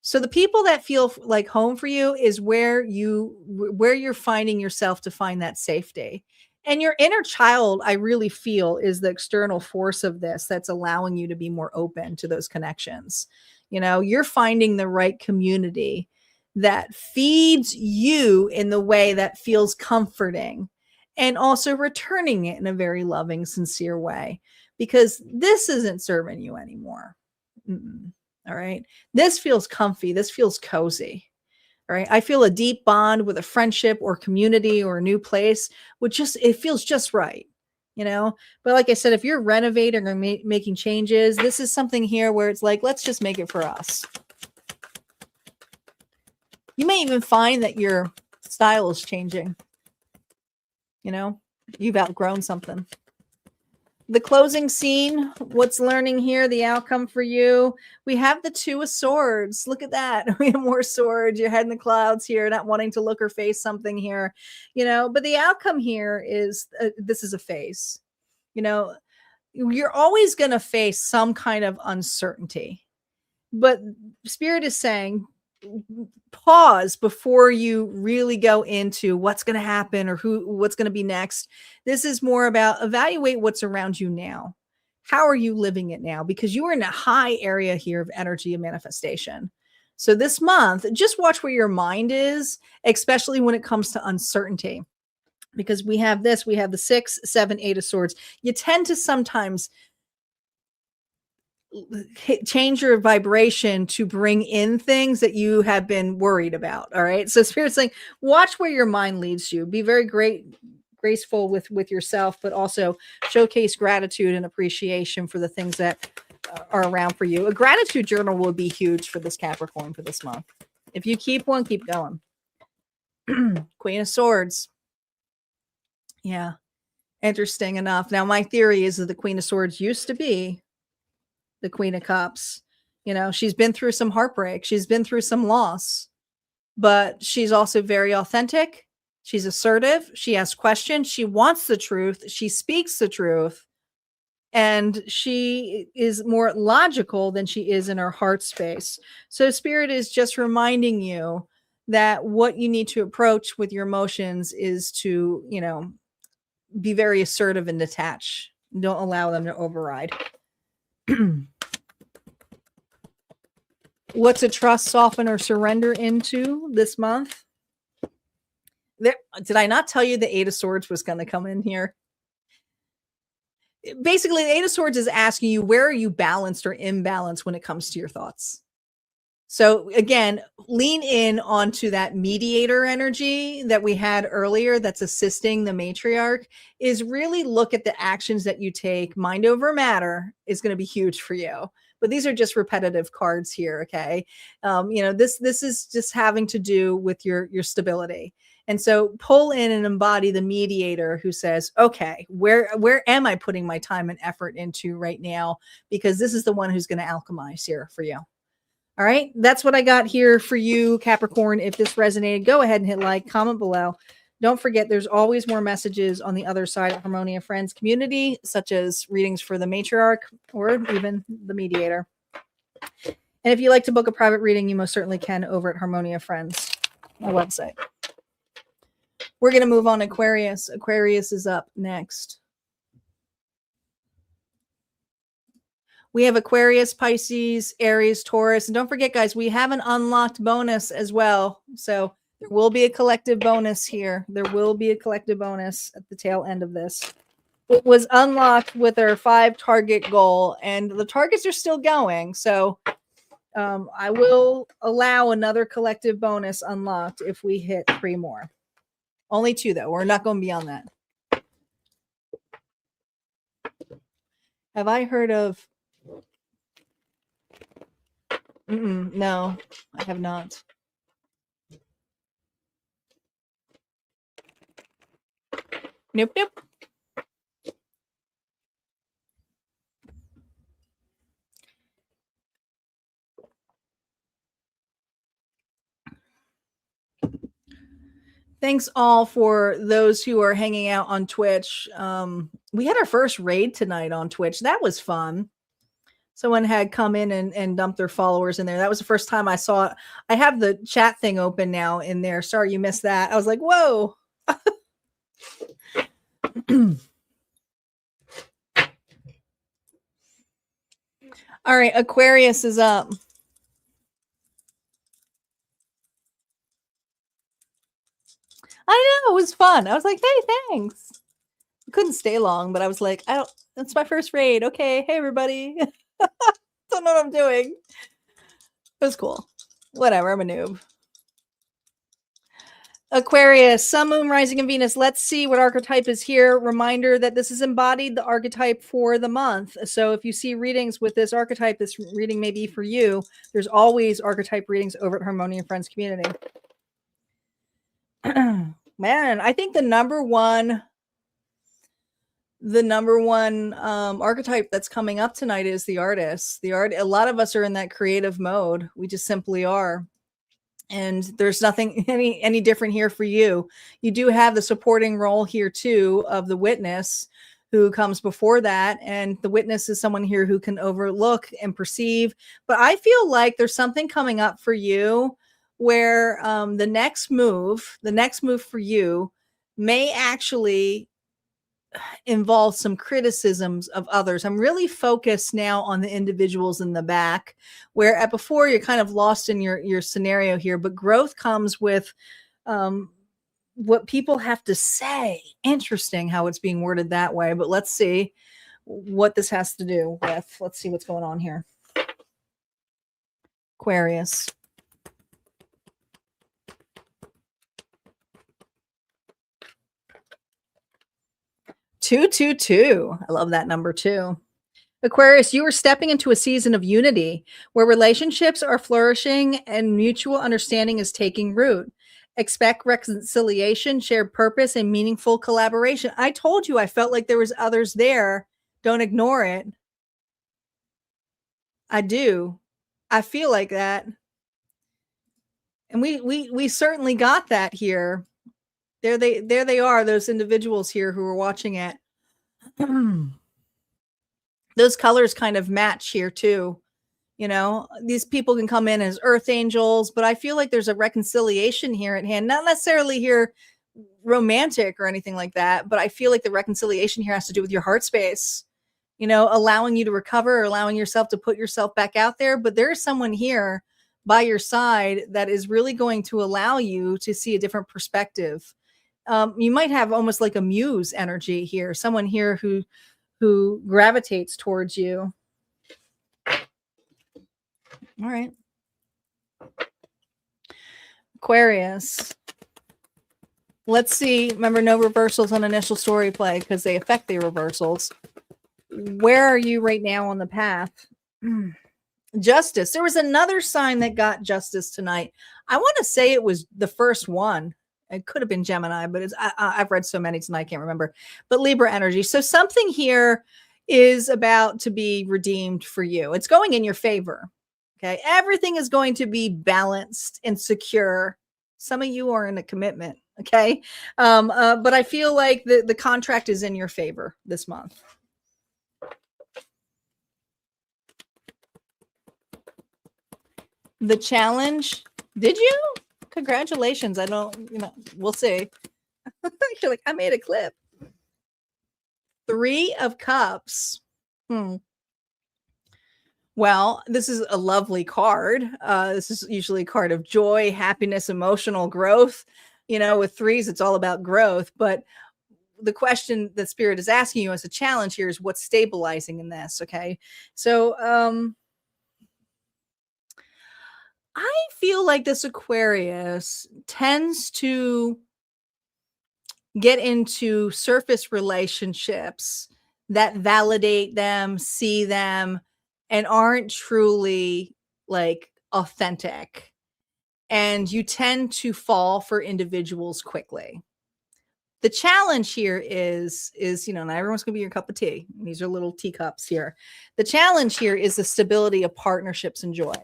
So the people that feel like home for you is where you're finding yourself to find that safety. And your inner child, I really feel, is the external force of this that's allowing you to be more open to those connections. You're finding the right community that feeds you in the way that feels comforting, and also returning it in a very loving, sincere way, because this isn't serving you anymore. All right. This feels comfy. This feels cozy. All right. I feel a deep bond with a friendship or community or a new place, it feels just right. But like I said, if you're renovating or making changes, this is something here where it's like, let's just make it for us. You may even find that your style is changing. You've outgrown something. The closing scene, what's learning here, the outcome for you. We have the Two of Swords. Look at that. We have more swords. Your head in the clouds here, not wanting to look or face something here, but the outcome here is this is a phase. You're always going to face some kind of uncertainty, but Spirit is saying, pause before you really go into what's going to happen or what's going to be next. This is more about evaluate what's around you now. How are you living it now? Because you are in a high area here of energy and manifestation. So this month, just watch where your mind is, especially when it comes to uncertainty. Because we have the 6, 7, 8 of Swords. You tend to sometimes change your vibration to bring in things that you have been worried about. All right. So Spirit's saying, watch where your mind leads you. Be very graceful with yourself, but also showcase gratitude and appreciation for the things that are around for you. A gratitude journal will be huge for this Capricorn for this month. If you keep one, keep going. Queen of Swords. Yeah. Interesting enough. Now, my theory is that the Queen of Swords used to be the Queen of Cups. She's been through some heartbreak. She's been through some loss, but she's also very authentic. She's assertive. She asks questions. She wants the truth. She speaks the truth. and she is more logical than she is in her heart space. So spirit is just reminding you that what you need to approach with your emotions is to, be very assertive and detach. Don't allow them to override. What's a trust, soften, or surrender into this month? Did I not tell you the Eight of Swords was going to come in here? Basically, the Eight of Swords is asking you, where are you balanced or imbalanced when it comes to your thoughts? So again, lean in onto that mediator energy that we had earlier that's assisting the matriarch. Is really look at the actions that you take. Mind over matter is going to be huge for you. But these are just repetitive cards here, okay? This is just having to do with your stability. And so pull in and embody the mediator who says, okay, where am I putting my time and effort into right now? Because this is the one who's going to alchemize here for you. All right, that's what I got here for you, Capricorn. If this resonated, go ahead and hit like, comment below. Don't forget, there's always more messages on the other side of Harmonia Friends community, such as readings for the matriarch or even the mediator. And if you'd like to book a private reading, you most certainly can over at Harmonia Friends, my website. We're going to move on to Aquarius. Aquarius is up next. We have Aquarius, Pisces, Aries, Taurus. And don't forget, guys, we have an unlocked bonus as well. So there will be a collective bonus here. There will be a collective bonus at the tail end of this. It was unlocked with our 5 target goal, and the targets are still going. So I will allow another collective bonus unlocked if we hit 3 more. Only 2, though. We're not going beyond that. Have I heard of... No, I have not. Nope. Thanks all for those who are hanging out on Twitch. We had our first raid tonight on Twitch. That was fun. Someone had come in and dumped their followers in there. That was the first time I saw it. I have the chat thing open now in there. Sorry you missed that. I was like, whoa. All right, Aquarius is up. I know, it was fun. I was like, hey, thanks. I couldn't stay long, but I was like, that's my first raid. Okay, hey, everybody. Don't know what I'm doing. It was cool. Whatever, I'm a noob. Aquarius, Sun, Moon, Rising, and Venus. Let's see what archetype is here. Reminder that this is embodied the archetype for the month. So if you see readings with this archetype, this reading may be for you. There's always archetype readings over at Harmonia Friends community. Man, I think the number one archetype that's coming up tonight is the artist. A lot of us are in that creative mode. We just simply are. And there's nothing any different here for you. You do have the supporting role here too of the witness who comes before that. And the witness is someone here who can overlook and perceive. But I feel like there's something coming up for you where the next move for you may actually involve some criticisms of others. I'm really focused now on the individuals in the back, where at before you're kind of lost in your scenario here, but growth comes with what people have to say. Interesting how it's being worded that way, but let's see what this has to do with. Let's see what's going on here. Aquarius. Two, 2, 2. I love that number 2. Aquarius, you are stepping into a season of unity where relationships are flourishing and mutual understanding is taking root. Expect reconciliation, shared purpose, and meaningful collaboration. I told you I felt like there was others there. Don't ignore it. I do. I feel like that. And we certainly got that here. There they are, those individuals here who are watching it. Those colors kind of match here too. You know, these people can come in as earth angels, but I feel like there's a reconciliation here at hand, not necessarily here romantic or anything like that, but I feel like the reconciliation here has to do with your heart space, you know, allowing you to recover, allowing yourself to put yourself back out there. But there is someone here by your side that is really going to allow you to see a different perspective. You might have almost like a muse energy here, someone here who gravitates towards you. All right. Aquarius. Let's see. Remember, no reversals on initial story play because they affect the reversals. Where are you right now on the path? Justice. There was another sign that got justice tonight. I want to say it was the first one. It could have been Gemini, but I've read so many tonight, I can't remember. But Libra energy. So something here is about to be redeemed for you. It's going in your favor. Okay. Everything is going to be balanced and secure. Some of you are in a commitment. Okay. But I feel like the contract is in your favor this month. The challenge. Did you? Congratulations. I don't, you know, we'll see. You're like, I made a clip. 3 of Cups. Well, this is a lovely card. This is usually a card of joy, happiness, emotional growth. You know, with 3s, it's all about growth. But the question that Spirit is asking you as a challenge here is what's stabilizing in this. Okay. So, I feel like this Aquarius tends to get into surface relationships that validate them, see them, and aren't truly like authentic. And you tend to fall for individuals quickly. The challenge here is, you know, not everyone's going to be your cup of tea. These are little teacups here. The challenge here is the stability of partnerships and joy.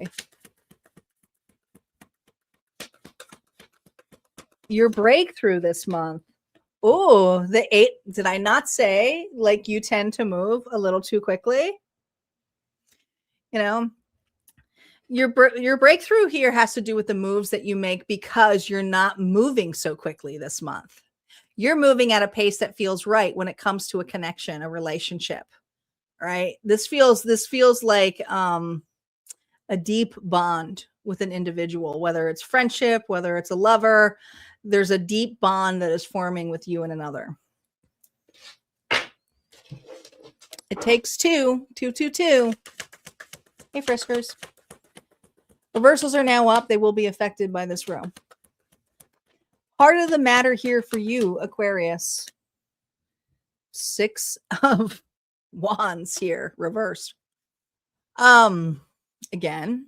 Your breakthrough this month. Oh, the 8. Did I not say like you tend to move a little too quickly? You know, your breakthrough here has to do with the moves that you make because you're not moving so quickly this month. You're moving at a pace that feels right when it comes to a connection, a relationship, right? This feels like a deep bond with an individual, whether it's friendship, whether it's a lover. There's a deep bond that is forming with you and another. It takes 2. 2, 2, 2. Hey, Friskers. Reversals are now up. They will be affected by this row. Heart of the matter here for you, Aquarius. 6 of Wands here, reversed. Again,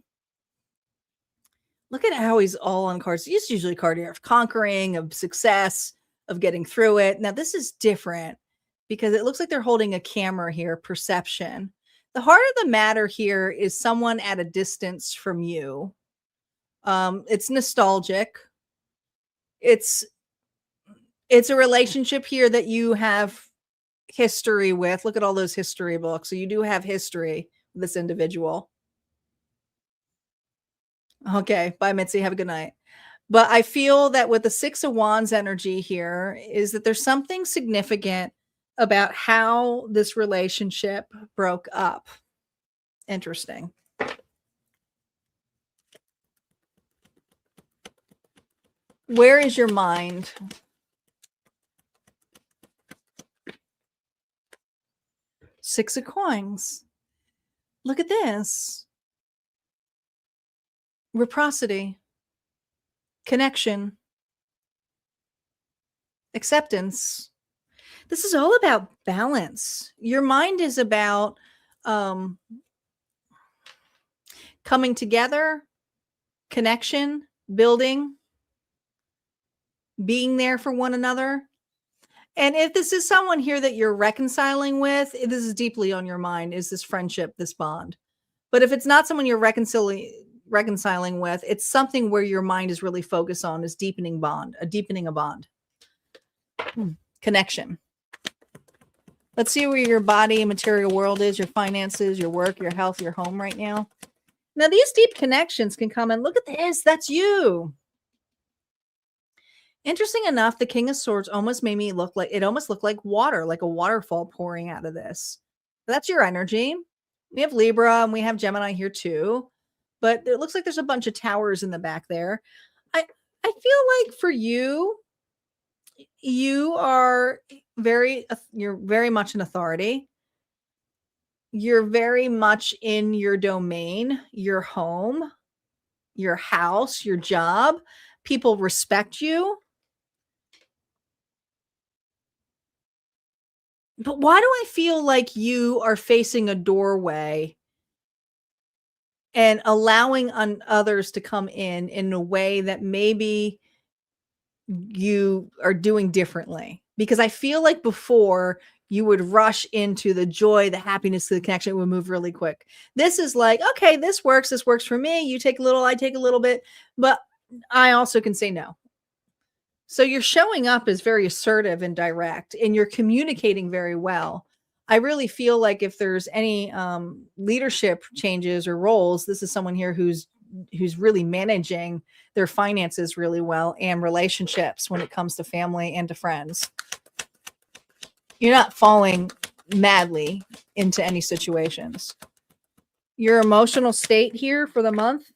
look at how he's all on cards. He's usually a card here of conquering, of success, of getting through it. Now, this is different because it looks like they're holding a camera here, perception. The heart of the matter here is someone at a distance from you. It's nostalgic. It's a relationship here that you have history with. Look at all those history books. So you do have history with this individual. Okay. Bye, Mitzi. Have a good night. But I feel that with the 6 of Wands energy here is that there's something significant about how this relationship broke up. Interesting. Where is your mind? Six of Coins. Look at this. Reciprocity. Connection. Acceptance. This is all about balance. Your mind is about coming together, connection, building, being there for one another. And if this is someone here that you're reconciling with, this is deeply on your mind, is this friendship, this bond. But if it's not someone you're reconciling with, it's something where your mind is really focused on is deepening bond, a bond. Connection. Let's see where your body and material world is, your finances, your work, your health, your home right now. Now, these deep connections can come and look at this. That's you. Interesting enough, the King of Swords almost made me look like, it almost looked like water, like a waterfall pouring out of this. That's your energy. We have Libra and we have Gemini here too, but it looks like there's a bunch of towers in the back there. I feel like for you, you are you're very much an authority. You're very much in your domain, your home, your house, your job. People respect you. But why do I feel like you are facing a doorway and allowing others to come in a way that maybe you are doing differently? Because I feel like before you would rush into the joy, the happiness, the connection, it would move really quick. This is like, okay, this works for me. You take a little, I take a little bit, but I also can say no. So you're showing up as very assertive and direct, and you're communicating very well. I really feel like if there's any leadership changes or roles, this is someone here who's really managing their finances really well and relationships when it comes to family and to friends. You're not falling madly into any situations. Your emotional state here for the month.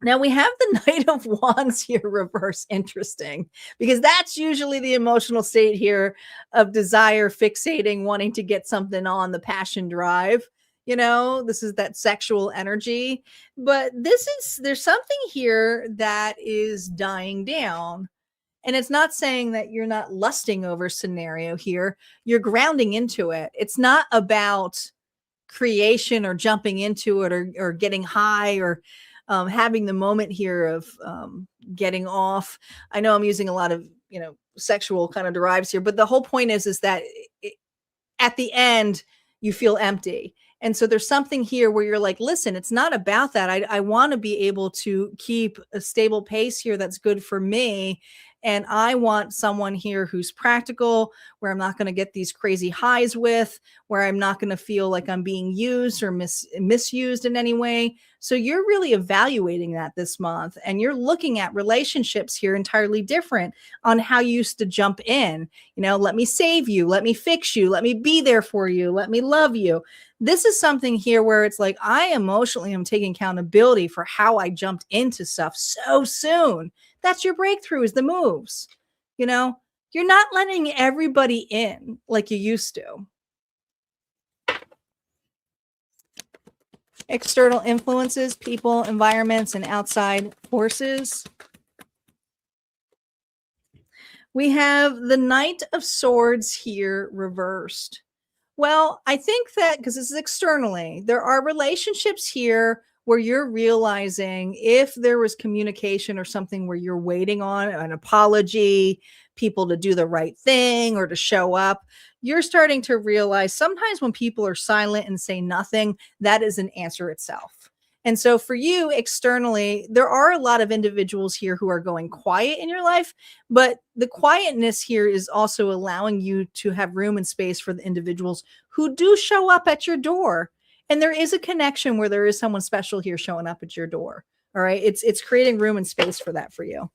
Now we have the Knight of Wands here reverse. Interesting, because that's usually the emotional state here of desire, fixating, wanting to get something on, the passion drive. You know, this is that sexual energy, but there's something here that is dying down. And it's not saying that you're not lusting over scenario here. You're grounding into it. It's not about creation or jumping into it or getting high or having the moment here of getting off. I know I'm using a lot of, sexual kind of derives here, but the whole point is that at the end, you feel empty. And so there's something here where you're like, listen, it's not about that. I want to be able to keep a stable pace here that's good for me. And I want someone here who's practical, where I'm not going to get these crazy highs with, where I'm not going to feel like I'm being used or misused in any way. So you're really evaluating that this month, and you're looking at relationships here entirely different on how you used to jump in. Let me save you. Let me fix you. Let me be there for you. Let me love you. This is something here where it's like, I emotionally am taking accountability for how I jumped into stuff so soon. That's your breakthrough, is the moves. You're not letting everybody in like you used to. External influences, people, environments, and outside forces. We have the Knight of Swords here reversed. Well, I think that because this is externally, there are relationships here where you're realizing if there was communication or something where you're waiting on an apology, people to do the right thing or to show up, you're starting to realize sometimes when people are silent and say nothing, that is an answer itself. And so for you externally, there are a lot of individuals here who are going quiet in your life, but the quietness here is also allowing you to have room and space for the individuals who do show up at your door. And there is a connection where there is someone special here showing up at your door. All right. It's creating room and space for that for you.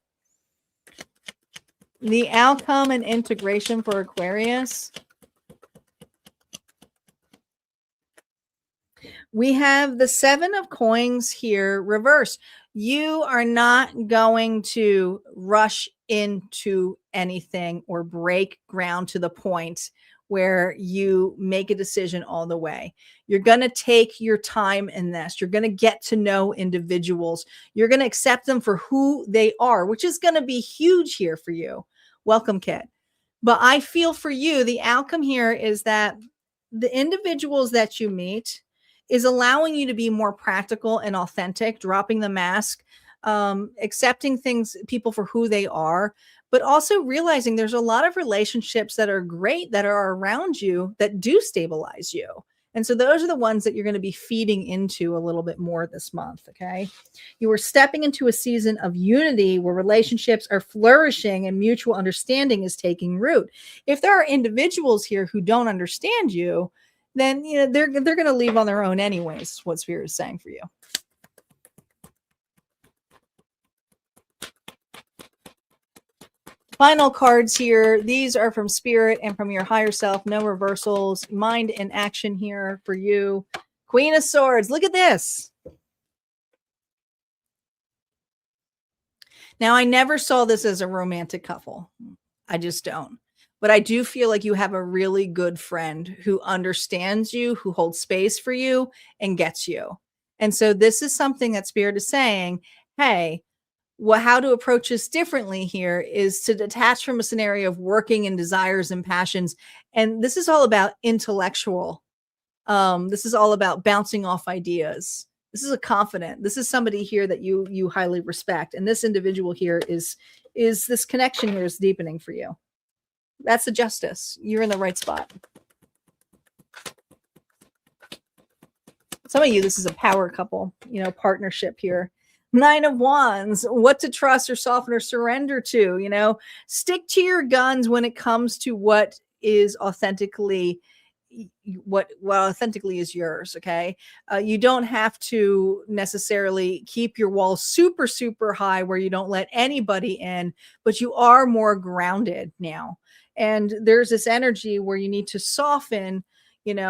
The outcome and integration for Aquarius. We have the Seven of Coins here reversed. You are not going to rush into anything or break ground to the point where you make a decision all the way. You're going to take your time in this. You're going to get to know individuals. You're going to accept them for who they are, which is going to be huge here for you. Welcome, Kit. But I feel for you, the outcome here is that the individuals that you meet is allowing you to be more practical and authentic, dropping the mask, accepting people for who they are, but also realizing there's a lot of relationships that are great that are around you that do stabilize you. And so those are the ones that you're going to be feeding into a little bit more this month. Okay. You are stepping into a season of unity where relationships are flourishing and mutual understanding is taking root. If there are individuals here who don't understand you, then they're going to leave on their own anyways, what Spirit is saying for you. Final cards here. These are from Spirit and from your higher self. No reversals. Mind in action here for you. Queen of Swords. Look at this. Now, I never saw this as a romantic couple. I just don't. But I do feel like you have a really good friend who understands you, who holds space for you and gets you. And so this is something that Spirit is saying, hey, how to approach this differently here is to detach from a scenario of working and desires and passions. And this is all about intellectual. This is all about bouncing off ideas. This is a confident. This is somebody here that you highly respect. And this individual here is this connection here is deepening for you. That's the justice. You're in the right spot. Some of you, this is a power couple, partnership here. 9 of Wands, what to trust or soften or surrender to, stick to your guns when it comes to what is authentically what authentically is yours. Okay. You don't have to necessarily keep your walls super, super high where you don't let anybody in, but you are more grounded now. And there's this energy where you need to soften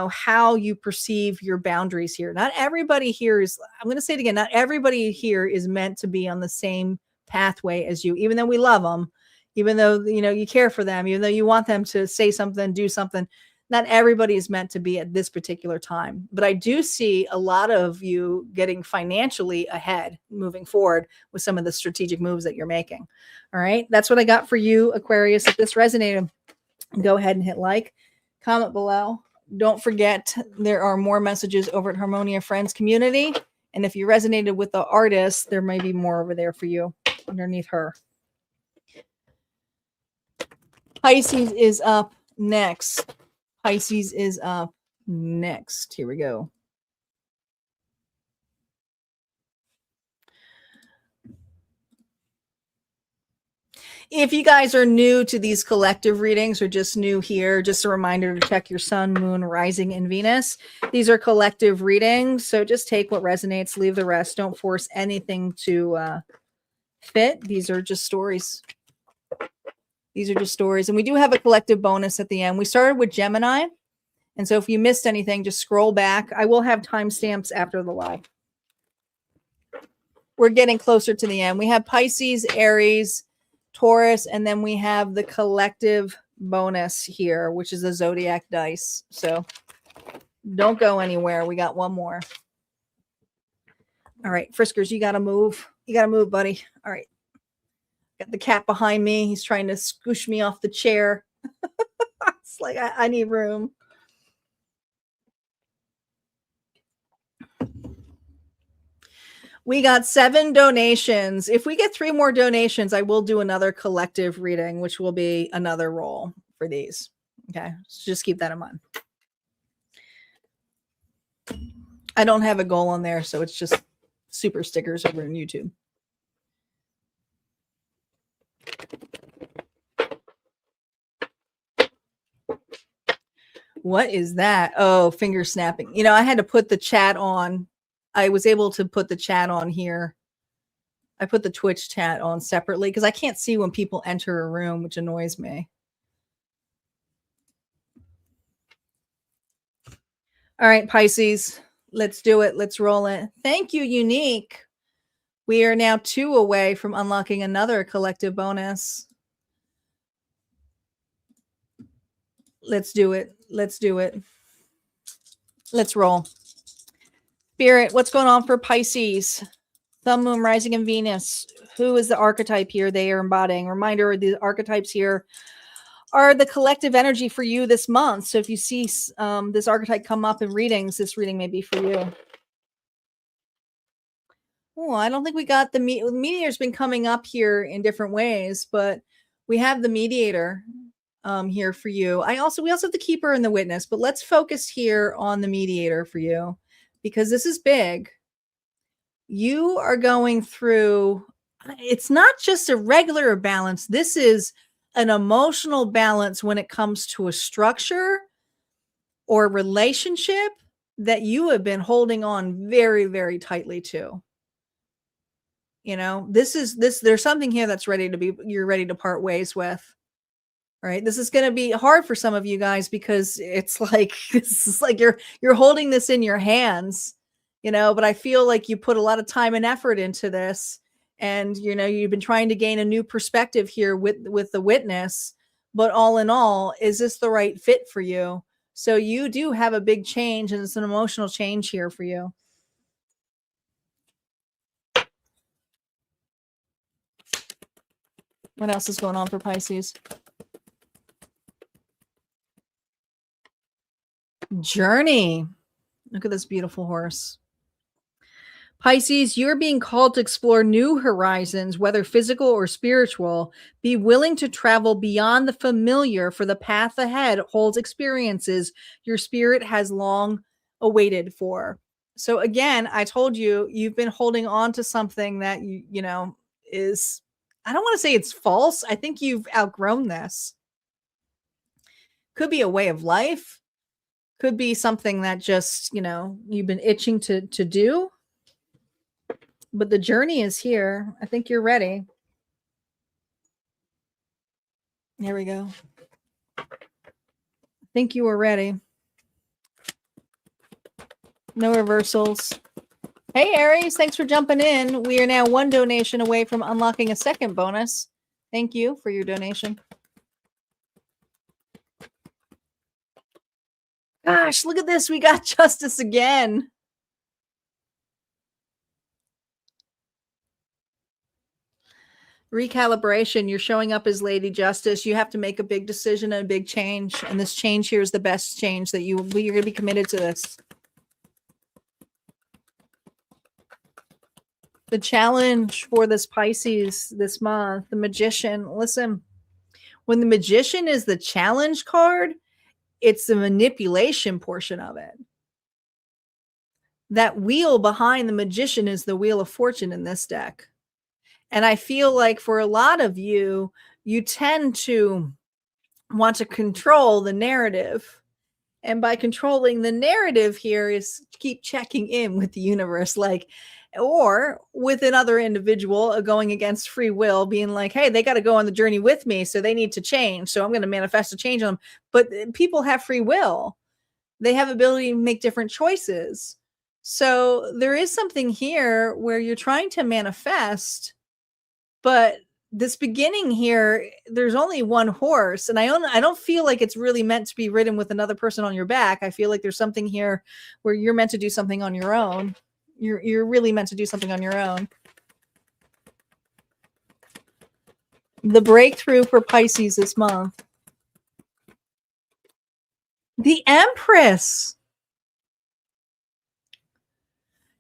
how you perceive your boundaries here. Not everybody here is, I'm going to say it again, not everybody here is meant to be on the same pathway as you, even though we love them, even though, you care for them, even though you want them to say something, do something. Not everybody is meant to be at this particular time. But I do see a lot of you getting financially ahead moving forward with some of the strategic moves that you're making. All right. That's what I got for you, Aquarius. If this resonated, go ahead and hit like, comment below. Don't forget, there are more messages over at Harmonia Friends Community. And if you resonated with the artist, there may be more over there for you underneath her. Pisces is up next. Pisces is up next. Here we go. If you guys are new to these collective readings or just new here, just a reminder to check your sun, moon, rising, and Venus. These are collective readings, so just take what resonates, leave the rest. Don't force anything to fit. These are just stories. These are just stories. And we do have a collective bonus at the end. We started with Gemini. And so if you missed anything, just scroll back. I will have timestamps after the live. We're getting closer to the end. We have Pisces, Aries, Taurus, and then we have the collective bonus here, which is the Zodiac dice. So don't go anywhere. We got one more. All right, Friskers, you got to move. You got to move, buddy. All right. Got the cat behind me. He's trying to scoosh me off the chair. It's like, I need room. We got 7 donations. If we get 3 more donations, I will do another collective reading, which will be another roll for these. Okay, so just keep that in mind. I don't have a goal on there, so it's just super stickers over on YouTube. What is that? Oh, finger snapping. I had to put the chat on. I was able to put the chat on here. I put the Twitch chat on separately because I can't see when people enter a room, which annoys me. All right, Pisces, let's do it. Let's roll it. Thank you, Unique. We are now 2 away from unlocking another collective bonus. Let's do it. Let's do it. Let's roll. Spirit, what's going on for Pisces? Sun, Moon, Rising, and Venus. Who is the archetype here they are embodying? Reminder, the archetypes here are the collective energy for you this month. So if you see this archetype come up in readings, this reading may be for you. Oh, I don't think we got the mediator's been coming up here in different ways, but we have the mediator. here for you. We also have the keeper and the witness, but let's focus here on the mediator for you because this is big. You are going through, it's not just a regular balance. This is an emotional balance when it comes to a structure or relationship that you have been holding on very, very tightly to. You know, there's something here that's you're ready to part ways with. Right. This is going to be hard for some of you guys because it's like, this is like you're holding this in your hands, you know, but I feel like you put a lot of time and effort into this. And, you know, you've been trying to gain a new perspective here with the witness, but all in all, is this the right fit for you? So you do have a big change, and it's an emotional change here for you. What else is going on for Pisces? Journey. Look at this beautiful horse. Pisces, you're being called to explore new horizons, whether physical or spiritual. Be willing to travel beyond the familiar, for the path ahead holds experiences your spirit has long awaited for. So again, I told you, you've been holding on to something that you know is, I don't want to say it's false. I think you've outgrown this. Could be a way of life. Could be something that just, you know, you've been itching to do. But the journey is here. I think you're ready. There we go. I think you are ready. No reversals. Hey, Aries, thanks for jumping in. We are now one donation away from unlocking a second bonus. Thank you for your donation. Gosh, look at this. We got justice again. Recalibration. You're showing up as Lady Justice. You have to make a big decision and a big change. And this change here is the best change that you're going to be committed to this. The challenge for this Pisces this month, the Magician. Listen, when the Magician is the challenge card, it's the manipulation portion of it. That wheel behind the Magician is the Wheel of Fortune in this deck. And I feel like for a lot of you, you tend to want to control the narrative. And by controlling the narrative here is keep checking in with the universe, like, or with another individual going against free will, being like, hey, they got to go on the journey with me, so they need to change. So I'm going to manifest a change on them. But people have free will. They have ability to make different choices. So there is something here where you're trying to manifest, but this beginning here, there's only one horse, and I don't feel like it's really meant to be ridden with another person on your back. I feel like there's something here where you're meant to do something on your own. You're really meant to do something on your own. The breakthrough for Pisces this month. The Empress.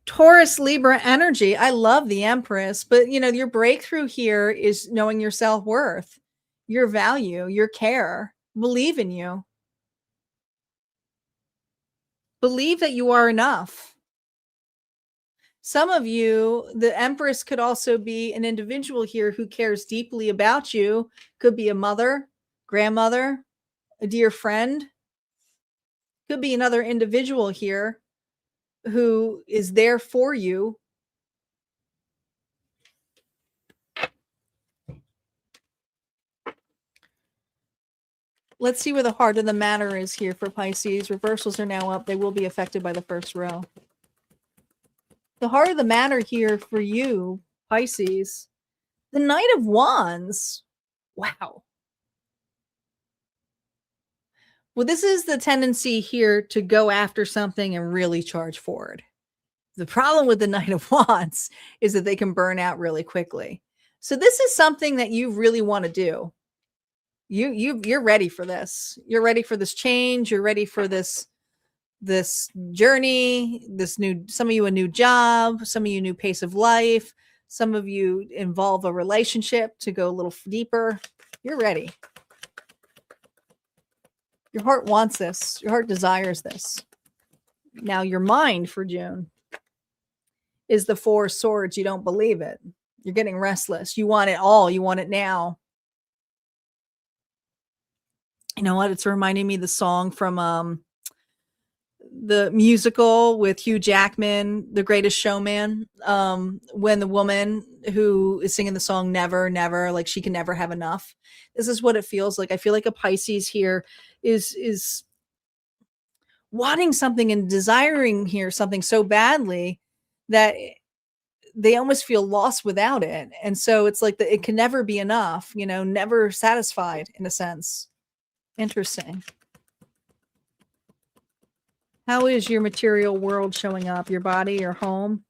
Taurus, Libra energy. I love the Empress, but you know, your breakthrough here is knowing your self-worth, your value, your care. Believe in you. Believe that you are enough. Some of you, the Empress could also be an individual here who cares deeply about you. Could be a mother, grandmother, a dear friend. Could be another individual here who is there for you. Let's see where the heart of the matter is here for Pisces. Reversals are now up. They will be affected by the first row. The heart of the matter here for you, Pisces, the Knight of Wands. Wow. Well, this is the tendency here to go after something and really charge forward. The problem with the Knight of Wands is that they can burn out really quickly. So this is something that you really want to do. You're ready for this. You're ready for this change. You're ready for this journey, some of you a new job, some of you a new pace of life, some of you involve a relationship to go a little deeper. You're ready. Your heart wants this. Your heart desires this. Now, your mind for June is the Four of Swords. You don't believe it. You're getting restless. You want it all. You want it now. You know what? It's reminding me of the song from the musical with Hugh Jackman, The Greatest Showman, when the woman who is singing the song Never, Never, like she can never have enough. This is what it feels like. I feel like a Pisces here is wanting something and desiring here something so badly that they almost feel lost without it. And so it's like it can never be enough, you know, never satisfied in a sense. Interesting. How is your material world showing up? Your body, your home?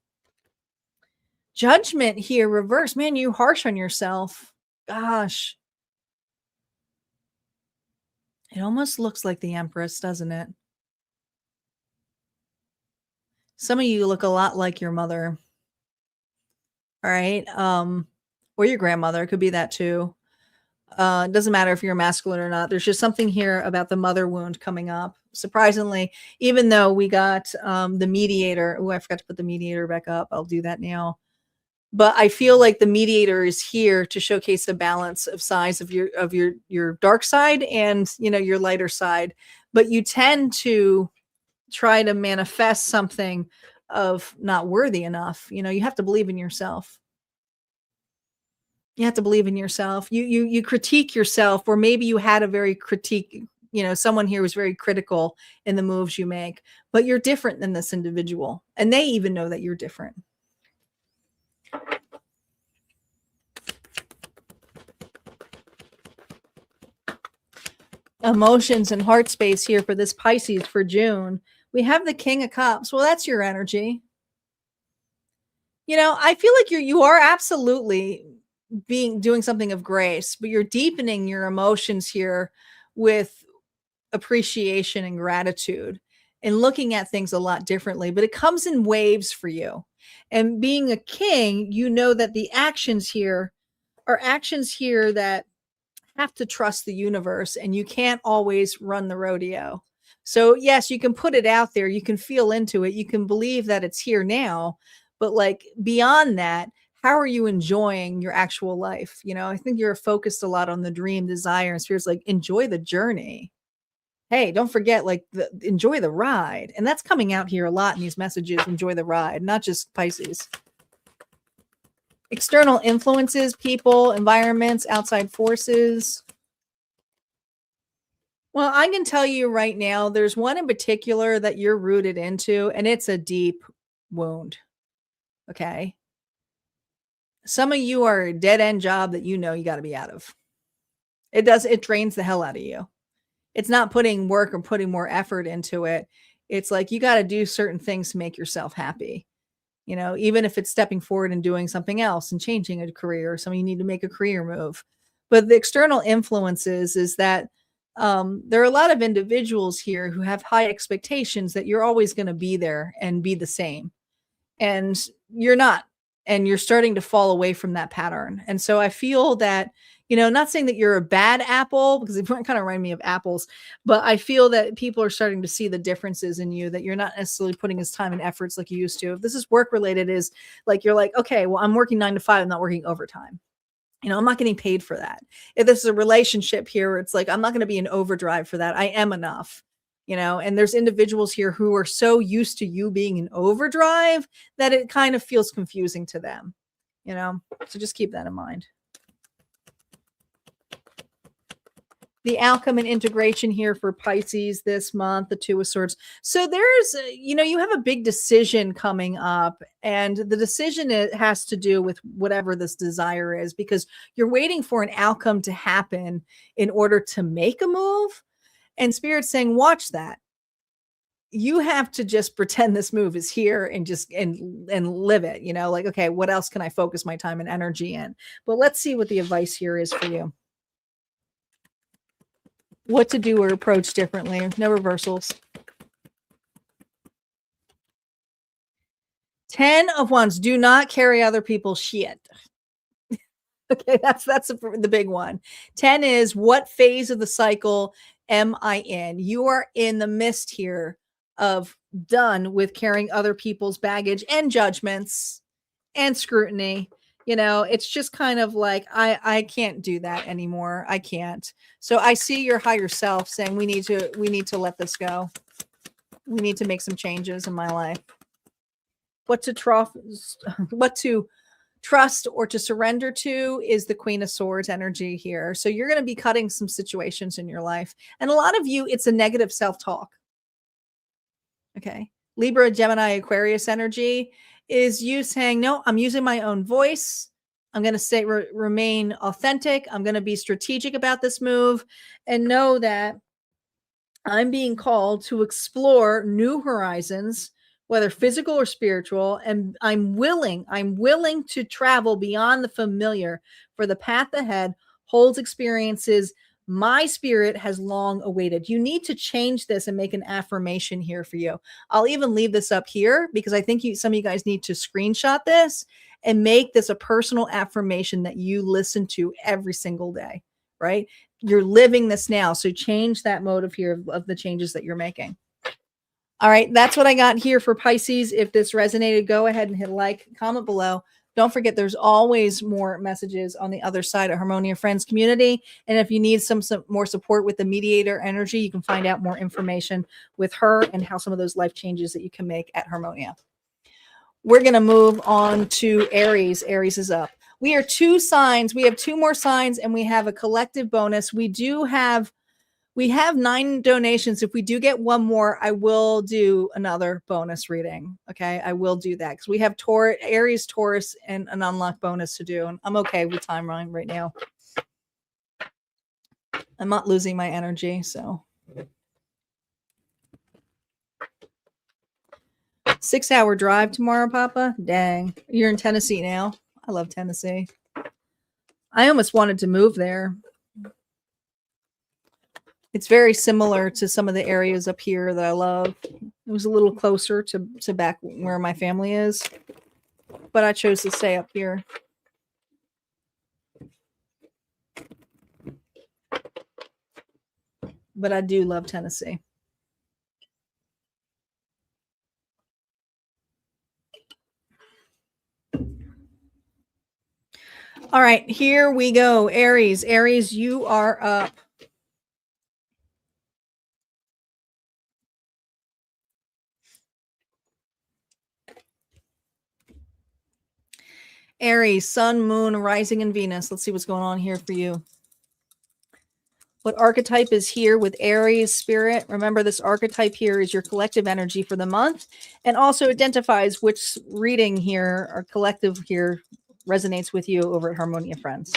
Judgment here, reverse. Man, you harsh on yourself. Gosh. It almost looks like the Empress, doesn't it? Some of you look a lot like your mother. All right. Or your grandmother. It could be that too. It doesn't matter if you're masculine or not. There's just something here about the mother wound coming up. Surprisingly, even though we got the mediator. Oh, I forgot to put the mediator back up. I'll do that now. But I feel like the mediator is here to showcase the balance of sides of your dark side and, you know, your lighter side. But you tend to try to manifest something of not worthy enough. You know, you have to believe in yourself. You have to believe in yourself. You critique yourself, or maybe you had a very critique, you know, someone here was very critical in the moves you make, but you're different than this individual. And they even know that you're different. Emotions and heart space here for this Pisces for June. We have the King of Cups. Well, that's your energy. You know, I feel like you are absolutely doing something of grace, but you're deepening your emotions here with appreciation and gratitude and looking at things a lot differently, but it comes in waves for you. And being a king, you know that the actions here are actions here that have to trust the universe, and you can't always run the rodeo. So yes, you can put it out there, you can feel into it, you can believe that it's here now, but like beyond that, how are you enjoying your actual life? You know, I think you're focused a lot on the dream, desire, and spirits. Like, enjoy the journey. Hey, don't forget, like, enjoy the ride. And that's coming out here a lot in these messages. Enjoy the ride, not just Pisces. External influences, people, environments, outside forces. Well, I can tell you right now, there's one in particular that you're rooted into, and it's a deep wound. Okay. Some of you are a dead end job that you know you got to be out of. It drains the hell out of you. It's not putting work or putting more effort into it. It's like you got to do certain things to make yourself happy. You know, even if it's stepping forward and doing something else and changing a career, or something you need to make a career move. But the external influences is that there are a lot of individuals here who have high expectations that you're always going to be there and be the same. And you're not. And you're starting to fall away from that pattern. And so I feel that, you know, not saying that you're a bad apple, because it kind of remind me of apples, but I feel that people are starting to see the differences in you, that you're not necessarily putting as time and efforts like you used to. If this is work related, is like, you're like, okay, well, I'm working 9 to 5. I'm not working overtime. You know, I'm not getting paid for that. If this is a relationship here, it's like, I'm not going to be in overdrive for that. I am enough. You know, and there's individuals here who are so used to you being in overdrive that it kind of feels confusing to them, you know, so just keep that in mind. The outcome and integration here for Pisces this month, the Two of Swords. So there's, you know, you have a big decision coming up, and the decision has to do with whatever this desire is, because you're waiting for an outcome to happen in order to make a move. And Spirit's saying, watch that. You have to just pretend this move is here and just and live it, you know, like, okay, what else can I focus my time and energy in? But let's see what the advice here is for you. What to do or approach differently. No reversals. 10 of Wands. Do not carry other people's shit. Okay, that's the big one. 10 is, what phase of the cycle M-I-N. You are in the midst here of done with carrying other people's baggage and judgments and scrutiny. You know, it's just kind of like, I can't do that anymore. I can't. So I see your higher self saying we need to let this go. We need to make some changes in my life. What to trust or to surrender to is the Queen of Swords energy here. So you're going to be cutting some situations in your life. And a lot of you, it's a negative self-talk. Okay. Libra, Gemini, Aquarius energy is you saying, no, I'm using my own voice. I'm going to remain authentic. I'm going to be strategic about this move and know that I'm being called to explore new horizons, whether physical or spiritual. And I'm willing to travel beyond the familiar, for the path ahead holds experiences my spirit has long awaited. You need to change this and make an affirmation here for you. I'll even leave this up here because I think some of you guys need to screenshot this and make this a personal affirmation that you listen to every single day, right? You're living this now. So change that motive here of the changes that you're making. All right. That's what I got here for Pisces. If this resonated, go ahead and hit like, comment below. Don't forget, there's always more messages on the other side of Harmonia Friends community. And if you need some more support with the mediator energy, you can find out more information with her and how some of those life changes that you can make at Harmonia. We're going to move on to Aries. Aries is up. We are 2 signs. We have 2 more signs and we have a collective bonus. We have 9 donations. If we do get 1 more, I will do another bonus reading. Okay. I will do that because we have Aries, Taurus, and an unlocked bonus to do. And I'm okay with timeline right now. I'm not losing my energy. So 6-hour drive tomorrow, Papa. Dang. You're in Tennessee now. I love Tennessee. I almost wanted to move there. It's very similar to some of the areas up here that I love. It was a little closer to back where my family is, but I chose to stay up here. But I do love Tennessee. All right, here we go. Aries. Aries, you are up. Aries, Sun, Moon, Rising, and Venus. Let's see what's going on here for you. What archetype is here with Aries spirit? Remember, this archetype here is your collective energy for the month and also identifies which reading here or collective here resonates with you over at Harmonia Friends.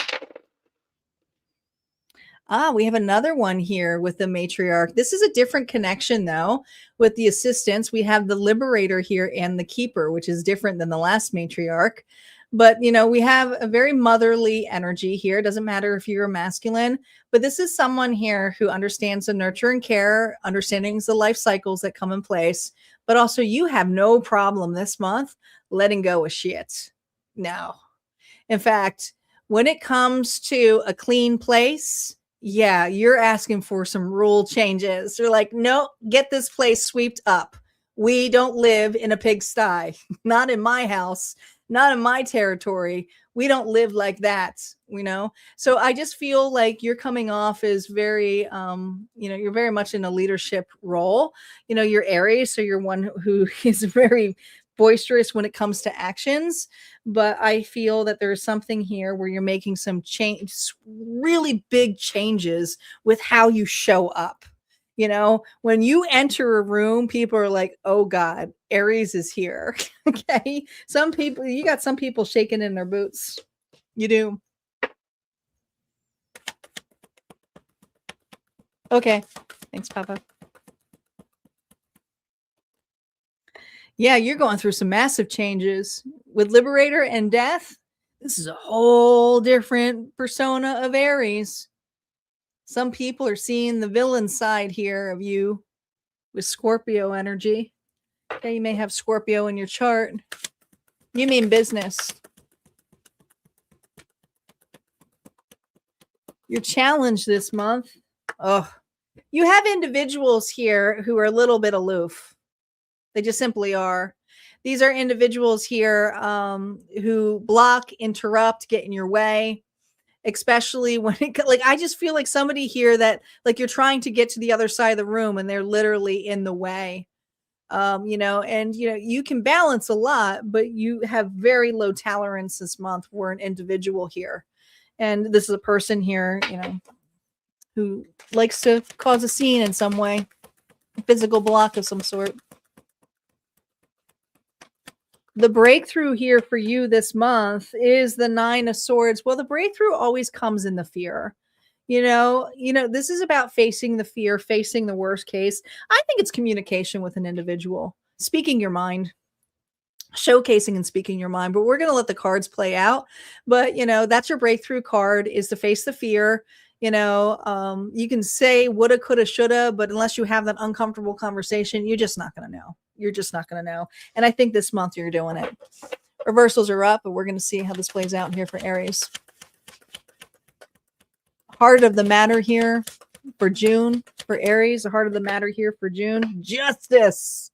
We have another one here with the matriarch. This is a different connection, though, with the assistants. We have the liberator here and the keeper, which is different than the last matriarch. But, you know, we have a very motherly energy here. It doesn't matter if you're a masculine, but this is someone here who understands the nurture and care, understanding the life cycles that come in place. But also you have no problem this month letting go of shit. No. In fact, when it comes to a clean place, yeah, you're asking for some rule changes. You're like, no, get this place swept up. We don't live in a pigsty. Not in my house, not in my territory. We don't live like that, you know? So I just feel like you're coming off as very, you're very much in a leadership role. You know, you're Aries, so you're one who is very boisterous when it comes to actions. But I feel that there's something here where you're making some change, really big changes with how you show up. You know, when you enter a room, people are like, oh God, Aries is here. Okay. You got some people shaking in their boots. You do. Okay. Thanks, Papa. Yeah, you're going through some massive changes with Liberator and Death. This is a whole different persona of Aries. Some people are seeing the villain side here of you with Scorpio energy. Okay, you may have Scorpio in your chart. You mean business. Your challenge this month. Oh, You have individuals here who are a little bit aloof. They just simply are. These are individuals here who block, interrupt, get in your way, especially when like I just feel like somebody here that like you're trying to get to the other side of the room and they're literally in the way. And you can balance a lot, but you have very low tolerance this month for an individual here. And this is a person here, who likes to cause a scene in some way, a physical block of some sort. The breakthrough here for you this month is the 9 of Swords. Well, the breakthrough always comes in the fear. This is about facing the fear, facing the worst case. I think it's communication with an individual, speaking your mind, showcasing and speaking your mind. But we're going to let the cards play out. But, that's your breakthrough card, is to face the fear. You can say woulda, coulda, shoulda, but unless you have that uncomfortable conversation, you're just not going to know. You're just not going to know. And I think this month you're doing it. Reversals are up, but we're going to see how this plays out here for Aries. Heart of the matter here for June for Aries. The heart of the matter here for June. Justice.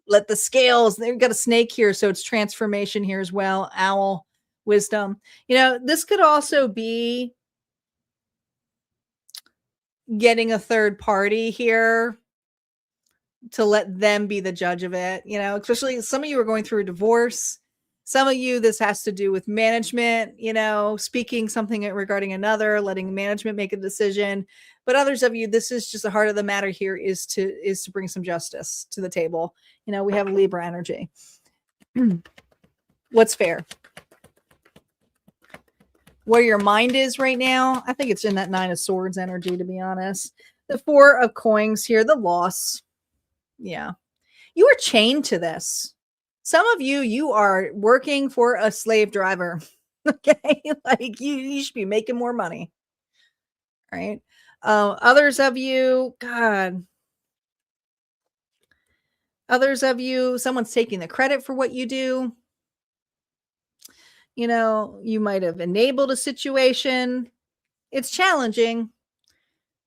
Let the scales. They've got a snake here, so it's transformation here as well. Owl. Wisdom. This could also be getting a third party here to let them be the judge of it, especially some of you are going through a divorce. Some of you, this has to do with management, speaking something regarding another, letting management make a decision. But others of you, this is just the heart of the matter here is to bring some justice to the table. We have Libra energy. What's fair? Where your mind is right now, I think it's in that 9 of Swords energy, to be honest. The 4 of Coins here, the loss. Yeah. You are chained to this. Some of you are working for a slave driver. Okay. Like you should be making more money. Right. Others of you, someone's taking the credit for what you do. You might have enabled a situation. It's challenging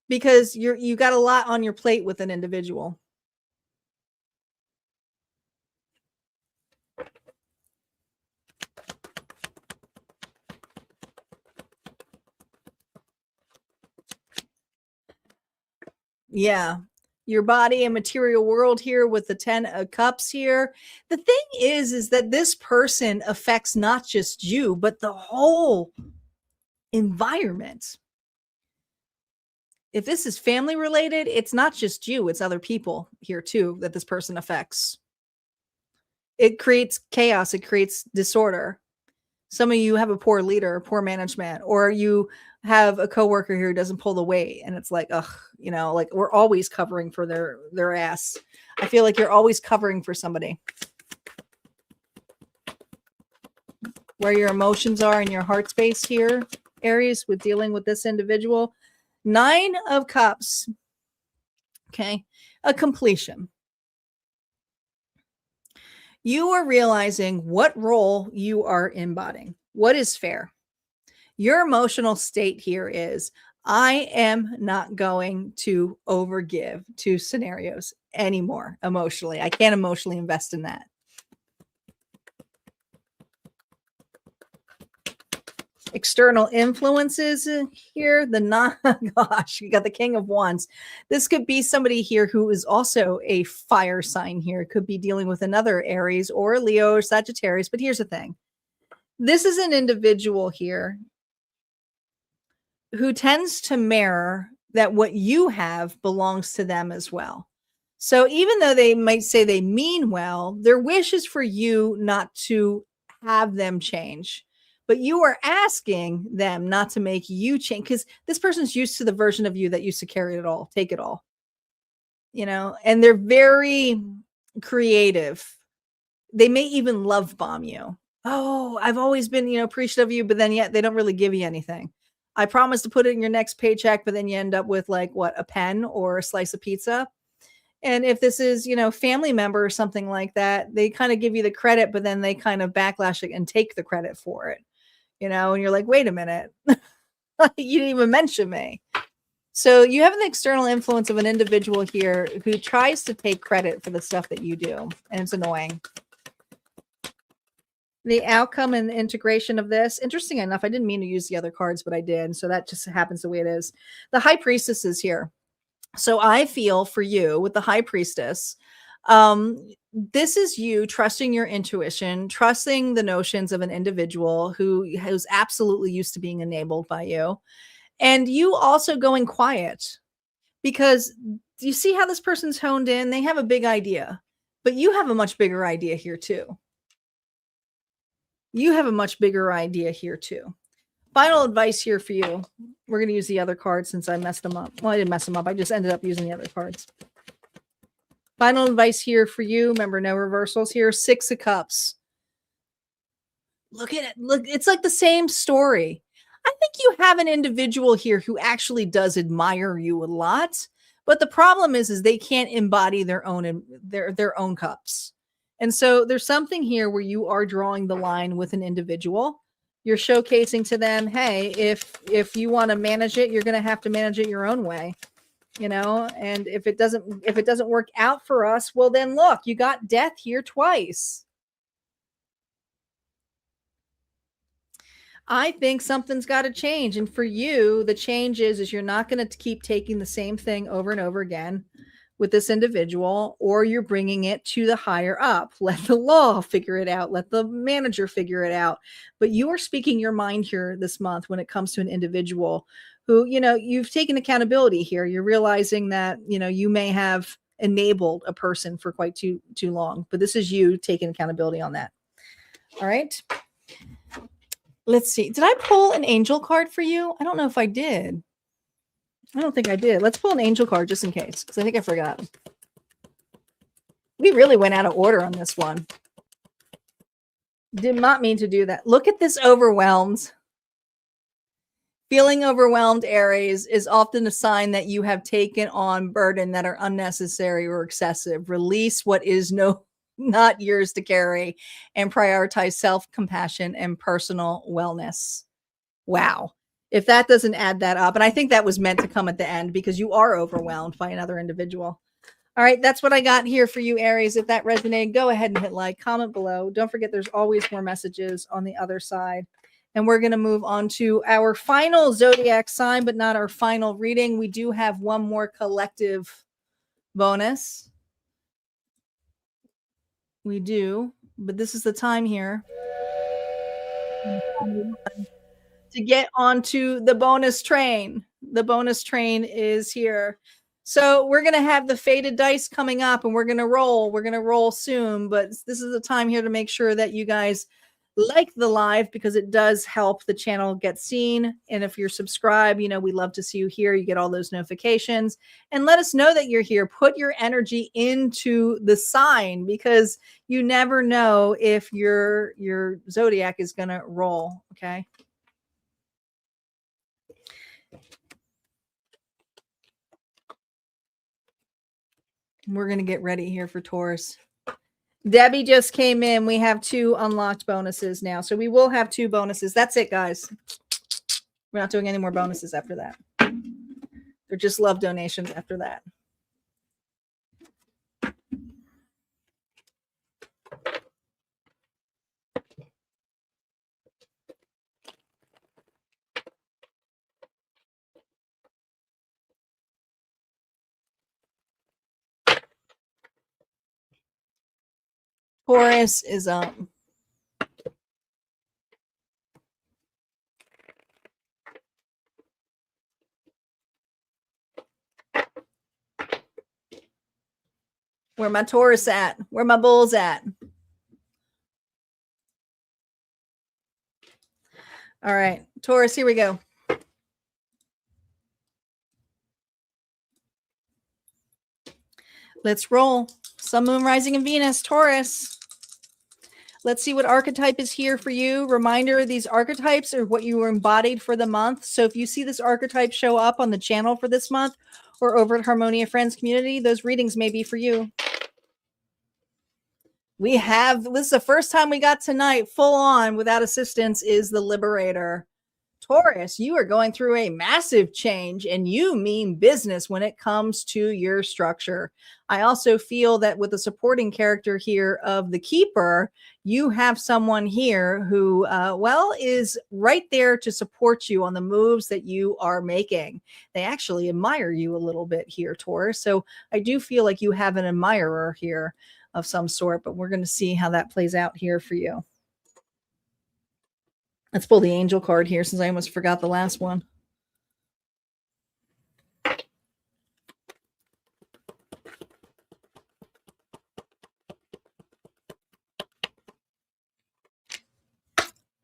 because you got a lot on your plate with an individual. Yeah. Your body and material world here with the 10 of Cups here. The thing is that this person affects not just you, but the whole environment. If this is family related, it's not just you, it's other people here too that this person affects. It creates chaos, it creates disorder. Some of you have a poor leader, poor management, or you have a coworker here who doesn't pull the weight, and it's like, ugh, like we're always covering for their ass. I feel like you're always covering for somebody. Where your emotions are in your heart space here, Aries, with dealing with this individual. 9 of Cups. Okay. A completion. You are realizing what role you are embodying. What is fair? Your emotional state here is, I am not going to overgive to scenarios anymore emotionally. I can't emotionally invest in that. External influences here. Gosh, you got the King of Wands. This could be somebody here who is also a fire sign here. It could be dealing with another Aries or Leo or Sagittarius. But here's the thing. This is an individual here who tends to mirror that what you have belongs to them as well. So even though they might say they mean well, their wish is for you not to have them change. But you are asking them not to make you change, because this person's used to the version of you that used to carry it all, take it all, and they're very creative. They may even love bomb you. Oh, I've always been, appreciative of you, but then yet they don't really give you anything. I promise to put it in your next paycheck, but then you end up with like a pen or a slice of pizza. And if this is, family member or something like that, they kind of give you the credit, but then they kind of backlash it and take the credit for it. And you're like, wait a minute, you didn't even mention me. So you have an external influence of an individual here who tries to take credit for the stuff that you do, and it's annoying. The outcome and integration of this, interesting enough, I didn't mean to use the other cards, but I did. So that just happens the way it is. The High Priestess is here. So I feel for you with the High Priestess, this is you trusting your intuition, trusting the notions of an individual who's absolutely used to being enabled by you. And you also going quiet, because you see how this person's honed in? They have a big idea, but you have a much bigger idea here too. You have a much bigger idea here too. Final advice here for you. We're going to use the other cards since I messed them up. Well, I didn't mess them up. I just ended up using the other cards. Final advice here for you. Remember, no reversals here. 6 of Cups. Look at it. Look, it's like the same story. I think you have an individual here who actually does admire you a lot, but the problem is they can't embody their own cups. And so there's something here where you are drawing the line with an individual. You're showcasing to them, hey, if you want to manage it, you're going to have to manage it your own way, and if it doesn't work out for us, well, then look, you got death here twice. I think something's got to change. And for you, the change is you're not going to keep taking the same thing over and over again with this individual, or you're bringing it to the higher up. Let the law figure it out. Let the manager figure it out. But you are speaking your mind here this month when it comes to an individual who, you've taken accountability here. You're realizing that, you may have enabled a person for quite too long, but this is you taking accountability on that. All right. Let's see. Did I pull an angel card for you? I don't know if I did. I don't think I did. Let's pull an angel card just in case, because I think I forgot. We really went out of order on this one. Did not mean to do that. Look at this overwhelmed. Feeling overwhelmed, Aries, is often a sign that you have taken on burden that are unnecessary or excessive. Release what is not yours to carry, and prioritize self-compassion and personal wellness. Wow. If that doesn't add that up, and I think that was meant to come at the end because you are overwhelmed by another individual. All right, that's what I got here for you, Aries. If that resonated, go ahead and hit like, comment below. Don't forget there's always more messages on the other side. And we're going to move on to our final zodiac sign, but not our final reading. We do have one more collective bonus. We do, but this is the time here to get onto the bonus train. The bonus train is here. So we're going to have the faded dice coming up, and we're going to roll. We're going to roll soon, but this is the time here to make sure that you guys like the live, because it does help the channel get seen. And if you're subscribed, we love to see you here. You get all those notifications, and let us know that you're here. Put your energy into the sign, because you never know if your zodiac is going to roll. Okay. We're going to get ready here for Taurus. Debbie just came in. We have 2 unlocked bonuses now. So we will have 2 bonuses. That's it, guys. We're not doing any more bonuses after that. They're just love donations after that. Taurus is where my Taurus at? Where my bulls at? All right, Taurus, here we go. Let's roll. Sun, Moon, Rising, and Venus, Taurus. Let's see what archetype is here for you. Reminder, these archetypes are what you were embodied for the month. So if you see this archetype show up on the channel for this month or over at Harmonia Friends Community, those readings may be for you. This is the first time we got tonight full on without assistance, is the Liberator. Taurus, you are going through a massive change and you mean business when it comes to your structure. I also feel that with the supporting character here of the keeper, you have someone here who, well, is right there to support you on the moves that you are making. They actually admire you a little bit here, Taurus. So I do feel like you have an admirer here of some sort, but we're going to see how that plays out here for you. Let's pull the angel card here since I almost forgot the last one.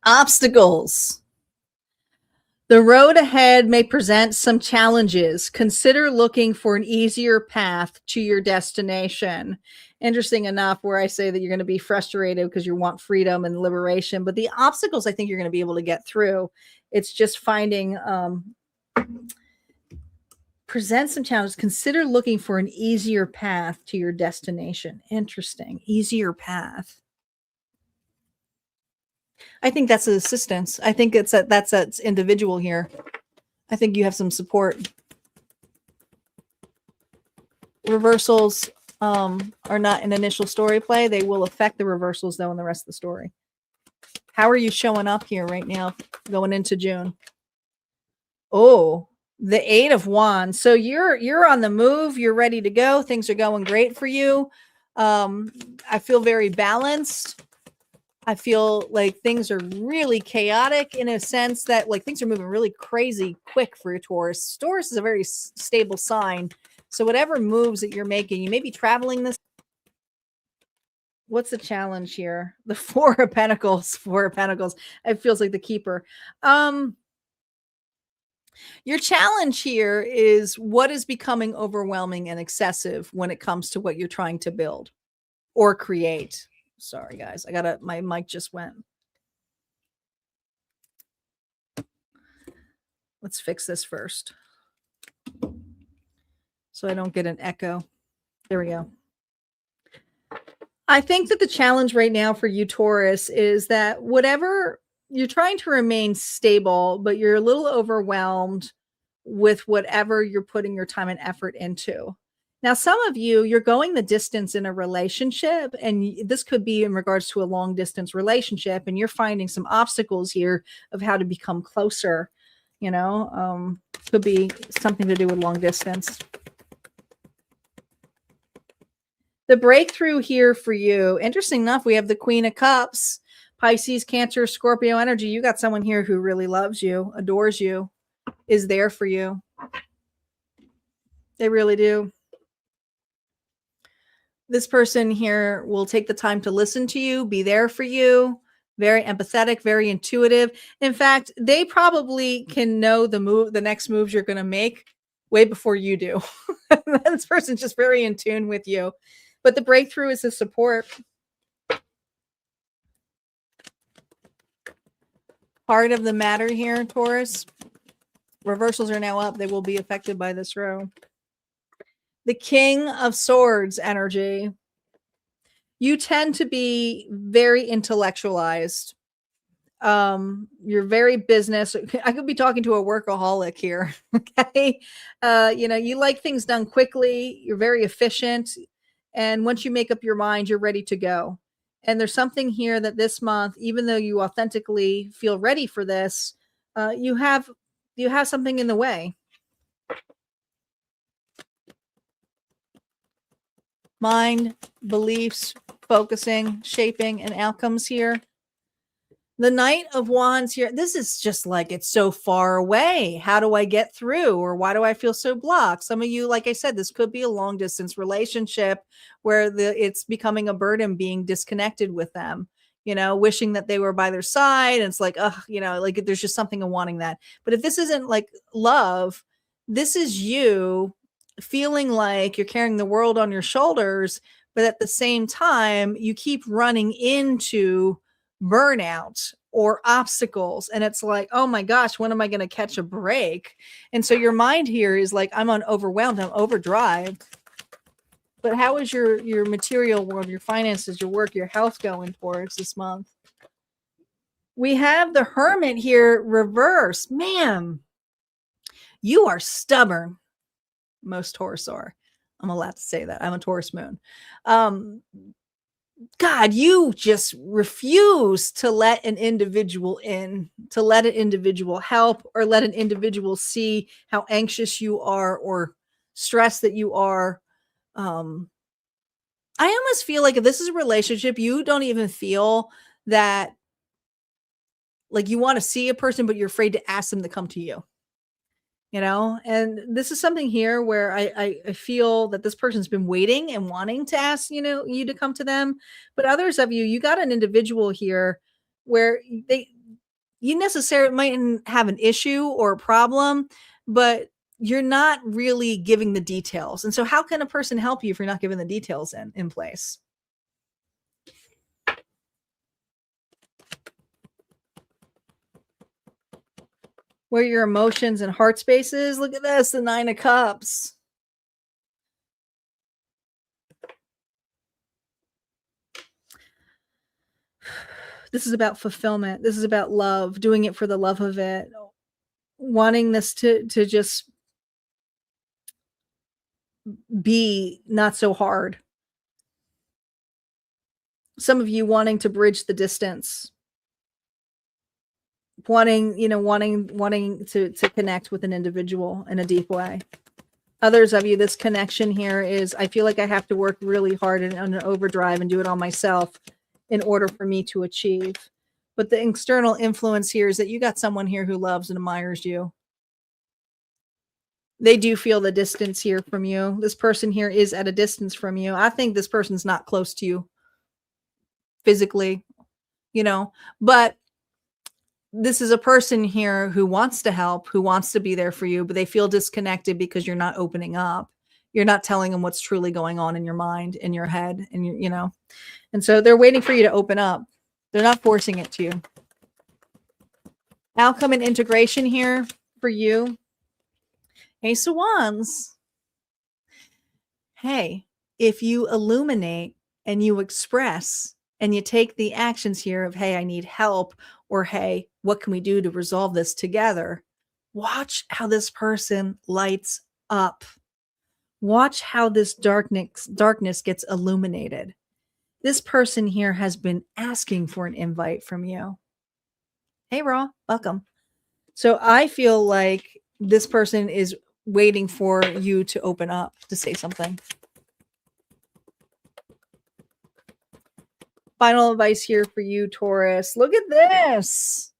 Obstacles. The road ahead may present some challenges. Consider looking for an easier path to your destination. Interesting enough, where I say that you're going to be frustrated because you want freedom and liberation, but the obstacles I think you're going to be able to get through. It's just finding, present some challenges. Consider looking for an easier path to your destination. Interesting. Easier path. I think that's an assistance. I think that's individual here. I think you have some support. Reversals are not an initial story play. They will affect the reversals though in the rest of the story. How are you showing up here right now going into June? Oh, the 8 of Wands. So you're on the move. You're ready to go. Things are going great for you. I feel very balanced. I feel like things are really chaotic in a sense that like things are moving really crazy quick for your Taurus. Taurus is a very stable sign. So whatever moves that you're making, you may be traveling this. What's the challenge here? The 4 of Pentacles, 4 of Pentacles. It feels like the keeper. Your challenge here is what is becoming overwhelming and excessive when it comes to what you're trying to build or create. Sorry, guys. My mic just went. Let's fix this first so I don't get an echo. There we go. I think that the challenge right now for you, Taurus, is that whatever you're trying to remain stable, but you're a little overwhelmed with whatever you're putting your time and effort into. Now, some of you, you're going the distance in a relationship, and this could be in regards to a long distance relationship, and you're finding some obstacles here of how to become closer. You know, could be something to do with long distance. The breakthrough here for you, interesting enough, we have the Queen of Cups, Pisces, Cancer, Scorpio energy. You got someone here who really loves you, adores you, is there for you. They really do. This person here will take the time to listen to you, be there for you, very empathetic, very intuitive. In fact, they probably can know the next moves you're going to make way before you do. This person's just very in tune with you. But the breakthrough is the support. Part of the matter here, Taurus. Reversals are now up. They will be affected by this row. The King of Swords energy. You tend to be very intellectualized. You're very business. I could be talking to a workaholic here. Okay. You know, you like things done quickly. You're very efficient. And once you make up your mind, you're ready to go. And there's something here that this month, even though you authentically feel ready for this, you have something in the way. Mind, beliefs, focusing, shaping, and outcomes here. The Knight of Wands here. This is just like, it's so far away. How do I get through? Or why do I feel so blocked? Some of you, like I said, this could be a long distance relationship where it's becoming a burden being disconnected with them, you know, wishing that they were by their side. And it's like, you know, like there's just something of wanting that. But if this isn't like love, this is you feeling like you're carrying the world on your shoulders, but at the same time, you keep running into burnout or obstacles. And it's like, oh my gosh, when am I going to catch a break? And so your mind here is like, I'm overwhelmed, I'm overdrive. But how is your material world, your finances, your work, your health going towards this month? We have the Hermit here reversed. Ma'am, you are stubborn. Most Taurus are. I'm allowed to say that. I'm a Taurus moon. God, you just refuse to let an individual in, to let an individual help, or let an individual see how anxious you are or stressed that you are. I almost feel like if this is a relationship, you don't even feel that like you want to see a person, but you're afraid to ask them to come to you. You know, and this is something here where I feel that this person's been waiting and wanting to ask, you to come to them. But others of you, you got an individual here where you necessarily mightn't have an issue or a problem, but you're not really giving the details. And so how can a person help you if you're not giving the details in place? Where your emotions and heart spaces. Look at this, the 9 of Cups. This is about fulfillment. This is about love, doing it for the love of it, wanting this to just be not so hard. Some of you wanting to bridge the distance, wanting to connect with an individual in a deep way. Others of you, this connection here is, I feel like I have to work really hard and on an overdrive and do it all myself in order for me to achieve. But the external influence here is that you got someone here who loves and admires you. They do feel the distance here from you. This person here is at a distance from you. I think this person's not close to you physically, but this is a person here who wants to help, who wants to be there for you, but they feel disconnected because you're not opening up. You're not telling them what's truly going on in your mind, in your head, and and so they're waiting for you to open up. They're not forcing it to you. Outcome and integration here for you. Ace of Wands. Hey, if you illuminate and you express and you take the actions here of, hey, I need help, or hey, what can we do to resolve this together? Watch how this person lights up. Watch how this darkness gets illuminated. This person here has been asking for an invite from you. Hey, Raw, welcome. So I feel like this person is waiting for you to open up, to say something. Final advice here for you, Taurus. Look at this.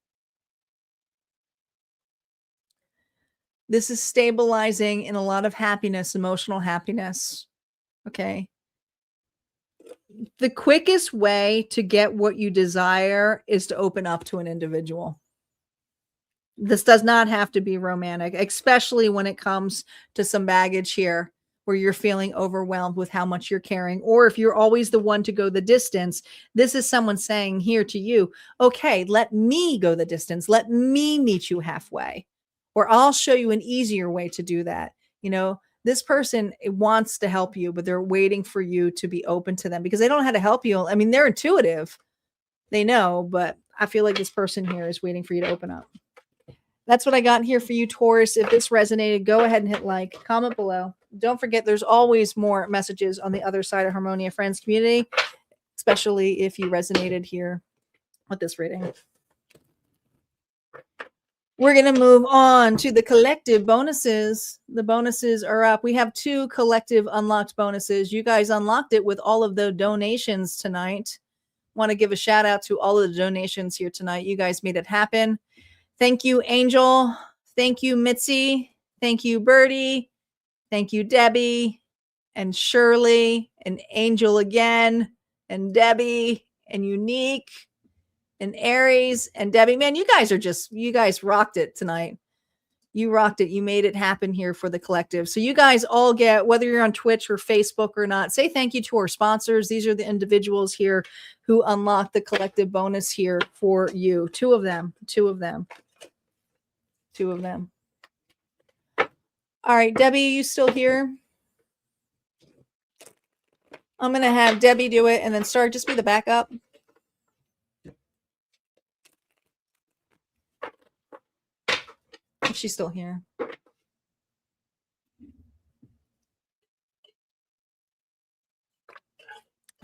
This is stabilizing in a lot of happiness, emotional happiness. Okay. The quickest way to get what you desire is to open up to an individual. This does not have to be romantic, especially when it comes to some baggage here where you're feeling overwhelmed with how much you're carrying. Or if you're always the one to go the distance, this is someone saying here to you, okay, let me go the distance. Let me meet you halfway, or I'll show you an easier way to do that. This person wants to help you, but they're waiting for you to be open to them because they don't know how to help you. I mean, they're intuitive. They know, but I feel like this person here is waiting for you to open up. That's what I got here for you, Taurus. If this resonated, go ahead and hit like, comment below. Don't forget, there's always more messages on the other side of Harmonia Friends community, especially if you resonated here with this reading. We're going to move on to the collective bonuses. The bonuses are up. We have 2 collective unlocked bonuses. You guys unlocked it with all of the donations tonight. Want to give a shout out to all of the donations here tonight. You guys made it happen. Thank you, Angel. Thank you, Mitzi. Thank you, Birdie. Thank you, Debbie and Shirley and Angel again and Debbie and Unique and Aries and Debbie. Man, you guys rocked it tonight. You rocked it. You made it happen here for the collective. So you guys all get, whether you're on Twitch or Facebook or not, say thank you to our sponsors. These are the individuals here who unlock the collective bonus here for you. 2 of them. All right, Debbie, you still here? I'm going to have Debbie do it and then Star just be the backup. if she's still here.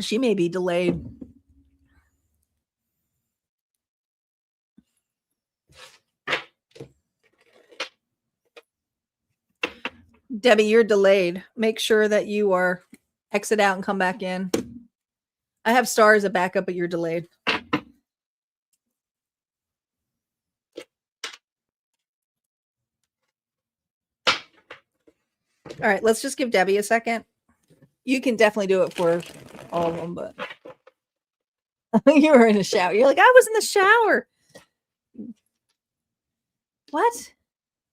She may be delayed. Debbie, you're delayed. Make sure that you are exit out and come back in. I have stars at backup, but you're delayed. All right, let's just give Debbie a second. You can definitely do it for all of them, but you were in the shower. You're like, I was in the shower. What?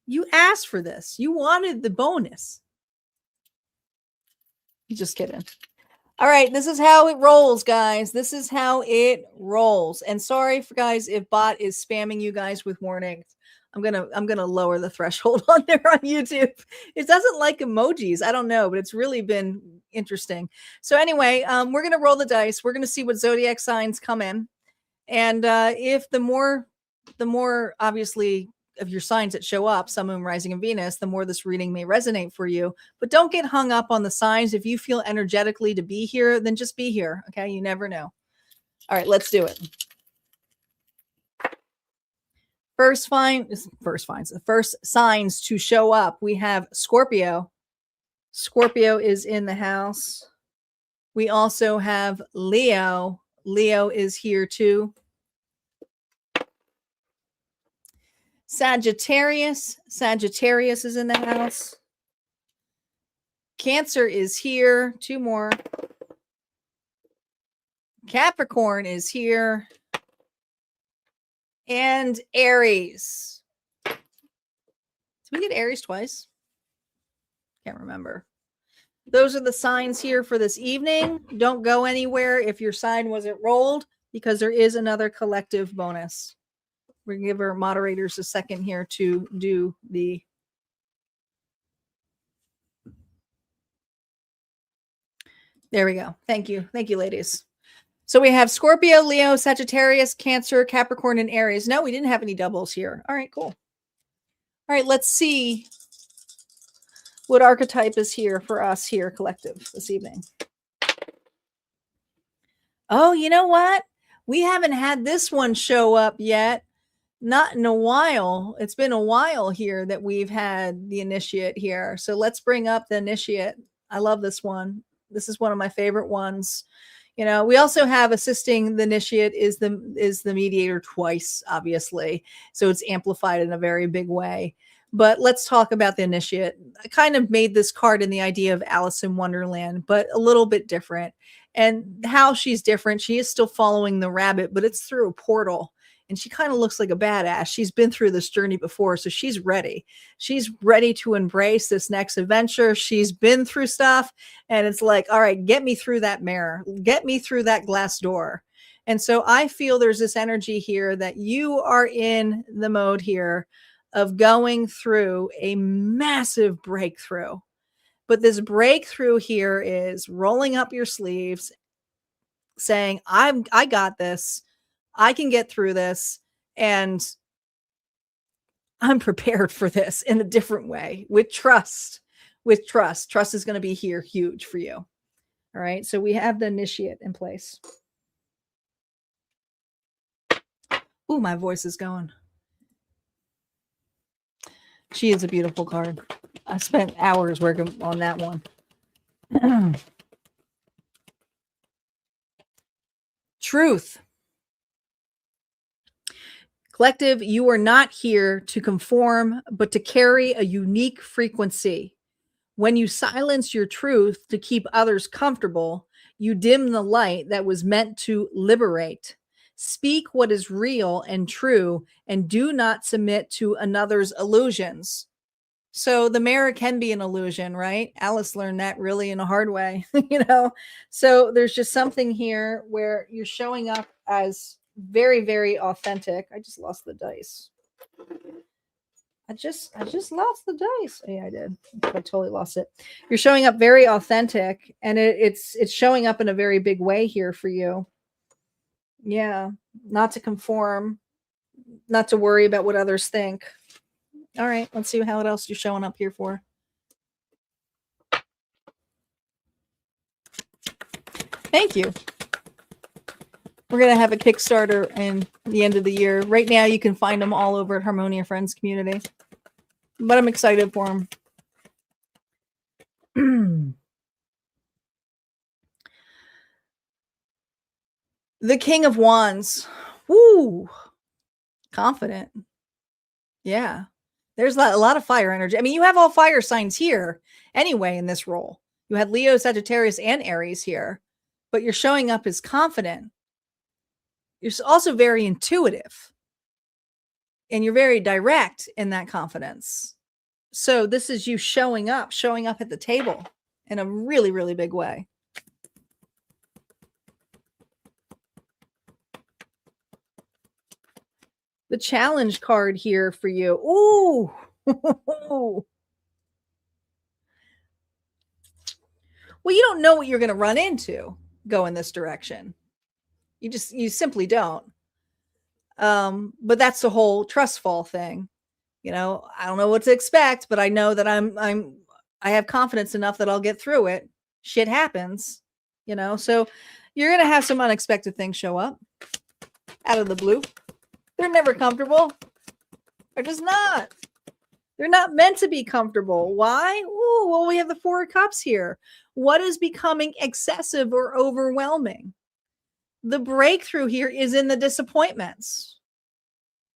You asked for this. You wanted the bonus. Just kidding. All right, this is how it rolls, guys. This is how it rolls. And sorry for guys if bot is spamming you guys with warnings. I'm gonna lower the threshold on there on YouTube. It doesn't like emojis. I don't know, but it's really been interesting. So anyway, we're gonna roll the dice. We're gonna see what zodiac signs come in, and if the more obviously of your signs that show up, Sun, Moon, Rising, and Venus, the more this reading may resonate for you. But don't get hung up on the signs. If you feel energetically to be here, then just be here. Okay, you never know. All right, let's do it. First signs to show up. We have Scorpio. Scorpio is in the house. We also have Leo. Leo is here too. Sagittarius. Sagittarius is in the house. Cancer is here. Two more. Capricorn is here. And Aries. Did we get Aries twice? Can't remember. Those are the signs here for this evening. Don't go anywhere if your sign wasn't rolled, because there is another collective bonus. We're going to give our moderators a second here to do the... There we go. Thank you. Thank you, ladies. So we have Scorpio, Leo, Sagittarius, Cancer, Capricorn, and Aries. No, we didn't have any doubles here. All right, cool. All right, let's see what archetype is here for us here, collective, this evening. Oh, you know what? We haven't had this one show up yet. Not in a while. It's been a while here that we've had the initiate here. So let's bring up the initiate. I love this one. This is one of my favorite ones. You know, we also have assisting the initiate is the mediator twice, obviously. So it's amplified in a very big way. But let's talk about the initiate. I kind of made this card in the idea of Alice in Wonderland, but a little bit different. And how she's different, she is still following the rabbit, but it's through a portal. And she kind of looks like a badass. She's been through this journey before, so she's ready. She's ready to embrace this next adventure. She's been through stuff, and it's like, all right, get me through that mirror. Get me through that glass door. And so I feel there's this energy here that you are in the mode here of going through a massive breakthrough. But this breakthrough here is rolling up your sleeves, saying, I got this. I can get through this, and I'm prepared for this in a different way with trust. With trust. Trust is going to be here huge for you. All right. So we have the initiate in place. Ooh, my voice is going. She is a beautiful card. I spent hours working on that one. Truth. Collective, you are not here to conform, but to carry a unique frequency. When you silence your truth to keep others comfortable, you dim the light that was meant to liberate. Speak what is real and true, and do not submit to another's illusions. So the mirror can be an illusion, right? Alice learned that really in a hard way, you know? So there's just something here where you're showing up as very, very authentic. I just lost the dice. I just lost the dice. Yeah, I did. I totally lost it. You're showing up very authentic, and it's showing up in a very big way here for you. Yeah, not to conform, not to worry about what others think. All right, let's see how else you're showing up here for. Thank you. We're going to have a Kickstarter in the end of the year. Right now, you can find them all over at Harmonia Friends Community. But I'm excited for them. The King of Wands. Woo! Confident. Yeah. There's a lot of fire energy. I mean, you have all fire signs here anyway in this role. You had Leo, Sagittarius, and Aries here. But you're showing up as confident. You're also very intuitive. And you're very direct in that confidence. So this is you showing up at the table in a really, really big way. The challenge card here for you. Ooh. Well, you don't know what you're going to run into go in this direction. You simply don't. But that's the whole trust fall thing. You know, I don't know what to expect, but I know that I have confidence enough that I'll get through it. Shit happens, you know, so you're going to have some unexpected things show up out of the blue. They're never comfortable. They're just not. They're not meant to be comfortable. Why? Ooh, well, we have the Four of Cups here. What is becoming excessive or overwhelming? The breakthrough here is in the disappointments.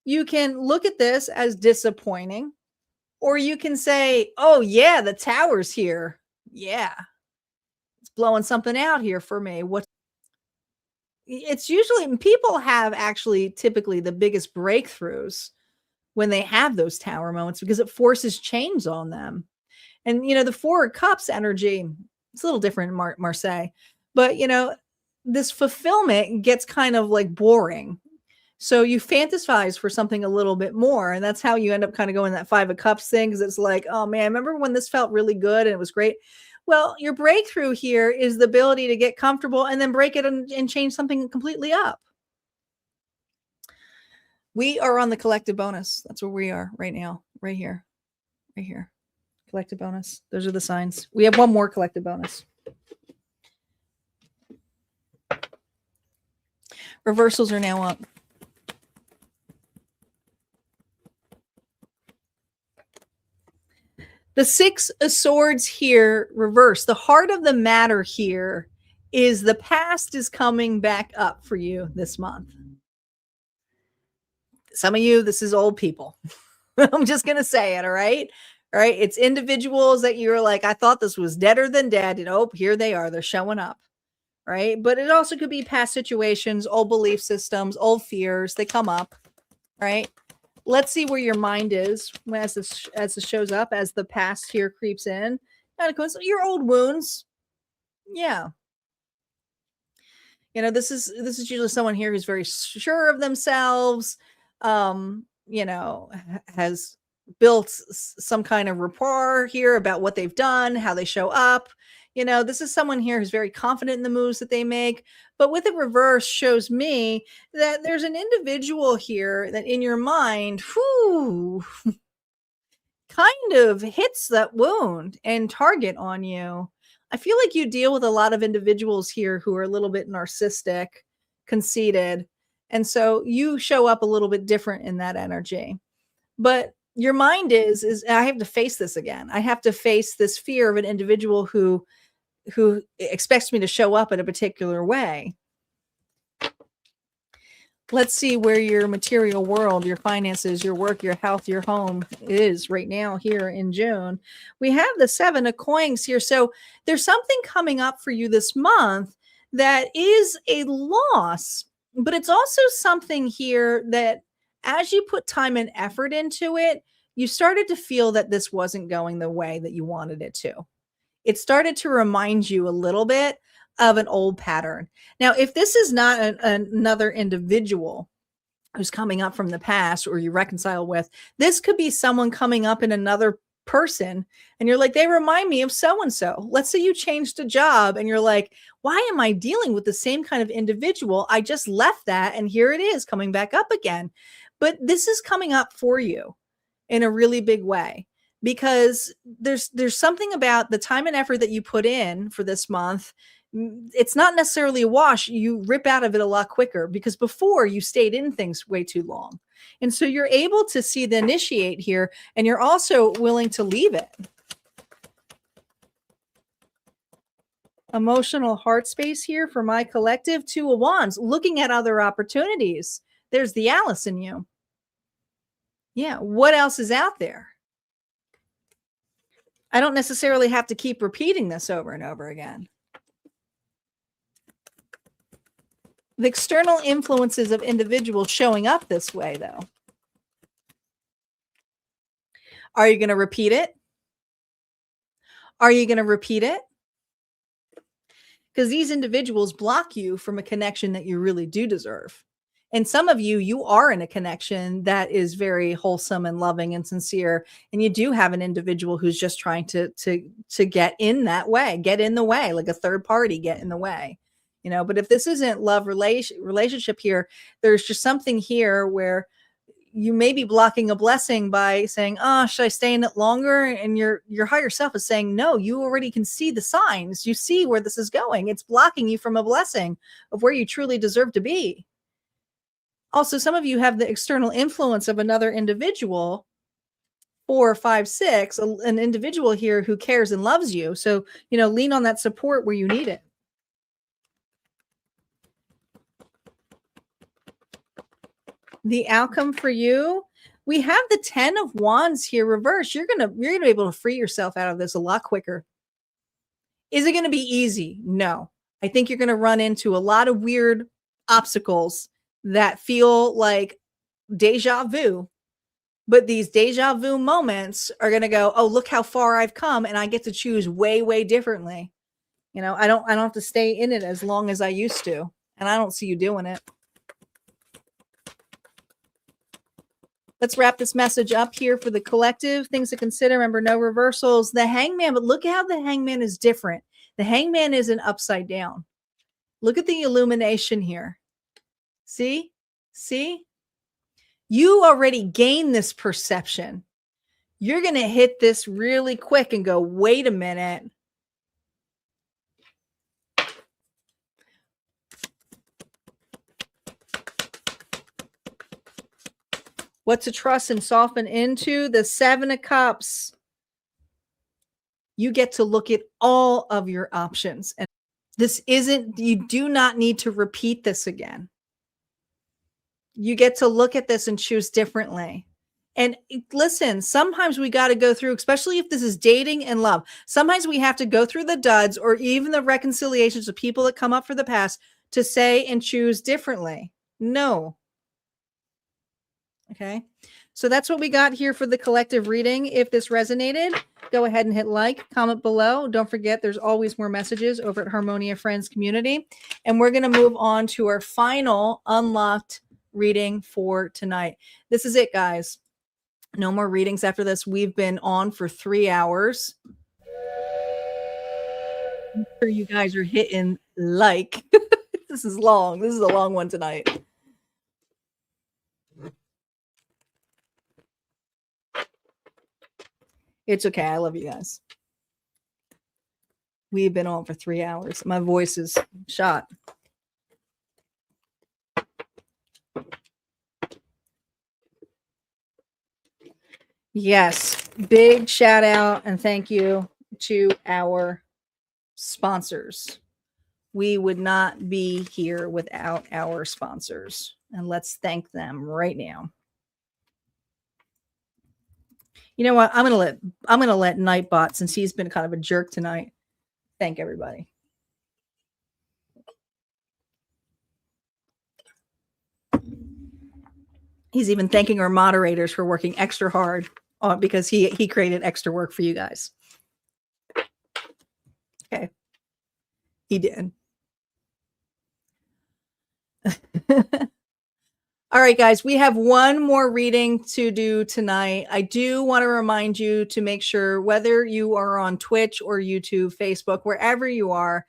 You can look at this as disappointing, or you can say, oh, yeah, the Tower's here. Yeah, it's blowing something out here for me. It's usually people have actually typically the biggest breakthroughs when they have those Tower moments because it forces change on them. And, you know, the Four of Cups energy, it's a little different in Marseille, but, you know, this fulfillment gets kind of like boring. So you fantasize for something a little bit more. And that's how you end up kind of going that Five of Cups thing. Because it's like, oh man, I remember when this felt really good and it was great. Well, your breakthrough here is the ability to get comfortable and then break it and change something completely up. We are on the collective bonus. That's where we are right now. Right here. Right here. Collective bonus. Those are the signs. We have one more collective bonus. Reversals are now up. The Six of Swords here reverse. The heart of the matter here is the past is coming back up for you this month. Some of you, this is old people. I'm just going to say it, all right? All right. It's individuals that you're like, I thought this was deader than dead. And oh, here they are. They're showing up. Right. But it also could be past situations, old belief systems, old fears. They come up. Right. Let's see where your mind is as this shows up, as the past here creeps in. Your old wounds. Yeah. You know, this is usually someone here who's very sure of themselves, you know, has built some kind of rapport here about what they've done, how they show up. You know, this is someone here who's very confident in the moves that they make, but with the reverse shows me that there's an individual here that in your mind, whew, kind of hits that wound and target on you. I feel like you deal with a lot of individuals here who are a little bit narcissistic, conceited, and so you show up a little bit different in that energy. But your mind is I have to face this again. I have to face this fear of an individual who expects me to show up in a particular way. Let's see where your material world, your finances, your work, your health, your home is right now here in June. We have the Seven of Coins here. So there's something coming up for you this month that is a loss, but it's also something here that as you put time and effort into it, you started to feel that this wasn't going the way that you wanted it to. It started to remind you a little bit of an old pattern. Now, if this is not another individual who's coming up from the past or you reconcile with, this could be someone coming up in another person and you're like, they remind me of so-and-so. Let's say you changed a job and you're like, why am I dealing with the same kind of individual? I just left that and here it is coming back up again. But this is coming up for you. in a really big way, because there's something about the time and effort that you put in for this month. It's not necessarily a wash. You rip out of it a lot quicker, because before you stayed in things way too long. And so you're able to see the initiate here, and you're also willing to leave it. Emotional heart space here for my collective. Two of Wands, looking at other opportunities. There's the Alice in you. Yeah, what else is out there? I don't necessarily have to keep repeating this over and over again. The external influences of individuals showing up this way, though. Are you going to repeat it? Are you going to repeat it? Because these individuals block you from a connection that you really do deserve. And some of you, you are in a connection that is very wholesome and loving and sincere. And you do have an individual who's just trying to get in that way, get in the way, like a third party, get in the way. You know, but if this isn't love relationship here, there's just something here where you may be blocking a blessing by saying, oh, should I stay in it longer? And your higher self is saying, no, you already can see the signs. You see where this is going. It's blocking you from a blessing of where you truly deserve to be. Also, some of you have the external influence of another individual, 4, 5, 6, an individual here who cares and loves you. So, you know, lean on that support where you need it. The outcome for you, we have the 10 of Wands here reversed. You're gonna be able to free yourself out of this a lot quicker. Is it going to be easy? No. I think you're going to run into a lot of weird obstacles that feel like deja vu. But these deja vu moments are going to go, oh, look how far I've come, and I get to choose way, way differently. You know, I don't have to stay in it as long as I used to. And I don't see you doing it. Let's wrap this message up here for the collective. Things to consider. Remember, no reversals. The Hangman, but look how the Hangman is different. The Hangman isn't upside down. Look at the illumination here. See? See? You already gained this perception. You're going to hit this really quick and go, wait a minute. What to trust and soften into? The 7 of Cups. You get to look at all of your options. And this isn't, you do not need to repeat this again. You get to look at this and choose differently. And listen, sometimes we got to go through, especially if this is dating and love, sometimes we have to go through the duds or even the reconciliations of people that come up for the past to say and choose differently. No. Okay. So that's what we got here for the collective reading. If this resonated, go ahead and hit like, comment below. Don't forget, there's always more messages over at Harmonia Friends Community. And we're going to move on to our final unlocked reading for tonight. This is it, guys. No more readings after this. We've been on for 3 hours. I'm sure you guys are hitting like. This is long. This is a long one tonight. It's okay. I love you guys. We've been on for 3 hours. My voice is shot. Yes. Big shout out and thank you to our sponsors. We would not be here without our sponsors. And let's thank them right now. You know what? I'm gonna let Nightbot, since he's been kind of a jerk tonight, thank everybody. He's even thanking our moderators for working extra hard because he created extra work for you guys. Okay. He did. All right, guys, we have one more reading to do tonight. I do want to remind you to make sure, whether you are on Twitch or YouTube, Facebook, wherever you are,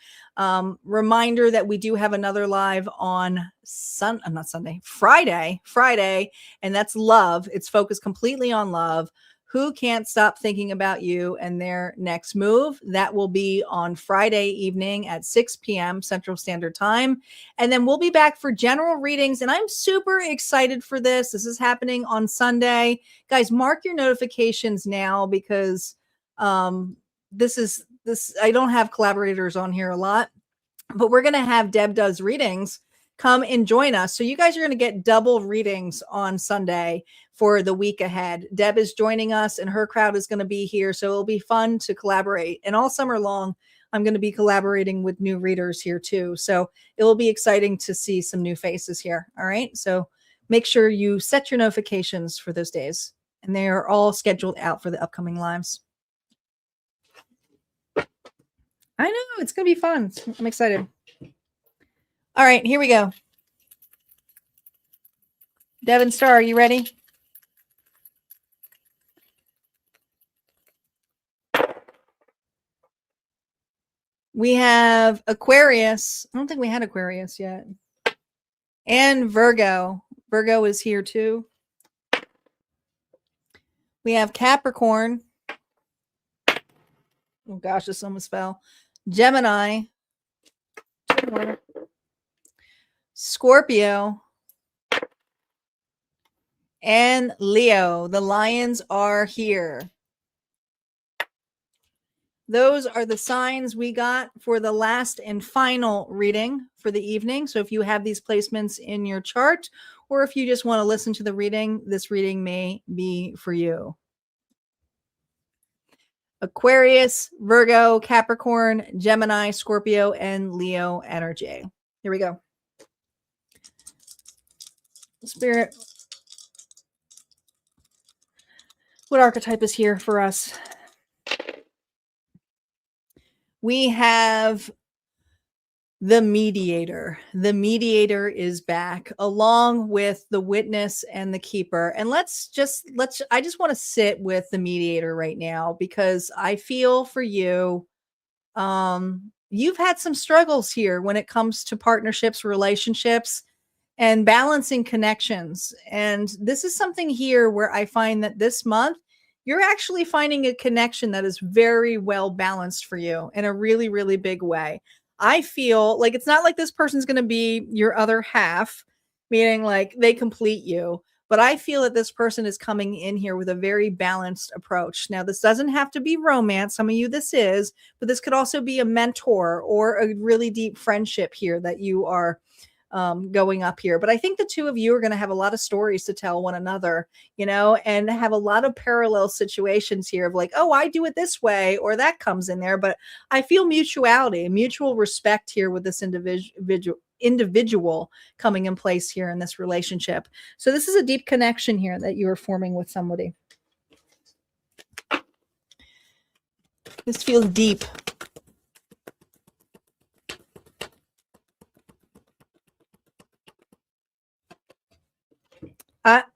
reminder that we do have another live on Friday, and that's love. It's focused completely on love. Who can't stop thinking about you and their next move? That will be on Friday evening at 6 p.m. Central Standard Time. And then we'll be back for general readings. And I'm super excited for this. This is happening on Sunday. Guys, mark your notifications now, because this I don't have collaborators on here a lot, but we're going to have Deb Does Readings come and join us. So you guys are going to get double readings on Sunday for the week ahead. Deb is joining us and her crowd is going to be here. So it'll be fun to collaborate. And all summer long, I'm going to be collaborating with new readers here too. So it will be exciting to see some new faces here. All right. So make sure you set your notifications for those days, and they are all scheduled out for the upcoming lives. I know it's going to be fun. I'm excited. All right, here we go. Devin Starr, are you ready? We have Aquarius. I don't think we had Aquarius yet. And Virgo. Virgo is here too. We have Capricorn. Oh gosh, this almost fell. Gemini. Scorpio. And Leo. The lions are here. Those are the signs we got for the last and final reading for the evening. So if you have these placements in your chart, or if you just want to listen to the reading, this reading may be for you. Aquarius, Virgo, Capricorn, Gemini, Scorpio, and Leo energy. Here we go. Spirit, what archetype is here for us? We have the mediator. The mediator is back, along with the witness and the keeper. And I just want to sit with the mediator right now, because I feel for you. You've had some struggles here when it comes to partnerships, relationships, and balancing connections. And this is something here where I find that this month, you're actually finding a connection that is very well balanced for you in a really, really big way. I feel like it's not like this person's going to be your other half, meaning like they complete you. But I feel that this person is coming in here with a very balanced approach. Now, this doesn't have to be romance. Some of you this is, but this could also be a mentor or a really deep friendship here that you are going up here. But I think the two of you are going to have a lot of stories to tell one another, and have a lot of parallel situations here of like, oh, I do it this way, or that comes in there. But I feel mutuality, mutual respect here with this individual coming in place here in this relationship. So this is a deep connection here that you are forming with somebody. This feels deep.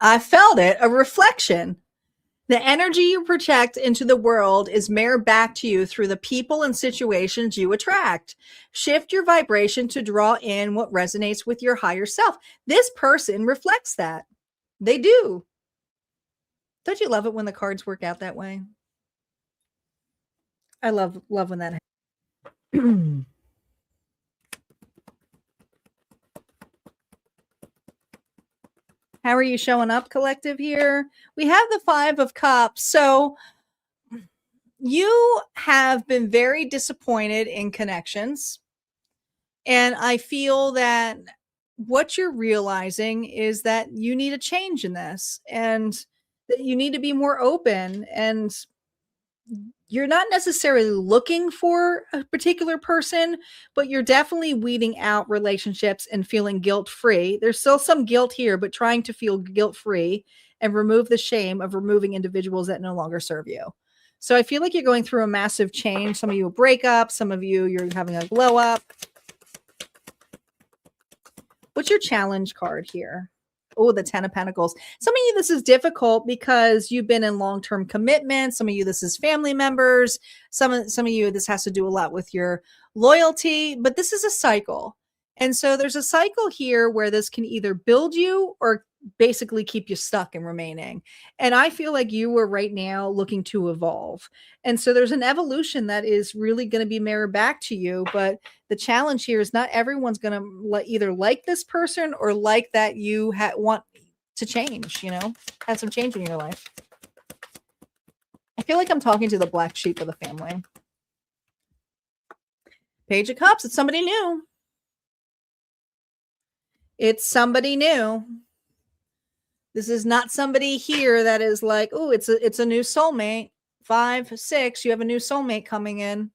I felt it, a reflection. The energy you project into the world is mirrored back to you through the people and situations you attract. Shift your vibration to draw in what resonates with your higher self. This person reflects that. They do. Don't you love it when the cards work out that way? I love when that happens. How are you showing up, collective, here? We have the 5 of Cups. So you have been very disappointed in connections. And I feel that what you're realizing is that you need a change in this, and that you need to be more open, and you're not necessarily looking for a particular person, but you're definitely weeding out relationships and feeling guilt-free. There's still some guilt here, but trying to feel guilt-free and remove the shame of removing individuals that no longer serve you. So I feel like you're going through a massive change. Some of you a breakup, some of you're having a glow up. What's your challenge card here? Oh, the 10 of Pentacles. Some of you, this is difficult because you've been in long-term commitment. Some of you, this is family members. Some of you, this has to do a lot with your loyalty, but this is a cycle. And so there's a cycle here where this can either build you or basically keep you stuck and remaining. And I feel like you are right now looking to evolve. And so there's an evolution that is really going to be mirrored back to you. But the challenge here is not everyone's going to either like this person or like that you want to change, have some change in your life. I feel like I'm talking to the black sheep of the family. Page of Cups. It's somebody new. It's somebody new. This is not somebody here that is like, oh, it's a new soulmate. 5, 6, you have a new soulmate coming in.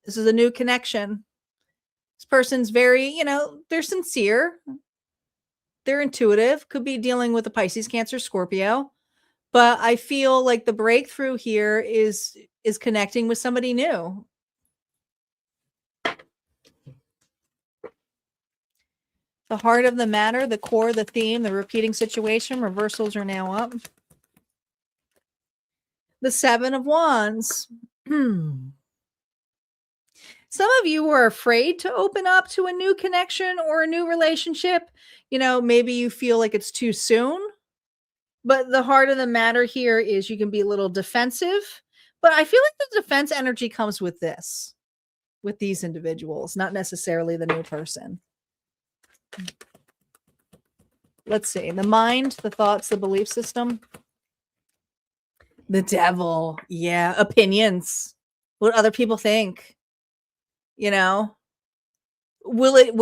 This is a new connection. This person's very, they're sincere. They're intuitive. Could be dealing with a Pisces, Cancer, Scorpio. But I feel like the breakthrough here is connecting with somebody new. The heart of the matter, the core, the theme, the repeating situation, reversals are now up. The 7 of Wands. Some of you are afraid to open up to a new connection or a new relationship. Maybe you feel like it's too soon. But the heart of the matter here is you can be a little defensive. But I feel like the defense energy comes with this, with these individuals, not necessarily the new person. Let's see. The mind, the thoughts, the belief system. The devil. Yeah. Opinions. What other people think. Will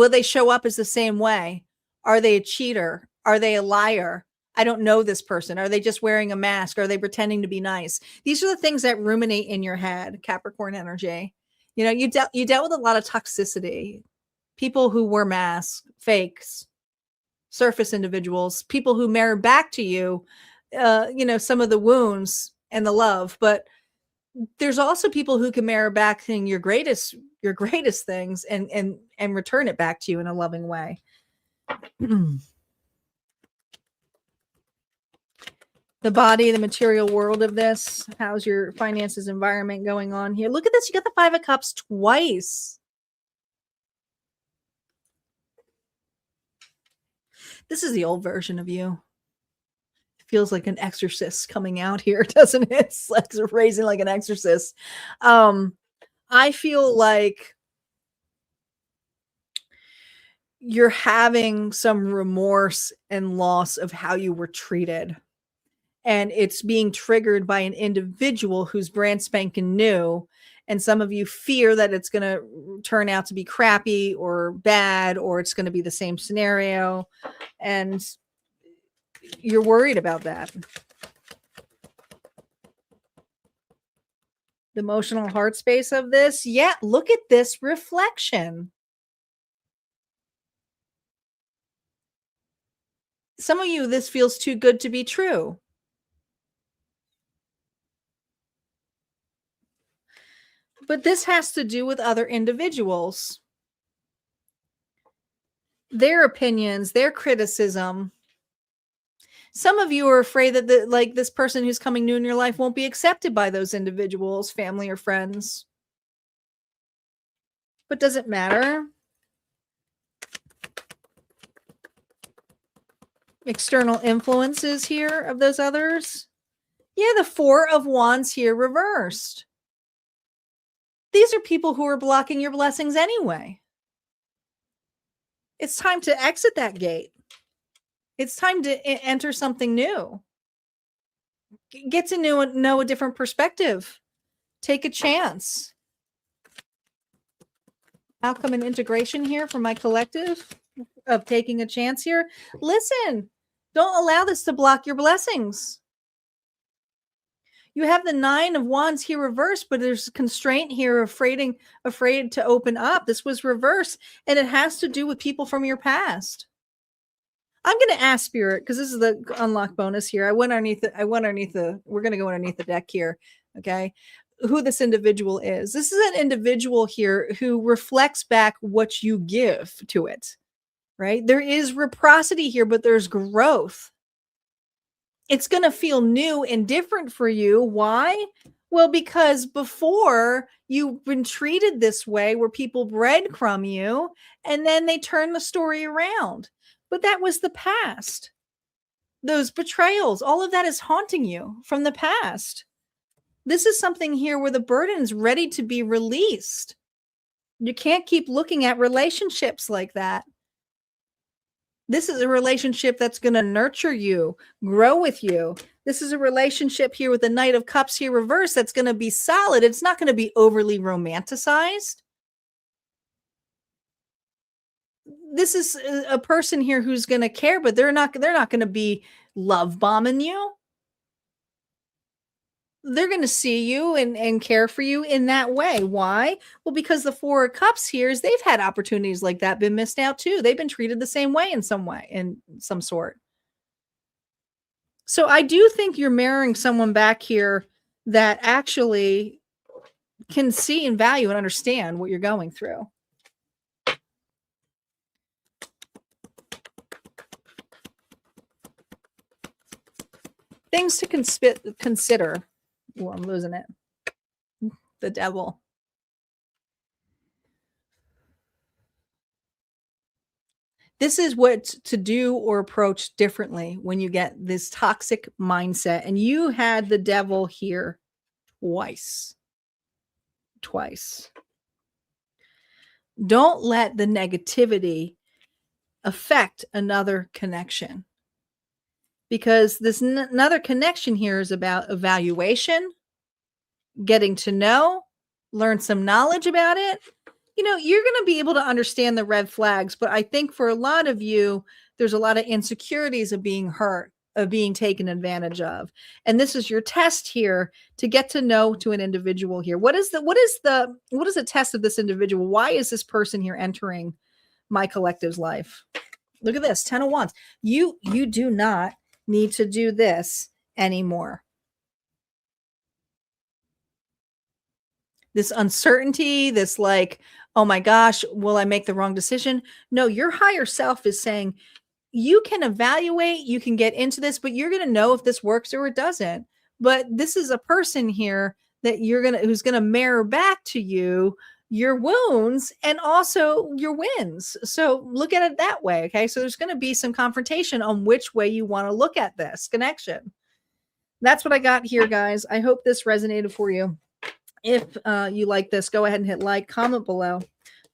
they show up as the same way? Are they a cheater? Are they a liar? I don't know this person. Are they just wearing a mask? Are they pretending to be nice? These are the things that ruminate in your head, Capricorn energy. You dealt with a lot of toxicity. People who wear masks, fakes, surface individuals, people who mirror back to you, some of the wounds and the love. But there's also people who can mirror back your greatest things and return it back to you in a loving way. The body, the material world of this. How's your finances, environment going on here? Look at this. You got the 5 of Cups twice. This is the old version of you. It feels like an exorcist coming out here, doesn't it? It's like raising like an exorcist. I feel like you're having some remorse and loss of how you were treated. And it's being triggered by an individual who's brand spanking new. And some of you fear that it's going to turn out to be crappy or bad, or it's going to be the same scenario. And you're worried about that. The emotional heart space of this. Yeah, look at this reflection. Some of you, this feels too good to be true. But this has to do with other individuals. Their opinions, their criticism. Some of you are afraid that this person who's coming new in your life won't be accepted by those individuals, family or friends. But does it matter? External influences here of those others. Yeah, the 4 of Wands here reversed. These are people who are blocking your blessings anyway. It's time to exit that gate. It's time to enter something new. Get to know a different perspective. Take a chance. Outcome and integration here for my collective of taking a chance here. Listen, don't allow this to block your blessings. You have the 9 of Wands here reversed, but there's a constraint here, afraid to open up. This was reversed, and it has to do with people from your past. I'm going to ask Spirit, because this is the unlock bonus here. We're going to go underneath the deck here. Okay. Who this individual is. This is an individual here who reflects back what you give to it. right? There is reciprocity here, but there's growth. It's going to feel new and different for you. Why? Well, because before you've been treated this way where people breadcrumb you and then they turn the story around. But that was the past. Those betrayals, all of that is haunting you from the past. This is something here where the burden is ready to be released. You can't keep looking at relationships like that. This is a relationship that's going to nurture you, grow with you. This is a relationship here with the Knight of Cups here reversed that's going to be solid. It's not going to be overly romanticized. This is a person here who's going to care, but they're not going to be love bombing you. They're going to see you and care for you in that way. Why? Well, because the Four of Cups here is they've had opportunities like that, been missed out too. They've been treated the same way, in some sort. So I do think you're marrying someone back here that actually can see and value and understand what you're going through. Things to consider. Oh, I'm losing it. The Devil. This is what to do or approach differently when you get this toxic mindset. And you had the Devil here twice. Don't let the negativity affect another connection. Because this another connection here is about evaluation, getting to know, learn some knowledge about it. You know, you're going to be able to understand the red flags, but I think for a lot of you, there's a lot of insecurities of being hurt, of being taken advantage of. And this is your test here to get to know to an individual here. What is the test of this individual? Why is this person here entering my collective's life? Look at this, 10 of Wands. You do not need to do this anymore. This uncertainty, this like, oh my gosh, will I make the wrong decision? No, your higher self is saying you can evaluate, you can get into this, but you're going to know if this works or it doesn't. But this is a person here that who's going to mirror back to you your wounds and also your wins. So look at it that way. Okay. So there's going to be some confrontation on which way you want to look at this connection. That's what I got here, guys. I hope this resonated for you. If you like this, go ahead and hit like, comment below.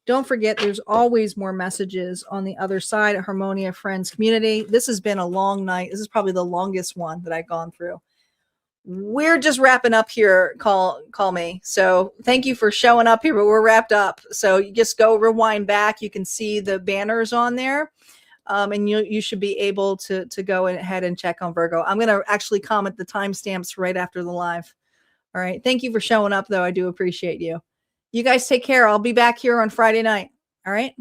Don't forget, there's always more messages on the other side at Harmonia Friends Community. This has been a long night. This is probably the longest one that I've gone through. We're just wrapping up here. Call me. So thank you for showing up here, but we're wrapped up. So you just go rewind back. You can see the banners on there. And you should be able to go ahead and check on Virgo. I'm going to actually comment the timestamps right after the live. All right. Thank you for showing up, though. I do appreciate you. You guys take care. I'll be back here on Friday night. All right.